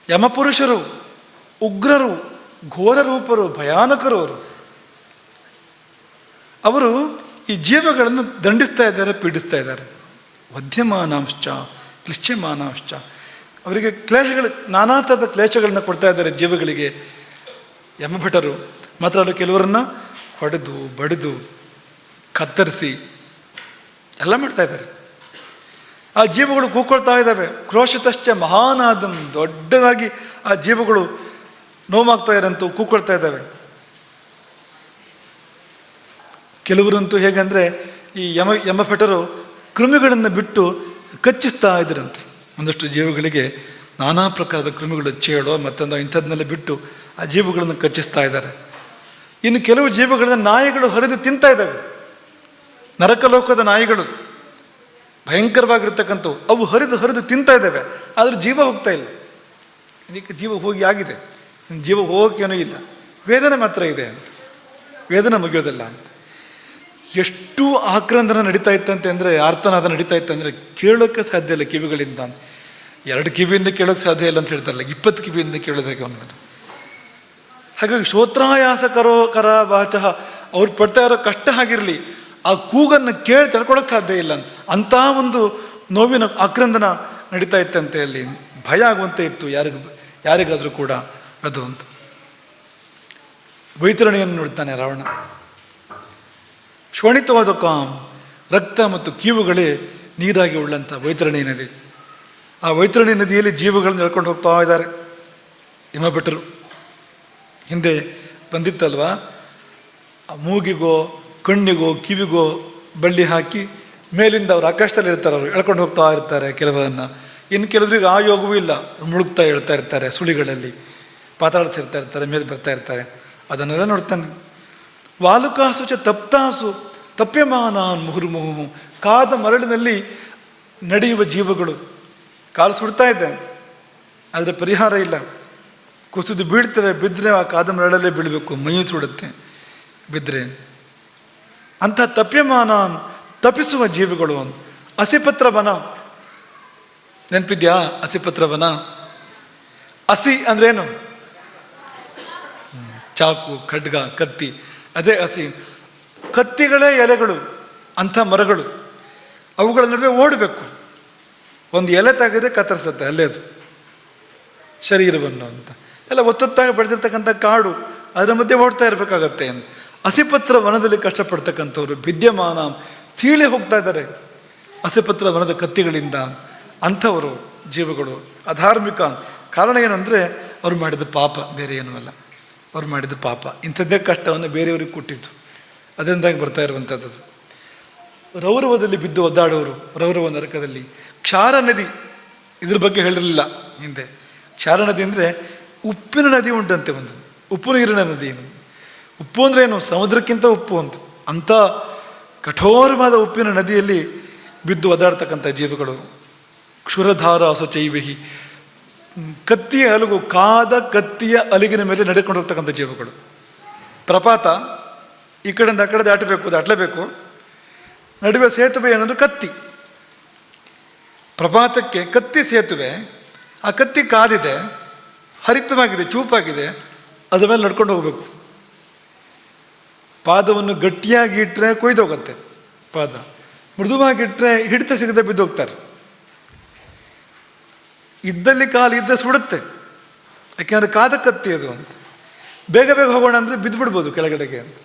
ಯಮಪುರುಷರು ಉಗ್ರರು, ಘೋರ ರೂಪರು, ಭಯಾನಕರು ಅವರು. ಅವರು ಈ ಜೀವಗಳನ್ನು ದಂಡಿಸ್ತಾ ಇದ್ದಾರೆ, ಪೀಡಿಸ್ತಾ ಇದ್ದಾರೆ. ವಧ್ಯಮಾನಾಂಶ್ಚ ಕ್ಲಿಶ್ಯಮಾನಾಂಶ್ಚ, ಅವರಿಗೆ ಕ್ಲೇಶಗಳು, ನಾನಾ ಥರದ ಕ್ಲೇಶಗಳನ್ನ ಕೊಡ್ತಾ ಇದ್ದಾರೆ ಜೀವಗಳಿಗೆ ಯಮಭಟರು. ಮಾತ್ರ ಅಲ್ಲ, ಕೆಲವರನ್ನು ಹೊಡೆದು ಬಡಿದು ಕತ್ತರಿಸಿ ಎಲ್ಲ ಮಾಡ್ತಾ ಇದ್ದಾರೆ. ಆ ಜೀವಗಳು ಕೂಕೊಳ್ತಾ ಇದ್ದಾವೆ. ಕ್ರೋಶತಶ್ಚ ಮಹಾನಾದಂ, ದೊಡ್ಡದಾಗಿ ಆ ಜೀವಗಳು ನೋವಾಗ್ತಾ ಇರಂತೂ ಕೂಕೊಳ್ತಾ ಇದ್ದಾವೆ. ಕೆಲವರಂತೂ ಹೇಗೆಂದರೆ ಈ ಯಮಭಟರು ಕೃಮಿಗಳನ್ನು ಬಿಟ್ಟು ಕಚ್ಚಿಸ್ತಾ ಇದ್ದರಂತೆ. ಒಂದಷ್ಟು ಜೀವಗಳಿಗೆ ನಾನಾ ಪ್ರಕಾರದ ಕೃಮಿಗಳು, ಚೇಳೋ ಮತ್ತೊಂದು ಇಂಥದ್ದನ್ನೆಲ್ಲ ಬಿಟ್ಟು ಆ ಜೀವಗಳನ್ನು ಕಚ್ಚಿಸ್ತಾ ಇದ್ದಾರೆ. ಇನ್ನು ಕೆಲವು ಜೀವಗಳನ್ನು ನಾಯಿಗಳು ಹರಿದು ತಿಂತಾ ಇದ್ದಾವೆ. ನರಕಲೋಕದ ನಾಯಿಗಳು ಭಯಂಕರವಾಗಿರ್ತಕ್ಕಂಥವು, ಅವು ಹರಿದು ತಿಂತಾ ಇದ್ದಾವೆ. ಆದರೂ ಜೀವ ಹೋಗ್ತಾ ಇಲ್ಲ. ಇದಕ್ಕೆ ಜೀವ ಹೋಗಿ ಆಗಿದೆ, ಜೀವ ಹೋಗೋಕ್ಕೇನೂ ಇಲ್ಲ, ವೇದನೆ ಮಾತ್ರ ಇದೆ ಅಂತ. ವೇದನೆ ಮುಗಿಯೋದಿಲ್ಲ ಅಂತ. ಎಷ್ಟು ಆಕ್ರಂದನ ನಡೀತಾ ಇತ್ತಂತೆ ಅಂದರೆ, ಆರ್ತನಾದ ನಡೀತಾ ಇತ್ತಂದರೆ ಕೇಳೋಕ್ಕೆ ಸಾಧ್ಯ ಇಲ್ಲ ಕಿವಿಗಳಿಂದ. 2 ಕಿವಿಯಿಂದ ಕೇಳೋಕ್ಕೆ ಸಾಧ್ಯ ಇಲ್ಲ ಅಂತ ಹೇಳ್ತಾರಲ್ಲ, 20 ಕಿವಿಯಿಂದ ಕೇಳೋದಕ್ಕೆ ಅವನು. ಹಾಗಾಗಿ ಶ್ರೋತ್ರಾಯಾಸ ಕರ ವಾಚಃ, ಅವ್ರು ಪಡ್ತಾ ಇರೋ ಕಷ್ಟ ಆಗಿರಲಿ, ಆ ಕೂಗನ್ನು ಕೇಳಿ ತಡ್ಕೊಳ್ಳೋಕೆ ಸಾಧ್ಯ ಇಲ್ಲ ಅಂತ. ಅಂಥ ಒಂದು ನೋವಿನ ಆಕ್ರಂದನ ನಡೀತಾ ಇತ್ತಂತೆ. ಅಲ್ಲಿ ಭಯ ಆಗುವಂತೆ ಇತ್ತು ಯಾರಿಗಾದರೂ ಕೂಡ ಅದು ಅಂತ. ವೈತರಣಿಯನ್ನು ನೋಡ್ತಾನೆ ರಾವಣ. ಶ್ವಣಿತವಾದ ಕಾಮ್, ರಕ್ತ ಮತ್ತು ಕೀವುಗಳೇ ನೀರಾಗಿ ಉಳ್ಳಂಥ ವೈತರಣಿ ನದಿ. ಆ ವೈತರಣಿ ನದಿಯಲ್ಲಿ ಜೀವಗಳನ್ನು ಎಳ್ಕೊಂಡು ಹೋಗ್ತಾ ಇದ್ದಾರೆ ಯಮಭಟರು. ಹಿಂದೆ ಬಂದಿತ್ತಲ್ವ, ಆ ಮೂಗಿಗೋ ಕಣ್ಣಿಗೋ ಕಿವಿಗೋ ಬಳ್ಳಿ ಹಾಕಿ ಮೇಲಿಂದ ಅವರು ಆಕಾಶದಲ್ಲಿ ಇರ್ತಾರೆ, ಅವರು ಎಳ್ಕೊಂಡು ಹೋಗ್ತಾ ಇರ್ತಾರೆ ಕೆಲವರನ್ನು. ಇನ್ನು ಕೆಲವರಿಗೆ ಆ ಯೋಗವೂ ಇಲ್ಲ, ಮುಳುಗ್ತಾ ಹೇಳ್ತಾ ಇರ್ತಾರೆ, ಸುಳಿಗಳಲ್ಲಿ ಪಾತಾಳಿಸ್ತಾ ಇರ್ತಾರೆ, ಮೇಲೆ ಬರ್ತಾ ಇರ್ತಾರೆ. ಅದನ್ನೆಲ್ಲ ನೋಡ್ತಾನೆ. ವಾಲುಕಾಸು ಚ ತಪ್ತಾಸು ತಪ್ಯಮಾನಾನ್ ಮುಹುರ್ಮುಹು, ಕಾದ ಮರಳಿನಲ್ಲಿ ನಡೆಯುವ ಜೀವಗಳು. ಕಾಲು ಸುಡ್ತಾ ಇದೆ, ಆದರೆ ಪರಿಹಾರ ಇಲ್ಲ. ಕುಸಿದು ಬೀಳ್ತವೆ. ಬಿದ್ದರೆ ಆ ಕಾದ ಮರಳಲ್ಲೇ ಬೀಳಬೇಕು, ಮೈಯು ಸುಡುತ್ತೆ ಬಿದ್ದರೆ. ಅಂಥ ತಪ್ಯಮಾನಾನ್, ತಪ್ಪಿಸುವ ಜೀವಿಗಳು. ಹಸಿಪತ್ರ ವನ ನೆನಪಿದ್ಯಾ? ಹಸಿಪತ್ರ ವನ. ಹಸಿ ಅಂದ್ರೇನು? ಚಾಕು, ಖಡ್ಗ, ಕತ್ತಿ, ಅದೇ ಹಸಿ. ಕತ್ತಿಗಳೇ ಎಲೆಗಳು, ಅಂಥ ಮರಗಳು. ಅವುಗಳ ನಡುವೆ ಓಡಬೇಕು. ಒಂದು ಎಲೆ ತೆಗೆದ್ರೆ ಕತ್ತರಿಸುತ್ತೆ ಅಲ್ಲೇ ಅದು ಶರೀರವನ್ನು ಅಂತ. ಎಲ್ಲ ಒತ್ತೊತ್ತಾಗಿ ಬೆಳೆದಿರ್ತಕ್ಕಂಥ ಕಾಡು, ಅದರ ಮಧ್ಯೆ ಓಡ್ತಾ ಇರಬೇಕಾಗತ್ತೆ. ಹಸಿಪತ್ರ ವನದಲ್ಲಿ ಕಷ್ಟಪಡ್ತಕ್ಕಂಥವ್ರು ವಿದ್ಯಮಾನ ತೀಳಿ ಹೋಗ್ತಾ ಇದ್ದಾರೆ ಹಸಿಪತ್ರ ವನದ ಕತ್ತಿಗಳಿಂದ. ಅಂಥವರು ಜೀವಗಳು ಅಧಾರ್ಮಿಕ. ಕಾರಣ ಏನಂದರೆ ಅವ್ರು ಮಾಡಿದ ಪಾಪ, ಬೇರೆ ಏನೂ ಅಲ್ಲ. ಅವ್ರು ಮಾಡಿದ ಪಾಪ ಇಂಥದ್ದೇ ಕಷ್ಟವನ್ನು ಬೇರೆಯವ್ರಿಗೆ ಕೊಟ್ಟಿದ್ದು, ಅದರಿಂದಾಗಿ ಬರ್ತಾ ಇರುವಂಥದ್ದು. ರೌರವದಲ್ಲಿ ಬಿದ್ದು ಒದ್ದಾಡೋರು, ರೌರವ ನರಕದಲ್ಲಿ. ಕ್ಷಾರ ನದಿ, ಇದ್ರ ಬಗ್ಗೆ ಹೇಳಿರಲಿಲ್ಲ ಹಿಂದೆ. ಕ್ಷಾರ ನದಿ ಅಂದರೆ ಉಪ್ಪಿನ ನದಿ ಉಂಟಂತೆ, ಒಂದು ಉಪ್ಪು ನೀರಿನ ನದಿ. ಉಪ್ಪು ಅಂದರೆ ಏನು? ಸಮುದ್ರಕ್ಕಿಂತ ಉಪ್ಪು ಅಂತ. ಅಂಥ ಕಠೋರವಾದ ಉಪ್ಪಿನ ನದಿಯಲ್ಲಿ ಬಿದ್ದು ಒದ್ದಾಡ್ತಕ್ಕಂಥ ಜೀವಗಳು. ಕ್ಷುರಧಾರ ಅಸುಚೈವಿಹಿ, ಕತ್ತಿಯ ಅಲುಗು, ಕಾದ ಕತ್ತಿಯ ಅಲಿಗಿನ ಮೇಲೆ ನಡೆಕೊಂಡು ಹೋಗ್ತಕ್ಕಂಥ ಜೀವಗಳು. ಪ್ರಪಾತ, ಈ ಕಡೆಯಿಂದ ಆ ಕಡೆ ದಾಟಬೇಕು, ದಾಟಲೇಬೇಕು. ನಡುವೆ ಸೇತುವೆ ಏನಂದ್ರೆ ಕತ್ತಿ. ಪ್ರಪಾತಕ್ಕೆ ಕತ್ತಿ ಸೇತುವೆ. ಆ ಕತ್ತಿ ಕಾದಿದೆ, ಹರಿತವಾಗಿದೆ, ಚೂಪಾಗಿದೆ, ಅದ್ರ ಮೇಲೆ ನಡ್ಕೊಂಡು ಹೋಗಬೇಕು. ಪಾದವನ್ನು ಗಟ್ಟಿಯಾಗಿ ಇಟ್ಟರೆ ಕೊಯ್ದೋಗತ್ತೆ ಪಾದ, ಮೃದುವಾಗಿಟ್ಟರೆ ಹಿಡಿತ ಸಿಗದೆ ಬಿದ್ದೋಗ್ತಾರೆ. ಇದ್ದಲ್ಲಿ ಕಾಲು ಇದ್ದ ಸುಡುತ್ತೆ, ಯಾಕೆಂದರೆ ಕಾದ ಕತ್ತಿ ಅದು ಅಂತ. ಬೇಗ ಬೇಗ ಹೋಗೋಣ ಅಂದರೆ ಬಿದ್ದು ಬಿಡ್ಬೋದು ಕೆಳಗಡೆಗೆ ಅಂತ.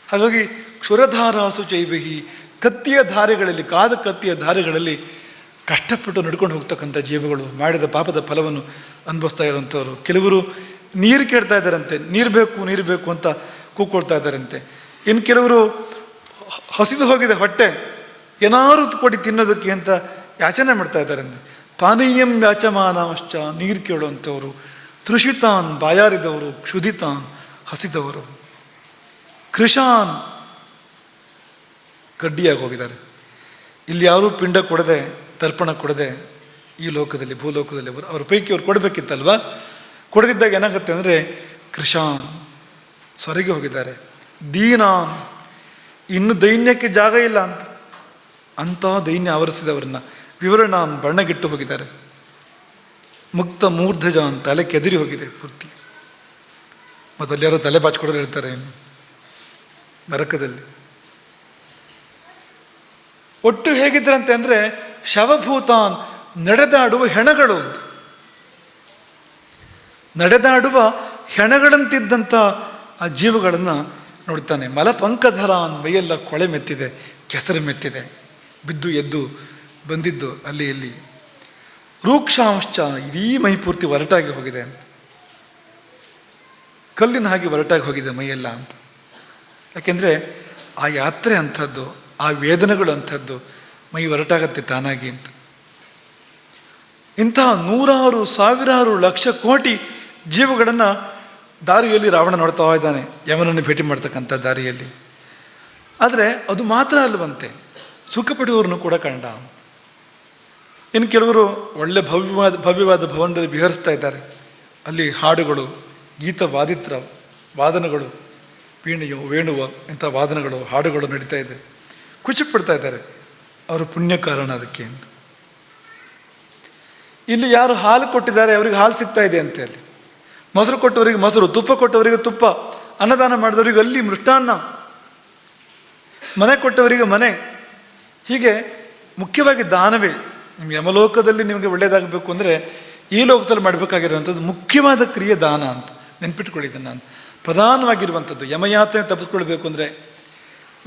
ಹಾಗಾಗಿ ಕ್ಷುರಧಾರಾಸು ಚೈವಿಹಿ, ಕತ್ತಿಯ ಧಾರೆಗಳಲ್ಲಿ, ಕಾದ ಕತ್ತಿಯ ಧಾರೆಗಳಲ್ಲಿ ಕಷ್ಟಪಟ್ಟು ನಡ್ಕೊಂಡು ಹೋಗ್ತಕ್ಕಂಥ ಜೀವಗಳು ಮಾಡಿದ ಪಾಪದ ಫಲವನ್ನು ಅನುಭವಿಸ್ತಾ ಇರುವಂಥವ್ರು. ಕೆಲವರು ನೀರು ಕೇಳ್ತಾ ಇದ್ದಾರಂತೆ, ನೀರು ಬೇಕು ನೀರು ಬೇಕು ಅಂತ ಕೂಗ್ಕೊಳ್ತಾ ಇದ್ದಾರಂತೆ. ಇನ್ನು ಕೆಲವರು ಹಸಿದು ಹೋಗಿದೆ ಹೊಟ್ಟೆ, ಏನಾರು ಕೊಡಿ ತಿನ್ನೋದಕ್ಕೆ ಅಂತ ಯಾಚನೆ ಮಾಡ್ತಾ ಇದ್ದಾರಂತೆ. ಪಾನೀಯಂ ಯಾಚಮಾನಾಶ್ಚ, ನೀರು ಕೇಳುವಂಥವರು. ತೃಷಿತಾನ್, ಬಾಯಾರಿದವರು. ಕ್ಷುಧಿತಾನ್, ಹಸಿದವರು. ಕೃಷಾನ್, ಕಡ್ಡಿಯಾಗಿ ಹೋಗಿದ್ದಾರೆ. ಇಲ್ಲಿ ಯಾರೂ ಪಿಂಡ ಕೊಡದೆ, ತರ್ಪಣ ಕೊಡದೆ ಈ ಲೋಕದಲ್ಲಿ, ಭೂಲೋಕದಲ್ಲಿ ಅವ್ರ ಪೈಕಿ ಅವ್ರು ಕೊಡಬೇಕಿತ್ತಲ್ವ. ಕೊಡದಿದ್ದಾಗ ಏನಾಗುತ್ತೆ ಅಂದರೆ ಕೃಷಾನ್, ಸ್ವರ್ಗೆ ಹೋಗಿದ್ದಾರೆ. ದೀನಾನ್, ಇನ್ನು ದೈನ್ಯಕ್ಕೆ ಜಾಗ ಇಲ್ಲ ಅಂತ. ಅಂಥ ದೈನ್ಯ ಆವರಿಸಿದವ್ರನ್ನ ವಿವರಣಾಂ ಬಣ್ಣಗಿಟ್ಟು ಹೋಗಿದ್ದಾರೆ. ಮುಕ್ತ ಮೂರ್ಧಜ ಅಂತ ತಲೆ ಕೆದರಿ ಹೋಗಿದೆ ಪೂರ್ತಿ. ಮತ್ತು ಅಲ್ಲಿ ಯಾರೋ ತಲೆ ಬಾಚ್ಕೊಡೋರು ಇರ್ತಾರೆ ನರಕದಲ್ಲಿ. ಒಟ್ಟು ಹೇಗಿದ್ರಂತೆ ಅಂದರೆ ಶವಭೂತಾನ್, ನಡೆದಾಡುವ ಹೆಣಗಳು ಅಂತ. ನಡೆದಾಡುವ ಹೆಣಗಳಂತಿದ್ದಂಥ ಆ ಜೀವಗಳನ್ನು ನೋಡ್ತಾನೆ. ಮಲಪಂಕಧರಾನ್, ಮೈಯೆಲ್ಲ ಕೊಳೆ ಮೆತ್ತಿದೆ, ಕೆಸರು ಮೆತ್ತಿದೆ, ಬಿದ್ದು ಎದ್ದು ಬಂದಿದ್ದು ಅಲ್ಲಿ ಇಲ್ಲಿ. ರೂಕ್ಷಾಂಶ, ಇಡೀ ಮೈ ಪೂರ್ತಿ ಒರಟಾಗಿ ಹೋಗಿದೆ ಅಂತ, ಕಲ್ಲಿನ ಹಾಗೆ ಒರಟಾಗಿ ಹೋಗಿದೆ ಮೈಯೆಲ್ಲ ಅಂತ. ಯಾಕೆಂದರೆ ಆ ಯಾತ್ರೆ ಅಂಥದ್ದು, ಆ ವೇದನೆಗಳು ಅಂಥದ್ದು, ಮೈ ಒರಟಾಗತ್ತೆ ತಾನಾಗಿ ಅಂತ. ಇಂತಹ ನೂರಾರು ಸಾವಿರಾರು ಲಕ್ಷ ಕೋಟಿ ಜೀವಗಳನ್ನು ದಾರಿಯಲ್ಲಿ ರಾವಣ ನೋಡ್ತಾ ಇದ್ದಾನೆ, ಯಮನನ್ನು ಭೇಟಿ ಮಾಡ್ತಕ್ಕಂಥ ದಾರಿಯಲ್ಲಿ. ಆದರೆ ಅದು ಮಾತ್ರ ಅಲ್ಲವಂತೆ, ಸುಖ ಪಡೆಯುವವರನ್ನು ಕೂಡ ಕಂಡ. ಇನ್ನು ಕೆಲವರು ಒಳ್ಳೆ ಭವ್ಯವಾದ ಭವನದಲ್ಲಿ ವಿಹರಿಸ್ತಾ ಇದ್ದಾರೆ. ಅಲ್ಲಿ ಹಾಡುಗಳು, ಗೀತವಾದಿತ್ರ ವಾದನಗಳು, ವೀಣೆಯೋ ವೇಣುವ ಇಂಥ ವಾದನಗಳು, ಹಾಡುಗಳು ನಡೀತಾ ಇದೆ, ಖುಷಿ ಪಡ್ತಾ ಇದ್ದಾರೆ. ಅವರು ಪುಣ್ಯ ಕಾರಣ ಅದಕ್ಕೆ ಅಂತ. ಇಲ್ಲಿ ಯಾರು ಹಾಲು ಕೊಟ್ಟಿದ್ದಾರೆ ಅವರಿಗೆ ಹಾಲು ಸಿಗ್ತಾ ಇದೆ ಅಂತೆ, ಅಲ್ಲಿ ಮೊಸರು ಕೊಟ್ಟವರಿಗೆ ಮೊಸರು, ತುಪ್ಪ ಕೊಟ್ಟವರಿಗೆ ತುಪ್ಪ, ಅನ್ನದಾನ ಮಾಡಿದವರಿಗೆ ಅಲ್ಲಿ ಮೃಷ್ಟಾನ್ನ, ಮನೆ ಕೊಟ್ಟವರಿಗೆ ಮನೆ. ಹೀಗೆ ಮುಖ್ಯವಾಗಿ ದಾನವೇ ನಿಮ್ಗೆ ಯಮಲೋಕದಲ್ಲಿ ನಿಮಗೆ ಒಳ್ಳೆಯದಾಗಬೇಕು ಅಂದರೆ ಈ ಲೋಕದಲ್ಲಿ ಮಾಡಬೇಕಾಗಿರುವಂಥದ್ದು ಮುಖ್ಯವಾದ ಕ್ರಿಯೆ ದಾನ ಅಂತ ನೆನ್ಪಿಟ್ಕೊಳ್ಳಿ. ಇದನ್ನು ನಾನು ಪ್ರಧಾನವಾಗಿರುವಂಥದ್ದು ಯಮಯಾತ್ರೆ ತಪ್ಪಿಸ್ಕೊಳ್ಬೇಕು ಅಂದರೆ,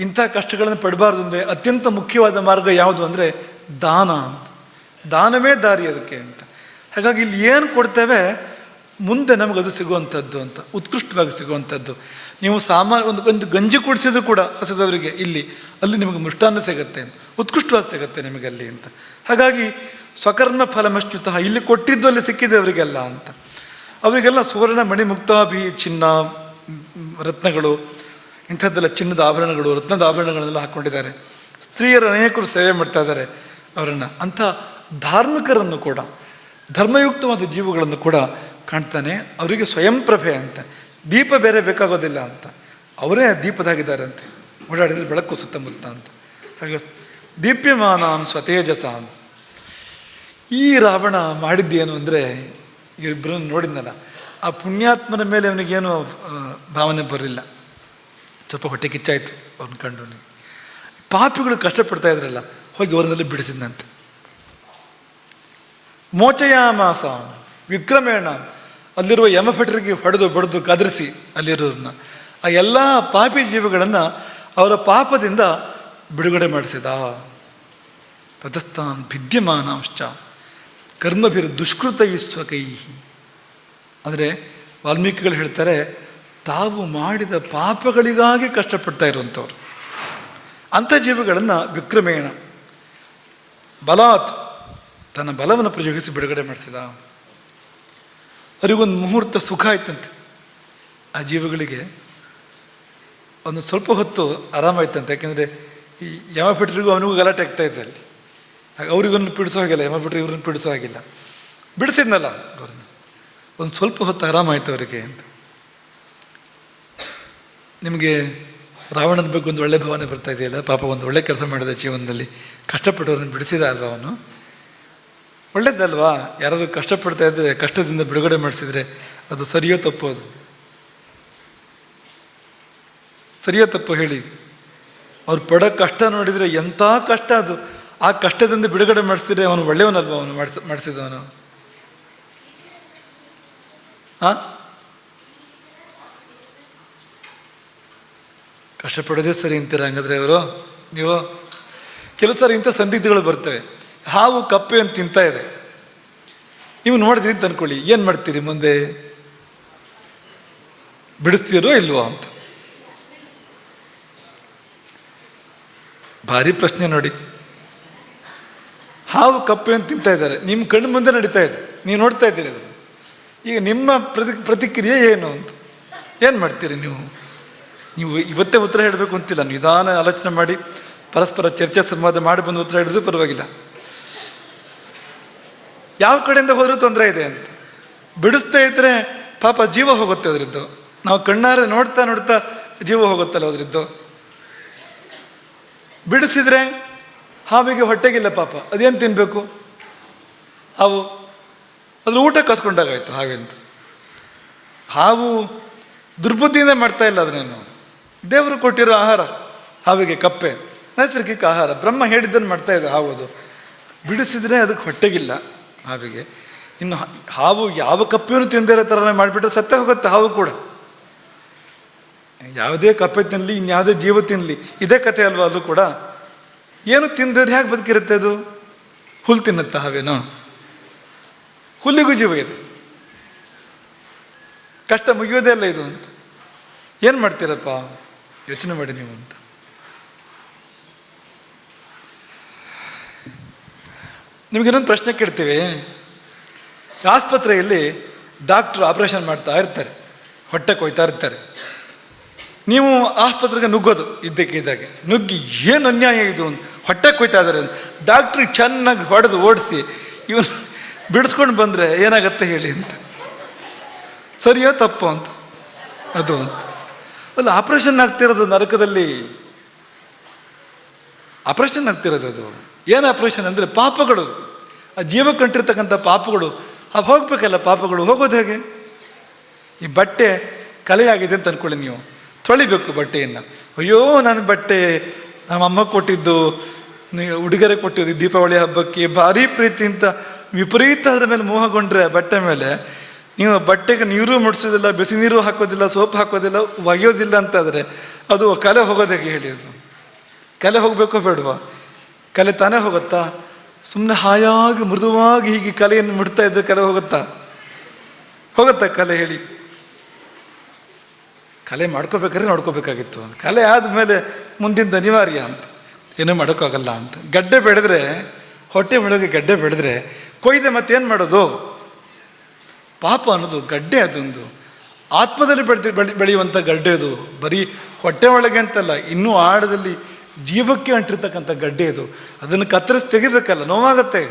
ಇಂಥ ಕಷ್ಟಗಳನ್ನು ಪಡಬಾರ್ದು ಅಂದರೆ ಅತ್ಯಂತ ಮುಖ್ಯವಾದ ಮಾರ್ಗ ಯಾವುದು ಅಂದರೆ ದಾನ ಅಂತ. ದಾನವೇ ದಾರಿ ಅದಕ್ಕೆ ಅಂತ. ಹಾಗಾಗಿ ಇಲ್ಲಿ ಏನು ಕೊಡ್ತೇವೆ ಮುಂದೆ ನಮಗದು ಸಿಗುವಂಥದ್ದು ಅಂತ, ಉತ್ಕೃಷ್ಟವಾಗಿ ಸಿಗುವಂಥದ್ದು. ನೀವು ಒಂದು ಗಂಜಿ ಕುಡಿಸಿದ್ರು ಕೂಡ ಹಸಿದವರಿಗೆ ಅಲ್ಲಿ ನಿಮಗೆ ಮೃಷ್ಟಾನ್ನ ಸಿಗುತ್ತೆ, ಉತ್ಕೃಷ್ಟವಾಗಿ ಸಿಗುತ್ತೆ ನಿಮಗೆ ಅಲ್ಲಿ ಅಂತ. ಹಾಗಾಗಿ ಸ್ವಕರ್ಮ ಫಲಮಶ್ಚಿತ, ಇಲ್ಲಿ ಕೊಟ್ಟಿದ್ದು ಅಲ್ಲಿ ಸಿಕ್ಕಿದೆ ಅವರಿಗೆಲ್ಲ ಅಂತ. ಅವರಿಗೆಲ್ಲ ಸುವರ್ಣ ಮಣಿ ಮುಕ್ತಾಭಿ, ಚಿನ್ನ ರತ್ನಗಳು, ಇಂಥದ್ದೆಲ್ಲ ಚಿನ್ನದ ಆಭರಣಗಳು, ರತ್ನದ ಆಭರಣಗಳನ್ನೆಲ್ಲ ಹಾಕ್ಕೊಂಡಿದ್ದಾರೆ. ಸ್ತ್ರೀಯರು ಅನೇಕರು ಸೇವೆ ಮಾಡ್ತಾ ಇದ್ದಾರೆ ಅವರನ್ನು. ಅಂಥ ಧಾರ್ಮಿಕರನ್ನು ಕೂಡ, ಧರ್ಮಯುಕ್ತವಾದ ಜೀವಗಳನ್ನು ಕೂಡ ಕಾಣ್ತಾನೆ. ಅವರಿಗೆ ಸ್ವಯಂ ಪ್ರಭೆ ಅಂತ, ದೀಪ ಬೇರೆ ಬೇಕಾಗೋದಿಲ್ಲ ಅಂತ, ಅವರೇ ದೀಪದಾಗಿದ್ದಾರೆ ಅಂತೆ, ಓಡಾಡಿದರೆ ಬೆಳಕು ಸುತ್ತಮುತ್ತ ಅಂತ. ಹಾಗೆ ದೀಪ್ಯಮಾನಾಂ ಸ್ವತೇಜಸ. ಈ ರಾವಣ ಮಾಡಿದ್ದೇನು ಅಂದರೆ, ಇಬ್ಬರನ್ನು ನೋಡಿದ್ನಲ್ಲ, ಆ ಪುಣ್ಯಾತ್ಮನ ಮೇಲೆ ಅವನಿಗೇನು ಭಾವನೆ ಬರಲಿಲ್ಲ, ಸ್ವಲ್ಪ ಹೊಟ್ಟೆ ಕಿಚ್ಚಾಯಿತು ಅವ್ರನ್ನ ಕಂಡು. ಪಾಪಿಗಳು ಕಷ್ಟಪಡ್ತಾ ಇದ್ರಲ್ಲ, ಹೋಗಿ ಅವರನ್ನೆಲ್ಲ ಬಿಡಿಸಿದ್ನಂತೆ. ಮೋಚಯಾಮಾಸ ವಿಕ್ರಮೇಣ, ಅಲ್ಲಿರುವ ಯಮಭಟರಿಗೆ ಹೊಡೆದು ಬಡಿದು ಕದರಿಸಿ ಅಲ್ಲಿರೋರನ್ನ, ಆ ಎಲ್ಲ ಪಾಪಿ ಜೀವಿಗಳನ್ನು ಅವರ ಪಾಪದಿಂದ ಬಿಡುಗಡೆ ಮಾಡಿಸಿದ. ತತಸ್ಥಾನ್ ಭಿದ್ಯಮಾನಾಂಶ್ಚ ಕರ್ಮಭಿರು ದುಷ್ಕೃತೈ ಸ್ವಕೈ. ಅಂದರೆ ವಾಲ್ಮೀಕಿಗಳು ಹೇಳ್ತಾರೆ, ತಾವು ಮಾಡಿದ ಪಾಪಗಳಿಗಾಗಿ ಕಷ್ಟಪಡ್ತಾ ಇರುವಂಥವ್ರು ಅಂಥ ಜೀವಿಗಳನ್ನು ವಿಕ್ರಮೇಣ ಬಲಾತ್, ತನ್ನ ಬಲವನ್ನು ಪ್ರಯೋಗಿಸಿ ಬಿಡುಗಡೆ ಮಾಡಿಸಿದ. ಅವರಿಗೊಂದು ಮುಹೂರ್ತ ಸುಖ ಆಯ್ತಂತೆ, ಆ ಜೀವಿಗಳಿಗೆ ಒಂದು ಸ್ವಲ್ಪ ಹೊತ್ತು ಆರಾಮಾಯ್ತಂತೆ. ಯಾಕೆಂದರೆ ಈ ಯಮಭಟ್ರಿಗೂ ಅವನಿಗೂ ಗಲಾಟೆ ಆಗ್ತಾ ಇದೆ ಅಲ್ಲಿ. ಹಾಗೆ ಅವ್ರಿಗೊಂದು ಬಿಡಿಸೋ ಹಾಗಿಲ್ಲ, ಯಮಭಟ್ರಿಗೆ ಇವ್ರನ್ನ ಬಿಡಿಸೋ ಹಾಗಿಲ್ಲ, ಬಿಡಿಸಿದ್ನಲ್ಲ ಅವ್ರನ್ನ. ಒಂದು ಸ್ವಲ್ಪ ಹೊತ್ತು ಆರಾಮಾಯ್ತು ಅವರಿಗೆ ಅಂತ. ನಿಮಗೆ ರಾವಣನ ಬಗ್ಗೆ ಒಂದು ಒಳ್ಳೆ ಭಾವನೆ ಬರ್ತಾ ಇದೆಯಲ್ಲ, ಪಾಪ ಒಂದು ಒಳ್ಳೆ ಕೆಲಸ ಮಾಡಿದ ಜೀವನದಲ್ಲಿ, ಕಷ್ಟಪಟ್ಟವ್ರನ್ನ ಬಿಡಿಸಿದ ಅಲ್ವಾ ಅವನು. ಒಳ್ಳೇದಲ್ವಾ? ಯಾರಾದರೂ ಕಷ್ಟಪಡ್ತಾ ಇದ್ದರೆ ಕಷ್ಟದಿಂದ ಬಿಡುಗಡೆ ಮಾಡಿಸಿದ್ರೆ ಅದು ಸರಿಯೋ ತಪ್ಪು? ಅದು ಸರಿಯೋ ತಪ್ಪು ಹೇಳಿ? ಅವ್ರು ಪಡೋ ಕಷ್ಟ ನೋಡಿದರೆ ಎಂಥ ಕಷ್ಟ ಅದು. ಆ ಕಷ್ಟದಿಂದ ಬಿಡುಗಡೆ ಮಾಡಿಸಿದ್ರೆ ಅವನು ಒಳ್ಳೆಯವನಲ್ವ? ಅವನು ಮಾಡಿಸಿದವನು. ಕಷ್ಟಪಡೋದೇ ಸರಿ ಅಂತೀರ ಹಂಗಾದ್ರೆ ಅವರು? ನೀವು ಕೆಲವು ಸಾರಿ ಇಂಥ ಸಂದಿಗ್ಧಗಳು ಬರ್ತವೆ. ಹಾವು ಕಪ್ಪೆ ಅಂತ ತಿಂತಾ ಇದೆ, ನೀವು ನೋಡಿದ್ರಿ ಅಂತ ಅನ್ಕೊಳ್ಳಿ, ಏನು ಮಾಡ್ತೀರಿ ಮುಂದೆ? ಬಿಡಿಸ್ತೀರೋ ಇಲ್ವೋ ಅಂತ ಭಾರಿ ಪ್ರಶ್ನೆ ನೋಡಿ. ಹಾವು ಕಪ್ಪೆ ಅಂತ ತಿಂತಾ ಇದ್ದಾರೆ, ನಿಮ್ಮ ಕಣ್ಣು ಮುಂದೆ ನಡೀತಾ ಇದೆ, ನೀವು ನೋಡ್ತಾ ಇದ್ದೀರಿ ಅದು. ಈಗ ನಿಮ್ಮ ಪ್ರತಿಕ್ರಿಯೆ ಏನು ಅಂತ ಏನು ಮಾಡ್ತೀರಿ ನೀವು? ನೀವು ಇವತ್ತೇ ಉತ್ತರ ಹೇಳಬೇಕು ಅಂತಿಲ್ಲ, ನಿಧಾನ ಆಲೋಚನೆ ಮಾಡಿ ಪರಸ್ಪರ ಚರ್ಚೆ ಸಂವಾದ ಮಾಡಿ ಬಂದು ಉತ್ತರ ಹೇಳಿದ್ರೂ ಪರವಾಗಿಲ್ಲ. ಯಾವ ಕಡೆಯಿಂದ ಹೋದರೂ ತೊಂದರೆ ಇದೆ ಅಂತ. ಬಿಡಿಸ್ತಾ ಇದ್ರೆ ಪಾಪ ಜೀವ ಹೋಗುತ್ತೆ ಅದರದ್ದು. ನಾವು ಕಣ್ಣಾರೆ ನೋಡ್ತಾ ನೋಡ್ತಾ ಜೀವ ಹೋಗುತ್ತಲ್ಲ ಅದರದ್ದು. ಬಿಡಿಸಿದ್ರೆ ಹಾವಿಗೆ ಹೊಟ್ಟೆಗಿಲ್ಲ ಪಾಪ, ಅದೇನು ತಿನ್ನಬೇಕು? ಹಾವು ಅದ್ರ ಊಟ ಕಸ್ಕೊಂಡಾಗಾಯ್ತು ಹಾವಿಂದ. ಹಾವು ದುರ್ಬುದ್ಧಿಯಿಂದ ಮಾಡ್ತಾ ಇಲ್ಲ ಅದನ್ನೇನು, ದೇವರು ಕೊಟ್ಟಿರೋ ಆಹಾರ ಹಾವಿಗೆ, ಕಪ್ಪೆ ನೈಸರ್ಗಿಕ ಆಹಾರ, ಬ್ರಹ್ಮ ಹೇಳಿದ್ದನ್ನು ಮಾಡ್ತಾ ಇದೆ ಹಾವು. ಅದು ಬಿಡಿಸಿದ್ರೆ ಅದಕ್ಕೆ ಹೊಟ್ಟೆಗಿಲ್ಲ ಹಾವಿಗೆ. ಇನ್ನು ಹಾವು ಯಾವ ಕಪ್ಪೆಯನ್ನು ತಿಂದಿರೋ ಥರನೇ ಮಾಡಿಬಿಟ್ರೆ ಸತ್ತೇ ಹೋಗುತ್ತೆ ಹಾವು ಕೂಡ. ಯಾವುದೇ ಕಪ್ಪೆ ತಿನ್ನಲಿ, ಇನ್ಯಾವುದೇ ಜೀವ ತಿನ್ನಲಿ, ಇದೇ ಕಥೆ ಅಲ್ವಾ ಅದು ಕೂಡ. ಏನು ತಿಂದ್ರೆ ಹೇಗೆ ಬದುಕಿರುತ್ತೆ ಅದು? ಹುಲ್ಲು ತಿನ್ನುತ್ತಾ ಹಾವೇನೋ? ಹುಲ್ಲಿಗೂ ಜೀವ ಇದೆ, ಕಷ್ಟ ಮುಗಿಯೋದೇ ಅಲ್ಲ ಇದು ಅಂತ. ಏನು ಮಾಡ್ತೀರಪ್ಪ, ಯೋಚನೆ ಮಾಡಿ ನೀವು ಅಂತ. ನಿಮಗಿನ್ನೊಂದು ಪ್ರಶ್ನೆ ಕೇಳ್ತೀವಿ. ಆಸ್ಪತ್ರೆಯಲ್ಲಿ ಡಾಕ್ಟ್ರು ಆಪರೇಷನ್ ಮಾಡ್ತಾ ಇರ್ತಾರೆ, ಹೊಟ್ಟೆ ಕೊಯ್ತಾ ಇರ್ತಾರೆ. ನೀವು ಆಸ್ಪತ್ರೆಗೆ ನುಗ್ಗೋದು ಇದ್ದಕ್ಕಿದ್ದಾಗೆ, ನುಗ್ಗಿ ಏನು ಅನ್ಯಾಯ ಇದು ಅಂತ, ಹೊಟ್ಟೆ ಕೊಯ್ತಾ ಇದ್ದಾರೆ ಅಂತ ಡಾಕ್ಟ್ರಿಗೆ ಚೆನ್ನಾಗಿ ಹೊಡೆದು ಓಡಿಸಿ ಇವನು ಬಿಡಿಸ್ಕೊಂಡು ಬಂದರೆ ಏನಾಗತ್ತೆ ಹೇಳಿ ಅಂತ. ಸರಿಯೋ ತಪ್ಪು ಅಂತ ಅದು ಅಲ್ಲ. ಆಪರೇಷನ್ ಆಗ್ತಿರೋದು ನರಕದಲ್ಲಿ, ಆಪರೇಷನ್ ಆಗ್ತಿರೋದು ಅದು. ಏನು ಆಪರೇಷನ್ ಅಂದರೆ ಪಾಪಗಳು, ಆ ಜೀವ ಕಂಟಿರ್ತಕ್ಕಂಥ ಪಾಪಗಳು ಅವು ಹೋಗ್ಬೇಕಲ್ಲ. ಪಾಪಗಳು ಹೋಗೋದು ಹೇಗೆ? ಈ ಬಟ್ಟೆ ಕಲೆಯಾಗಿದೆ ಅಂತ ಅಂದ್ಕೊಳ್ಳಿ, ನೀವು ತೊಳಿಬೇಕು ಬಟ್ಟೆಯನ್ನು. ಅಯ್ಯೋ ನನ್ನ ಬಟ್ಟೆ ನಮ್ಮ ಅಮ್ಮ ಕೊಟ್ಟಿದ್ದು, ಉಡುಗೊರೆ ಕೊಟ್ಟಿದ್ದು ದೀಪಾವಳಿ ಹಬ್ಬಕ್ಕೆ, ಭಾರಿ ಪ್ರೀತಿ ಅಂತ ವಿಪರೀತ ಅದ್ರ ಮೇಲೆ ಮೋಹಗೊಂಡ್ರೆ ಬಟ್ಟೆ ಮೇಲೆ, ನೀವು ಬಟ್ಟೆಗೆ ನೀರು ಮುಡಿಸೋದಿಲ್ಲ, ಬಿಸಿ ನೀರು ಹಾಕೋದಿಲ್ಲ, ಸೋಪ್ ಹಾಕೋದಿಲ್ಲ, ಒಗೆಯೋದಿಲ್ಲ ಅಂತಾದರೆ ಅದು ಕಲೆ ಹೋಗೋದು ಹೇಗೆ ಹೇಳಿ? ಅದು ಕಲೆ ಹೋಗಬೇಕೋ ಬೇಡವಾ? ಕಲೆ ತಾನೇ ಹೋಗುತ್ತಾ? ಸುಮ್ಮನೆ ಹಾಯಾಗಿ ಮೃದುವಾಗಿ ಹೀಗೆ ಕಲೆಯನ್ನು ಮುಡ್ತಾ ಇದ್ರೆ ಕಲೆ ಹೋಗುತ್ತಾ? ಕಲೆ ಹೇಳಿ? ಕಲೆ ಮಾಡ್ಕೋಬೇಕಾದ್ರೆ ನೋಡ್ಕೋಬೇಕಾಗಿತ್ತು. ಕಲೆ ಆದಮೇಲೆ ಮುಂದಿನ ಅನಿವಾರ್ಯ ಅಂತ, ಏನೂ ಮಾಡೋಕ್ಕಾಗಲ್ಲ ಅಂತ. ಗಡ್ಡೆ ಬೆಳೆದ್ರೆ, ಹೊಟ್ಟೆ ಒಳಗೆ ಗಡ್ಡೆ ಬೆಳೆದ್ರೆ ಕೊಯ್ದೆ ಮತ್ತೇನು ಮಾಡೋದು? ಪಾಪ ಅನ್ನೋದು ಗಡ್ಡೆ, ಅದೊಂದು ಆತ್ಮದಲ್ಲಿ ಬೆಳೆಯುವಂಥ ಗಡ್ಡೆ. ಅದು ಬರೀ ಹೊಟ್ಟೆ ಒಳಗೆ ಅಂತಲ್ಲ, ಇನ್ನೂ ಆಳದಲ್ಲಿ ಜೀವಕ್ಕೆ ಅಂಟಿರ್ತಕ್ಕಂಥ ಗಡ್ಡೆ ಅದು. ಅದನ್ನು ಕತ್ತರಿಸಿ ತೆಗಿಬೇಕಲ್ಲ, ನೋವಾಗತ್ತೆ,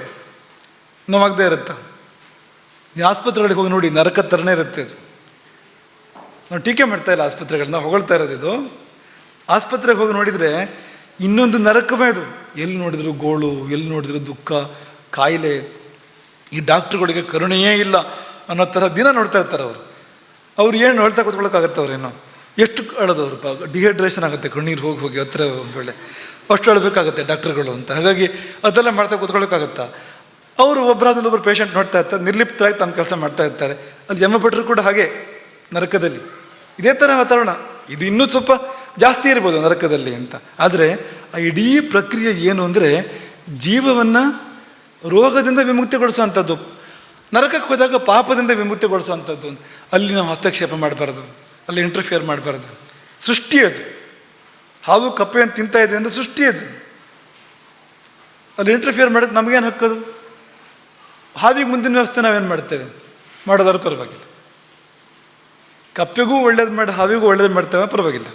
ನೋವಾಗದೇ ಇರುತ್ತೆ. ನೀವು ಆಸ್ಪತ್ರೆಗಳಿಗೆ ಹೋಗಿ ನೋಡಿ, ನರಕ ಥರನೇ ಇರುತ್ತೆ ಅದು. ನಾವು ಟೀಕೆ ಮಾಡ್ತಾ ಇಲ್ಲ ಆಸ್ಪತ್ರೆಗಳನ್ನ, ಹೊಗಳ್ತಾ ಇರೋದು ಇದು. ಆಸ್ಪತ್ರೆಗೆ ಹೋಗಿ ನೋಡಿದರೆ ಇನ್ನೊಂದು ನರಕವೇ ಅದು. ಎಲ್ಲಿ ನೋಡಿದ್ರು ಗೋಳು, ಎಲ್ಲಿ ನೋಡಿದ್ರು ದುಃಖ, ಕಾಯಿಲೆ. ಈ ಡಾಕ್ಟ್ರುಗಳಿಗೆ ಕರುಣೆಯೇ ಇಲ್ಲ ಅನ್ನೋ ಥರ ದಿನ ನೋಡ್ತಾ ಇರ್ತಾರೆ ಅವರು. ಅವ್ರು ಏನು ನೋಡ್ತಾ ಕೂತ್ಕೊಳ್ಳೋಕ್ಕಾಗತ್ತೆ? ಅವ್ರೇನೋ ಎಷ್ಟು ಅಳೋದು ಅವರು, ಡಿಹೈಡ್ರೇಷನ್ ಆಗುತ್ತೆ, ಕಣ್ಣೀರು ಹೋಗಿ ಹೋಗಿ ಹತ್ರ ಒಂದು ವೇಳೆ ಅಷ್ಟು ಅಳಬೇಕಾಗತ್ತೆ ಡಾಕ್ಟ್ರುಗಳು ಅಂತ. ಹಾಗಾಗಿ ಅದೆಲ್ಲ ಮಾಡ್ತಾ ಕೂತ್ಕೊಳ್ಳೋಕ್ಕಾಗತ್ತಾ? ಅವರು ಒಬ್ಬರಾದ್ಮೇಲೆ ಪೇಷಂಟ್ ನೋಡ್ತಾ ಇರ್ತಾರೆ, ನಿರ್ಲಿಪ್ತರಾಗಿ ತಮ್ಮ ಕೆಲಸ ಮಾಡ್ತಾ ಇರ್ತಾರೆ. ಅಲ್ಲಿ ಯಮಭಟ್ರು ಕೂಡ ಹಾಗೆ ನರಕದಲ್ಲಿ ಇದೇ ಥರ ವಾತಾವರಣ. ಇದು ಇನ್ನೂ ಸ್ವಲ್ಪ ಜಾಸ್ತಿ ಇರ್ಬೋದು ನರಕದಲ್ಲಿ ಅಂತ. ಆದರೆ ಆ ಇಡೀ ಪ್ರಕ್ರಿಯೆ ಏನು ಅಂದರೆ ಜೀವವನ್ನು ರೋಗದಿಂದ ವಿಮುಕ್ತಿಗೊಳಿಸುವಂಥದ್ದು. ನರಕಕ್ಕೆ ಹೋದಾಗ ಪಾಪದಿಂದ ವಿಮುಕ್ತಿಗೊಳಿಸುವಂಥದ್ದು. ಅಲ್ಲಿ ನಾವು ಹಸ್ತಕ್ಷೇಪ ಮಾಡಬಾರ್ದು, ಅಲ್ಲಿ ಇಂಟರ್ಫಿಯರ್ ಮಾಡಬಾರ್ದು. ಸೃಷ್ಟಿ ಅದು. ಹಾವು ಕಪ್ಪೆಯನ್ನು ತಿಂತಾ ಇದೆ ಅಂದರೆ ಸೃಷ್ಟಿ ಅದು. ಅಲ್ಲಿ ಇಂಟರ್ಫಿಯರ್ ಮಾಡೋದು ನಮಗೇನು ಹಕ್ಕದು? ಹಾವಿಗೆ ಮುಂದಿನ ವ್ಯವಸ್ಥೆ ನಾವೇನು ಮಾಡ್ತೇವೆ? ಮಾಡೋದಾದ್ರೂ ಪರವಾಗಿಲ್ಲ. ಕಪ್ಪೆಗೂ ಒಳ್ಳೇದು ಮಾಡಿ ಹಾವಿಗೂ ಒಳ್ಳೇದು ಮಾಡ್ತೇವೆ, ಪರವಾಗಿಲ್ಲ.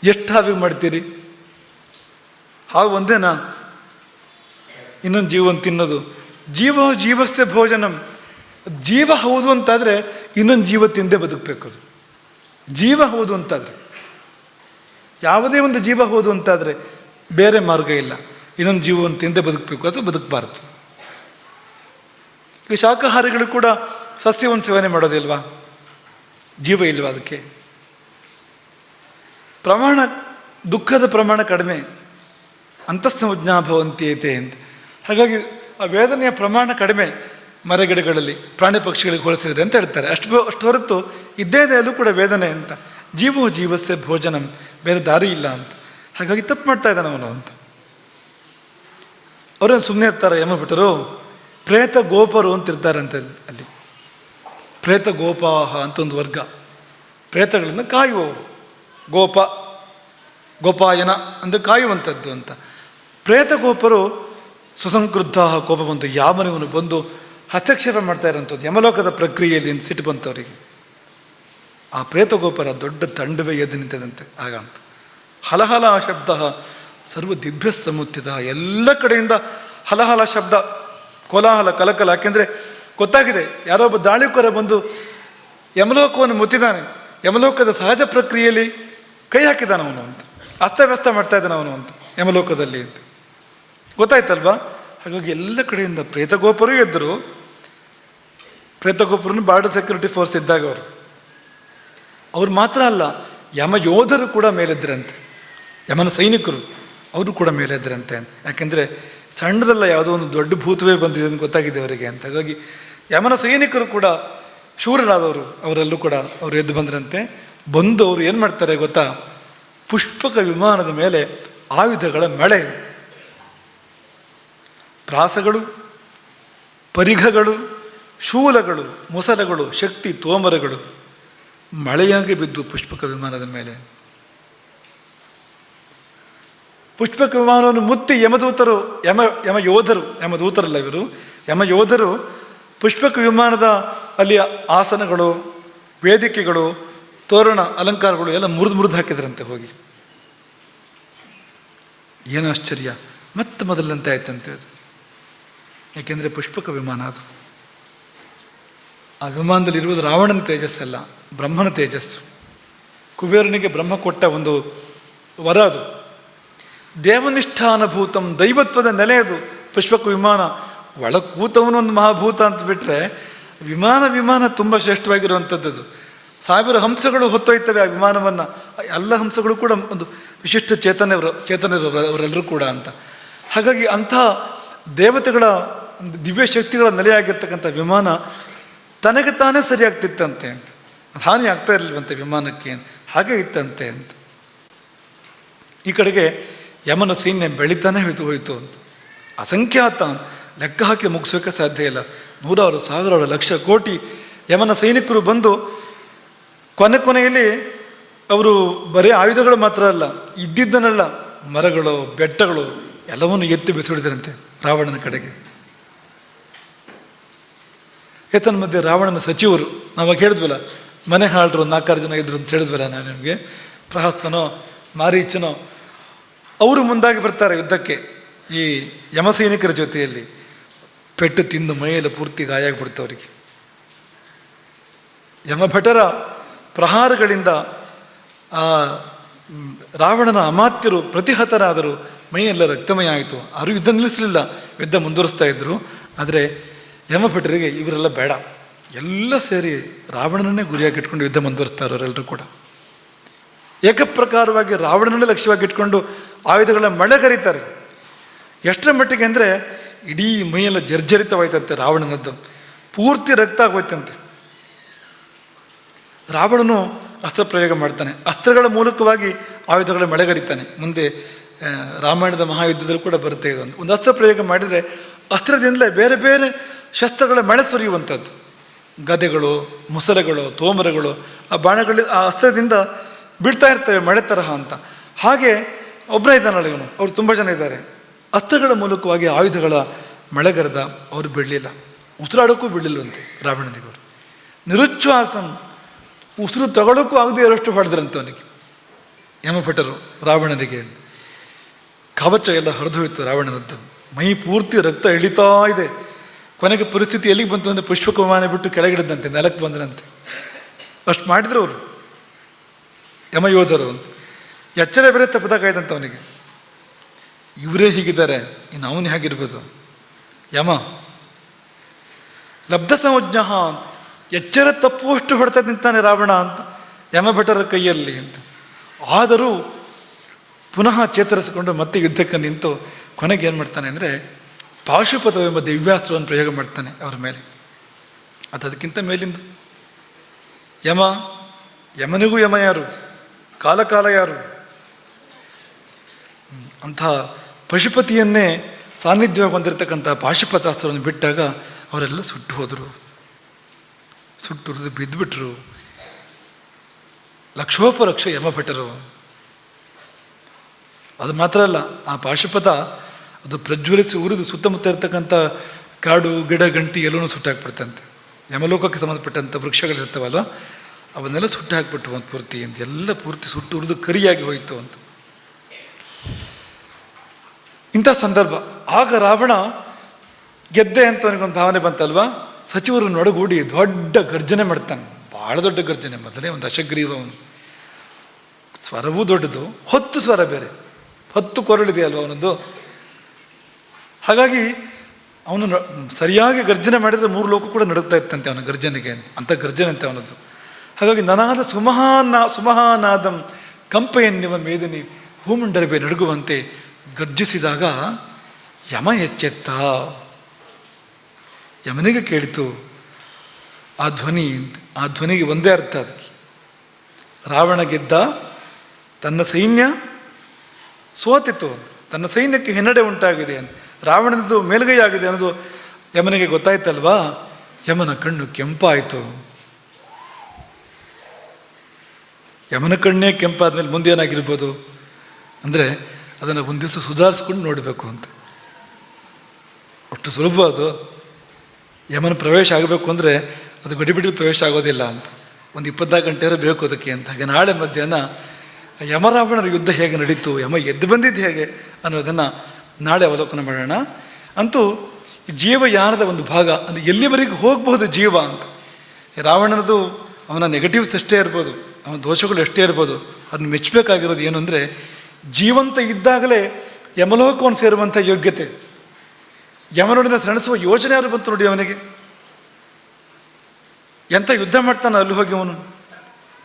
ಎಷ್ಟು ಹಾವಿಗೆ ಮಾಡ್ತೀರಿ? ಹಾವು ಒಂದೇನಾ? ಇನ್ನೊಂದು ಜೀವವನ್ನು ತಿನ್ನೋದು. ಜೀವಸ್ಥೆ ಭೋಜನಂ. ಜೀವ ಹೌದು ಅಂತಾದರೆ ಇನ್ನೊಂದು ಜೀವ ತಿಂದೇ ಬದುಕಬೇಕು. ಅದು ಜೀವ ಹೌದು ಅಂತಾದರೆ, ಯಾವುದೇ ಒಂದು ಜೀವ ಹೌದು ಅಂತಾದರೆ ಬೇರೆ ಮಾರ್ಗ ಇಲ್ಲ. ಇನ್ನೊಂದು ಜೀವವನ್ನು ತಿಂದೇ ಬದುಕಬೇಕು, ಅದು ಬದುಕಬಾರ್ದು. ಈ ಶಾಕಾಹಾರಿಗಳು ಕೂಡ ಸಸ್ಯವನ್ನು ಸೇವನೆ ಮಾಡೋದಿಲ್ವಾ? ಜೀವ ಇಲ್ವಾ ಅದಕ್ಕೆ? ಪ್ರಮಾಣ, ದುಃಖದ ಪ್ರಮಾಣ ಕಡಿಮೆ. ಅಂತಸ್ಸಂಜ್ಞಾ ಭವಂತ್ಯೇತೆ ಅಂತ. ಹಾಗಾಗಿ ಆ ವೇದನೆಯ ಪ್ರಮಾಣ ಕಡಿಮೆ ಮರಗಿಡಗಳಲ್ಲಿ, ಪ್ರಾಣಿ ಪಕ್ಷಿಗಳಿಗೆ ಹೋಲಿಸಿದ್ರೆ ಅಂತ ಹೇಳ್ತಾರೆ. ಅಷ್ಟು ಹೊರತು ಇದ್ದೇ ಅಲ್ಲೂ ಕೂಡ ವೇದನೆ ಅಂತ. ಜೀವಸ್ಯ ಭೋಜನಂ, ಬೇರೆ ದಾರಿ ಇಲ್ಲ ಅಂತ. ಹಾಗಾಗಿ ತಪ್ಪು ಮಾಡ್ತಾ ಇದ್ದಾನೆ ಅವನು ಅಂತ. ಅವರೇನು ಸುಮ್ಮನೆ ಇರ್ತಾರೆ ಯಮಭಟರು? ಪ್ರೇತ ಗೋಪರು ಅಂತಿರ್ತಾರಂತೆ ಅಲ್ಲಿ. ಪ್ರೇತ ಗೋಪಾಹ ಅಂತ ಒಂದು ವರ್ಗ, ಪ್ರೇತಗಳನ್ನು ಕಾಯುವವರು. ಗೋಪಾಯನ ಅಂದರೆ ಕಾಯುವಂಥದ್ದು ಅಂತ. ಪ್ರೇತ ಗೋಪರು ಸುಸಂಕ್ರುದ್ಧ, ಕೋಪ ಬಂತು, ಯಾವನಿವನು ಬಂದು ಹಸ್ತಕ್ಷೇಪ ಮಾಡ್ತಾ ಇರೋಂಥದ್ದು ಯಮಲೋಕದ ಪ್ರಕ್ರಿಯೆಯಲ್ಲಿ ಅಂತ ಸಿಟ್ಟು ಬಂತವರಿಗೆ. ಆ ಪ್ರೇತಗೋಪರ ದೊಡ್ಡ ತಂಡವೇ ಎದ್ದು ನಿಂತದಂತೆ ಆಗ ಅಂತ. ಹಲಹಲ ಶಬ್ದ ಸರ್ವ ದಿವ್ಯ ಸಮುತ್ತಿದ. ಎಲ್ಲ ಕಡೆಯಿಂದ ಹಲಹಲ ಶಬ್ದ, ಕೋಲಾಹಲ, ಕಲಕಲ. ಯಾಕೆಂದರೆ ಗೊತ್ತಾಗಿದೆ, ಯಾರೋ ಒಬ್ಬ ದಾಳಿಕೋರ ಬಂದು ಯಮಲೋಕವನ್ನು ಮುತ್ತಿದ್ದಾನೆ, ಯಮಲೋಕದ ಸಹಜ ಪ್ರಕ್ರಿಯೆಯಲ್ಲಿ ಕೈ ಹಾಕಿದ್ದಾನವನು ಅಂತ, ಅಸ್ತವ್ಯಸ್ತ ಮಾಡ್ತಾ ಇದ್ದಾನವನು ಅಂತ ಯಮಲೋಕದಲ್ಲಿ ಅಂತ. ಗೊತ್ತಾಯ್ತಲ್ವಾ? ಹಾಗಾಗಿ ಎಲ್ಲ ಕಡೆಯಿಂದ ಪ್ರೇತಗೋಪರು ಎದ್ದರು. ಪ್ರೇತಗೋಪುರನು ಬಾರ್ಡರ್ ಸೆಕ್ಯೂರಿಟಿ ಫೋರ್ಸ್ ಇದ್ದಾಗ ಅವ್ರು ಮಾತ್ರ ಅಲ್ಲ, ಯಮ ಯೋಧರು ಕೂಡ ಮೇಲೆದ್ರಂತೆ, ಯಮನ ಸೈನಿಕರು ಅವರು ಕೂಡ ಮೇಲೆದ್ರಂತೆ. ಯಾಕೆಂದರೆ ಸಣ್ಣದಲ್ಲ, ಯಾವುದೋ ಒಂದು ದೊಡ್ಡ ಭೂತವೇ ಬಂದಿದೆ ಅಂತ ಗೊತ್ತಾಗಿದೆ ಅವರಿಗೆ ಅಂತ. ಹಾಗಾಗಿ ಯಮನ ಸೈನಿಕರು ಕೂಡ ಶೂರರಾದವರು ಅವರೆಲ್ಲೂ ಕೂಡ ಅವರು ಎದ್ದು ಬಂದ್ರಂತೆ. ಬಂದು ಅವರು ಏನು ಮಾಡ್ತಾರೆ ಗೊತ್ತಾ? ಪುಷ್ಪಕ ವಿಮಾನದ ಮೇಲೆ ಆಯುಧಗಳ ಮಳೆ, ಪ್ರಾಸಗಳು, ಪರಿಘಗಳು, ಶೂಲಗಳು, ಮುಸಲಗಳು, ಶಕ್ತಿ ತೋಮರಗಳು ಮಳೆಯಾಗಿ ಬಿದ್ದು ಪುಷ್ಪಕ ವಿಮಾನದ ಮೇಲೆ. ಪುಷ್ಪಕ ವಿಮಾನವನ್ನು ಮುತ್ತಿ ಯಮದೂತರು, ಯಮದೂತರಲ್ಲ ಇವರು, ಯಮ ಯೋಧರು ಪುಷ್ಪಕ ವಿಮಾನದ ಅಲ್ಲಿ ಆಸನಗಳು, ವೇದಿಕೆಗಳು, ತೋರಣ ಅಲಂಕಾರಗಳು ಎಲ್ಲ ಮುರಿದು ಹಾಕಿದ್ರಂತೆ ಹೋಗಿ. ಏನು ಆಶ್ಚರ್ಯ! ಮತ್ತೆ ಮೊದಲಂತೆ ಆಯ್ತಂತೆ ಅದು. ಯಾಕೆಂದರೆ ಪುಷ್ಪಕ ವಿಮಾನ ಅದು. ಆ ವಿಮಾನದಲ್ಲಿ ಇರುವುದು ರಾವಣನ ತೇಜಸ್ಸಲ್ಲ, ಬ್ರಹ್ಮನ ತೇಜಸ್ಸು. ಕುಬೇರನಿಗೆ ಬ್ರಹ್ಮ ಕೊಟ್ಟ ಒಂದು ವರ ಅದು. ದೇವನಿಷ್ಠಾನಭೂತಂ, ದೈವತ್ವದ ನೆಲೆ ಅದು ಪುಷ್ಪಕ ವಿಮಾನ. ಒಳ ಕೂತವನು ಒಂದು ಮಹಾಭೂತ ಅಂತ ಬಿಟ್ಟರೆ ವಿಮಾನ ತುಂಬ ಶ್ರೇಷ್ಠವಾಗಿರುವಂಥದ್ದು. 1000 ಹಂಸಗಳು ಹೊತ್ತೊಯ್ತವೆ ಆ ವಿಮಾನವನ್ನು. ಎಲ್ಲ ಹಂಸಗಳು ಕೂಡ ಒಂದು ವಿಶಿಷ್ಟ ಚೇತನರು ಅವರೆಲ್ಲರೂ ಕೂಡ ಅಂತ. ಹಾಗಾಗಿ ಅಂಥ ದೇವತೆಗಳ ದಿವ್ಯ ಶಕ್ತಿಗಳ ನೆಲೆಯಾಗಿರ್ತಕ್ಕಂಥ ವಿಮಾನ ತನಗೆ ತಾನೇ ಸರಿಯಾಗ್ತಿತ್ತಂತೆ ಅಂತ. ಹಾನಿ ಆಗ್ತಾ ಇರಲಿಲ್ವಂತೆ ವಿಮಾನಕ್ಕೆ, ಹಾಗೆ ಇತ್ತಂತೆ ಅಂತ. ಈ ಕಡೆಗೆ ಯಮನ ಸೈನ್ಯ ಬೆಳೀತಾನೆ ಹೋಯಿತು ಅಂತ. ಅಸಂಖ್ಯಾತ, ಲೆಕ್ಕ ಹಾಕಿ ಮುಗಿಸೋಕೆ ಸಾಧ್ಯ ಇಲ್ಲ. 100,000, 1,000, ಲಕ್ಷ, ಕೋಟಿ ಯಮನ ಸೈನಿಕರು ಬಂದು ಕೊನೆಯಲ್ಲಿ ಅವರು ಬರೀ ಆಯುಧಗಳು ಮಾತ್ರ ಅಲ್ಲ, ಇದ್ದಿದ್ದನ್ನೆಲ್ಲ ಮರಗಳು, ಬೆಟ್ಟಗಳು ಎಲ್ಲವನ್ನು ಎತ್ತಿ ಬಿಸಿಡಿದ್ರಂತೆ ರಾವಣನ ಕಡೆಗೆ. ಮಧ್ಯೆ ರಾವಣನ ಸಚಿವರು, ನಾವಾಗ ಹೇಳಿದ್ವಲ್ಲ, ಮನೆ ಹಾಳರು 4-6 ಜನ ಇದ್ರು ಅಂತ ಹೇಳಿದ್ವಲ್ಲ ನಾವು ನಿಮಗೆ, ಪ್ರಹಸ್ತನೋ ಮಾರೀಚನೋ, ಅವರು ಮುಂದಾಗಿ ಬರ್ತಾರೆ ಯುದ್ಧಕ್ಕೆ ಈ ಯಮ ಸೈನಿಕರ ಜೊತೆಯಲ್ಲಿ. ಪೆಟ್ಟು ತಿಂದು ಮೈಯೆಲ್ಲ ಪೂರ್ತಿ ಗಾಯ ಆಗ್ಬಿಡ್ತವ್ರಿಗೆ. ಯಮಭಟರ ಪ್ರಹಾರಗಳಿಂದ ಆ ರಾವಣನ ಅಮಾತ್ಯರು ಪ್ರತಿಹತರಾದರು, ಮೈಯೆಲ್ಲ ರಕ್ತಮಯ ಆಯಿತು. ಅವರು ಯುದ್ಧ ನಿಲ್ಲಿಸಲಿಲ್ಲ, ಯುದ್ಧ ಮುಂದುವರಿಸ್ತಾ ಇದ್ರು. ಆದರೆ ಯಮಭಟರಿಗೆ ಇವರೆಲ್ಲ ಬೇಡ, ಎಲ್ಲ ಸೇರಿ ರಾವಣನನ್ನೇ ಗುರಿಯಾಗಿ ಇಟ್ಕೊಂಡು ಯುದ್ಧ ಮುಂದುವರಿಸ್ತಾರೆ ಅವರೆಲ್ಲರೂ ಕೂಡ. ಏಕಪ್ರಕಾರವಾಗಿ ರಾವಣನನ್ನೇ ಲಕ್ಷ್ಯವಾಗಿ ಇಟ್ಕೊಂಡು ಆಯುಧಗಳ ಮಳೆ ಕರೀತಾರೆ. ಎಷ್ಟರ ಮಟ್ಟಿಗೆ ಅಂದರೆ ಇಡೀ ಮೈಯೆಲ್ಲ ಜರ್ಜರಿತವಾಯ್ತಂತೆ ರಾವಣನದ್ದು, ಪೂರ್ತಿ ರಕ್ತ ಆಗೋಯ್ತಂತೆ. ರಾವಣನು ಅಸ್ತ್ರ ಪ್ರಯೋಗ ಮಾಡ್ತಾನೆ, ಅಸ್ತ್ರಗಳ ಮೂಲಕವಾಗಿ ಆಯುಧಗಳ ಮಳೆಗರಿತಾನೆ. ಮುಂದೆ ರಾಮಾಯಣದ ಮಹಾಯುದ್ಧದಲ್ಲೂ ಕೂಡ ಬರುತ್ತೆ ಇದೊಂದು. ಒಂದು ಅಸ್ತ್ರ ಪ್ರಯೋಗ ಮಾಡಿದರೆ ಅಸ್ತ್ರದಿಂದಲೇ ಬೇರೆ ಬೇರೆ ಶಸ್ತ್ರಗಳ ಮಳೆ ಸುರಿಯುವಂಥದ್ದು. ಗದೆಗಳು, ಮುಸಲೆಗಳು, ತೋಮರಗಳು, ಆ ಆ ಅಸ್ತ್ರದಿಂದ ಬಿಡ್ತಾ ಇರ್ತವೆ ಮಳೆ ತರಹ ಅಂತ. ಹಾಗೆ ಒಬ್ಬನೇ ಇದ್ದಾನಲ್ಲ ಇವನು, ಅವ್ರು ತುಂಬ ಜನ ಇದ್ದಾರೆ. ಅಸ್ತ್ರಗಳ ಮೂಲಕವಾಗಿ ಆಯುಧಗಳ ಮಳೆಗರೆದ, ಅವರು ಬಿಡಲಿಲ್ಲ, ಉಸಿರಾಡೋಕ್ಕೂ ಬಿಡಲಿಲ್ಲವಂತೆ ರಾವಣನಿಗವರು. ನಿರುಚ್ಛ್ವಾಸಂ, ಉಸಿರು ತಗೊಳ್ಳೋಕ್ಕೂ ಆಗದೆ ಇರೋಷ್ಟು ಹೊಡೆದ್ರಂತೆ ಅವನಿಗೆ ಯಮಭಟರು ರಾವಣನಿಗೆ. ಕವಚ ಎಲ್ಲ ಹರಿದು ಹೋಯಿತು ರಾವಣನದ್ದು, ಮೈ ಪೂರ್ತಿ ರಕ್ತ ಇಳಿತಾ ಇದೆ. ಕೊನೆಗೆ ಪರಿಸ್ಥಿತಿ ಎಲ್ಲಿಗೆ ಬಂತು ಅಂದರೆ ಪುಷ್ಪಕ ವಿಮಾನ ಬಿಟ್ಟು ಕೆಳಗಿಡದಂತೆ, ನೆಲಕ್ಕೆ ಬಂದರಂತೆ. ಅಷ್ಟು ಮಾಡಿದ್ರು ಅವರು ಯಮಯೋಧರು. ಎಚ್ಚರ ಬೇರೆ ತಪ್ಪದಾಗಾಯ್ತಂತ ಅವನಿಗೆ. ಇವರೇ ಹೀಗಿದ್ದಾರೆ, ಇನ್ನು ಅವನು ಹೇಗಿರ್ಬೋದು? ಯಮ ಲಬ್ಧ ಸಂಜ್ಞ, ಎಚ್ಚರ ತಪ್ಪುವಷ್ಟು ಹೊಡ್ತಾ ನಿಂತಾನೆ ರಾವಣ ಅಂತ ಯಮಭಟರ ಕೈಯಲ್ಲಿ ಅಂತ. ಆದರೂ ಪುನಃ ಚೇತರಿಸಿಕೊಂಡು ಮತ್ತೆ ಯುದ್ಧಕ್ಕೆ ನಿಂತು ಕೊನೆಗೆ ಏನು ಮಾಡ್ತಾನೆ ಅಂದರೆ ಪಾಶುಪತವೆಂಬ ದಿವ್ಯಾಸ್ತ್ರವನ್ನು ಪ್ರಯೋಗ ಮಾಡ್ತಾನೆ ಅವರ ಮೇಲೆ. ಅದಕ್ಕಿಂತ ಮೇಲಿಂದು ಯಮನಿಗೂ ಯಮ ಯಾರು, ಕಾಲ ಯಾರು? ಅಂಥ ಪಶುಪತಿಯನ್ನೇ ಸಾನ್ನಿಧ್ಯವಾಗಿ ಹೊಂದಿರತಕ್ಕಂಥ ಪಾಶುಪತಾಸ್ತ್ರವನ್ನು ಬಿಟ್ಟಾಗ ಅವರೆಲ್ಲ ಸುಟ್ಟು ಹೋದರು, ಸುಟ್ಟುರಿದು ಬಿದ್ದುಬಿಟ್ರು. ಲಕ್ಷೋಪಲಕ್ಷ ಯಮಭಟರು. ಅದು ಮಾತ್ರ ಅಲ್ಲ, ಆ ಪಾಶುಪತ ಅದು ಪ್ರಜ್ವಲಿಸಿ ಉರಿದು ಸುತ್ತಮುತ್ತ ಇರತಕ್ಕಂಥ ಕಾಡು ಗಿಡ ಗಂಟಿ ಎಲ್ಲವೂ ಸುಟ್ಟಾಕ್ಬಿಡ್ತಂತೆ. ಯಮಲೋಕಕ್ಕೆ ಸಂಬಂಧಪಟ್ಟಂಥ ವೃಕ್ಷಗಳಿರ್ತಾವಲ್ವ, ಅವನ್ನೆಲ್ಲ ಸುಟ್ಟು ಹಾಕ್ಬಿಟ್ಟು ಒಂದು ಪೂರ್ತಿ ಅಂತ, ಎಲ್ಲ ಪೂರ್ತಿ ಸುಟ್ಟು ಉರಿದು ಕರಿಯಾಗಿ ಹೋಯಿತು ಅಂತ. ಇಂಥ ಸಂದರ್ಭ. ಆಗ ರಾವಣ ಗೆದ್ದೆ ಅಂತ ಅವನಿಗೊಂದು ಭಾವನೆ ಬಂತಲ್ವಾ. ಸಚಿವರು ನೊಡಗೂಡಿ ದೊಡ್ಡ ಗರ್ಜನೆ ಮಾಡ್ತಾನೆ, ಭಾಳ ದೊಡ್ಡ ಗರ್ಜನೆ. ಮೊದಲೇ ಒಂದು ಅಶಗ್ರೀವ ಅವನು, ಸ್ವರವೂ ದೊಡ್ಡದು, 10 ಸ್ವರ ಬೇರೆ, 10 ಕೊರಳಿದೆಯಲ್ವ ಅವನದ್ದು. ಹಾಗಾಗಿ ಅವನು ಸರಿಯಾಗಿ ಗರ್ಜನೆ ಮಾಡಿದರೆ 3 ಲೋಕ ಕೂಡ ನಡುಗ್ತಾ ಇತ್ತಂತೆ ಅವನ ಗರ್ಜನೆಗೆ, ಅಂಥ ಗರ್ಜನೆ ಅಂತೆ ಅವನದ್ದು. ಹಾಗಾಗಿ ನನಾದ ಸುಮಹಾನಾದಂ ಕಂಪೆಯನ್ನಿವ ಮೇದಿನಿ ಭೂಮಂಡಲವೇ ನಡುಗುವಂತೆ ಗರ್ಜಿಸಿದಾಗ ಯಮ ಎಚ್ಚೆತ್ತ. ಯಮನಿಗೆ ಕೇಳಿತು ಆ ಧ್ವನಿ. ಆ ಧ್ವನಿಗೆ ಒಂದೇ ಅರ್ಥ ಅದಕ್ಕೆ, ರಾವಣ ಗೆದ್ದ, ತನ್ನ ಸೈನ್ಯ ಸೋತಿತ್ತು, ತನ್ನ ಸೈನ್ಯಕ್ಕೆ ಹಿನ್ನಡೆ ಉಂಟಾಗಿದೆ, ರಾವಣನದು ಮೇಲುಗೈ ಆಗಿದೆ ಅನ್ನೋದು ಯಮನಿಗೆ ಗೊತ್ತಾಯ್ತಲ್ವಾ. ಯಮನ ಕಣ್ಣು ಕೆಂಪಾಯಿತು. ಯಮನ ಕಣ್ಣೇ ಕೆಂಪಾದ್ಮೇಲೆ ಮುಂದೆ ಏನಾಗಿರ್ಬೋದು ಅಂದರೆ ಅದನ್ನು ಒಂದು ದಿವಸ ಸುಧಾರಿಸ್ಕೊಂಡು ನೋಡಬೇಕು ಅಂತ. ಅಷ್ಟು ಸುಲಭ ಅದು. ಯಮನ ಪ್ರವೇಶ ಆಗಬೇಕು ಅಂದರೆ ಅದು ಗಡಿಬಿಡಿ ಪ್ರವೇಶ ಆಗೋದಿಲ್ಲ ಅಂತ, ಒಂದು 24 ಗಂಟೆ ಬೇಕು ಅದಕ್ಕೆ ಅಂತ. ಹಾಗೆ ನಾಳೆ ಮಧ್ಯಾಹ್ನ ಯಮರಾವಣರ ಯುದ್ಧ ಹೇಗೆ ನಡೀತು, ಯಮ ಎದ್ದು ಬಂದಿದ್ದು ಹೇಗೆ ಅನ್ನೋದನ್ನು ನಾಳೆ ಅವಲೋಕನ ಮಾಡೋಣ. ಅಂತೂ ಜೀವಯಾನದ ಒಂದು ಭಾಗ, ಅದು ಎಲ್ಲಿವರೆಗೂ ಹೋಗಬಹುದು ಜೀವ ಅಂತ. ರಾವಣನದು ಅವನ ನೆಗೆಟಿವ್ಸ್ ಎಷ್ಟೇ ಇರ್ಬೋದು, ಅವನ ದೋಷಗಳು ಎಷ್ಟೇ ಇರ್ಬೋದು, ಅದನ್ನು ಮೆಚ್ಚಬೇಕಾಗಿರೋದು ಏನು ಅಂದರೆ ಜೀವಂತ ಇದ್ದಾಗಲೇ ಯಮಲೋಕವನ್ನು ಸೇರುವಂಥ ಯೋಗ್ಯತೆ. ಯಮನೊಡನೆ ಸೆಣಸುವ ಯೋಚನೆ ಯಾರು ಬಂತು ನೋಡಿ ಅವನಿಗೆ. ಎಂಥ ಯುದ್ಧ ಮಾಡ್ತಾನೆ ಅಲ್ಲಿ ಹೋಗಿ ಅವನು.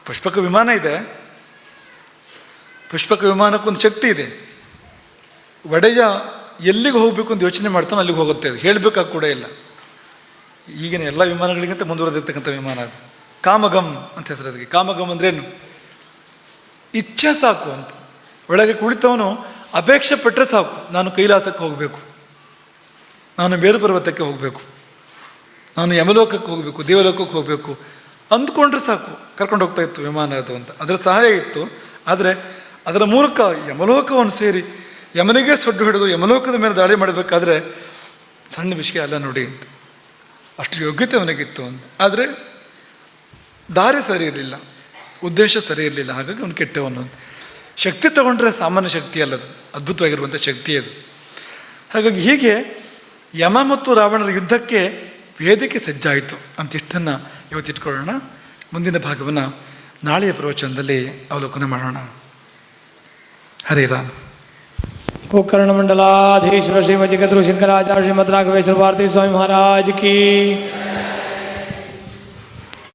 ಪುಷ್ಪಕ ವಿಮಾನ ಇದೆ, ಪುಷ್ಪಕ ವಿಮಾನಕ್ಕೊಂದು ಶಕ್ತಿ ಇದೆ. ಒಡೆಯ ಎಲ್ಲಿಗೆ ಹೋಗಬೇಕು ಅಂತ ಯೋಚನೆ ಮಾಡ್ತಾನೆ ಅಲ್ಲಿಗೆ ಹೋಗುತ್ತೆ, ಅದು ಹೇಳಬೇಕಾಗ ಕೂಡ ಇಲ್ಲ. ಈಗಿನ ಎಲ್ಲ ವಿಮಾನಗಳಿಗಿಂತ ಮುಂದುವರೆದಿರ್ತಕ್ಕಂಥ ವಿಮಾನ ಅದು. ಕಾಮಗಮ್ ಅಂತ ಹೆಸರು ಅದಕ್ಕೆ. ಕಾಮಗಮ್ ಅಂದ್ರೇನು? ಇಚ್ಛೆ ಸಾಕು ಅಂತ. ಒಳಗೆ ಕುಳಿತವನು ಅಪೇಕ್ಷೆ ಪಟ್ಟರೆ ಸಾಕು, ನಾನು ಕೈಲಾಸಕ್ಕೆ ಹೋಗಬೇಕು, ನಾನು ಮೇರು ಪರ್ವತಕ್ಕೆ ಹೋಗಬೇಕು, ನಾನು ಯಮಲೋಕಕ್ಕೆ ಹೋಗಬೇಕು, ದೇವಲೋಕಕ್ಕೆ ಹೋಗಬೇಕು ಅಂದ್ಕೊಂಡ್ರೆ ಸಾಕು, ಕರ್ಕೊಂಡು ಹೋಗ್ತಾ ಇತ್ತು ವಿಮಾನ ಅದು ಅಂತ. ಅದರ ಸಹಾಯ ಇತ್ತು. ಆದರೆ ಅದರ ಮೂಲಕ ಯಮಲೋಕವನ್ನು ಸೇರಿ ಯಮನಿಗೆ ಸೊಡ್ಡು ಹಿಡಿದು ಯಮಲೋಕದ ಮೇಲೆ ದಾಳಿ ಮಾಡಬೇಕಾದ್ರೆ ಸಣ್ಣ ವಿಷಯ ಅಲ್ಲ ನೋಡಿ ಅಂತ. ಅಷ್ಟು ಯೋಗ್ಯತೆ ಅವನಿಗಿತ್ತು ಅಂತ. ಆದರೆ ದಾರಿ ಸರಿ ಇರಲಿಲ್ಲ, ಉದ್ದೇಶ ಸರಿ ಇರಲಿಲ್ಲ, ಹಾಗಾಗಿ ಅವನು ಕೆಟ್ಟವನು ಅಂತ. ಶಕ್ತಿ ತಗೊಂಡ್ರೆ ಸಾಮಾನ್ಯ ಶಕ್ತಿ ಅಲ್ಲದು, ಅದ್ಭುತವಾಗಿರುವಂಥ ಶಕ್ತಿ ಅದು. ಹಾಗಾಗಿ ಹೀಗೆ ಯಮ ಮತ್ತು ರಾವಣರ ಯುದ್ಧಕ್ಕೆ ವೇದಿಕೆ ಸಜ್ಜಾಯಿತು ಅಂತಿಷ್ಟನ್ನು ಇವತ್ತಿಟ್ಕೊಳ್ಳೋಣ. ಮುಂದಿನ ಭಾಗವನ್ನು ನಾಳೆಯ ಪ್ರವಚನದಲ್ಲಿ ಅವಲೋಕನ ಮಾಡೋಣ. ಹರೇ ರಾಮ್. गोकर्ण मंडलाधीश्वर श्रीमद जगद्गुरु शंकराचार्य श्रीमद राघवेश्वर भारती स्वामी महाराज की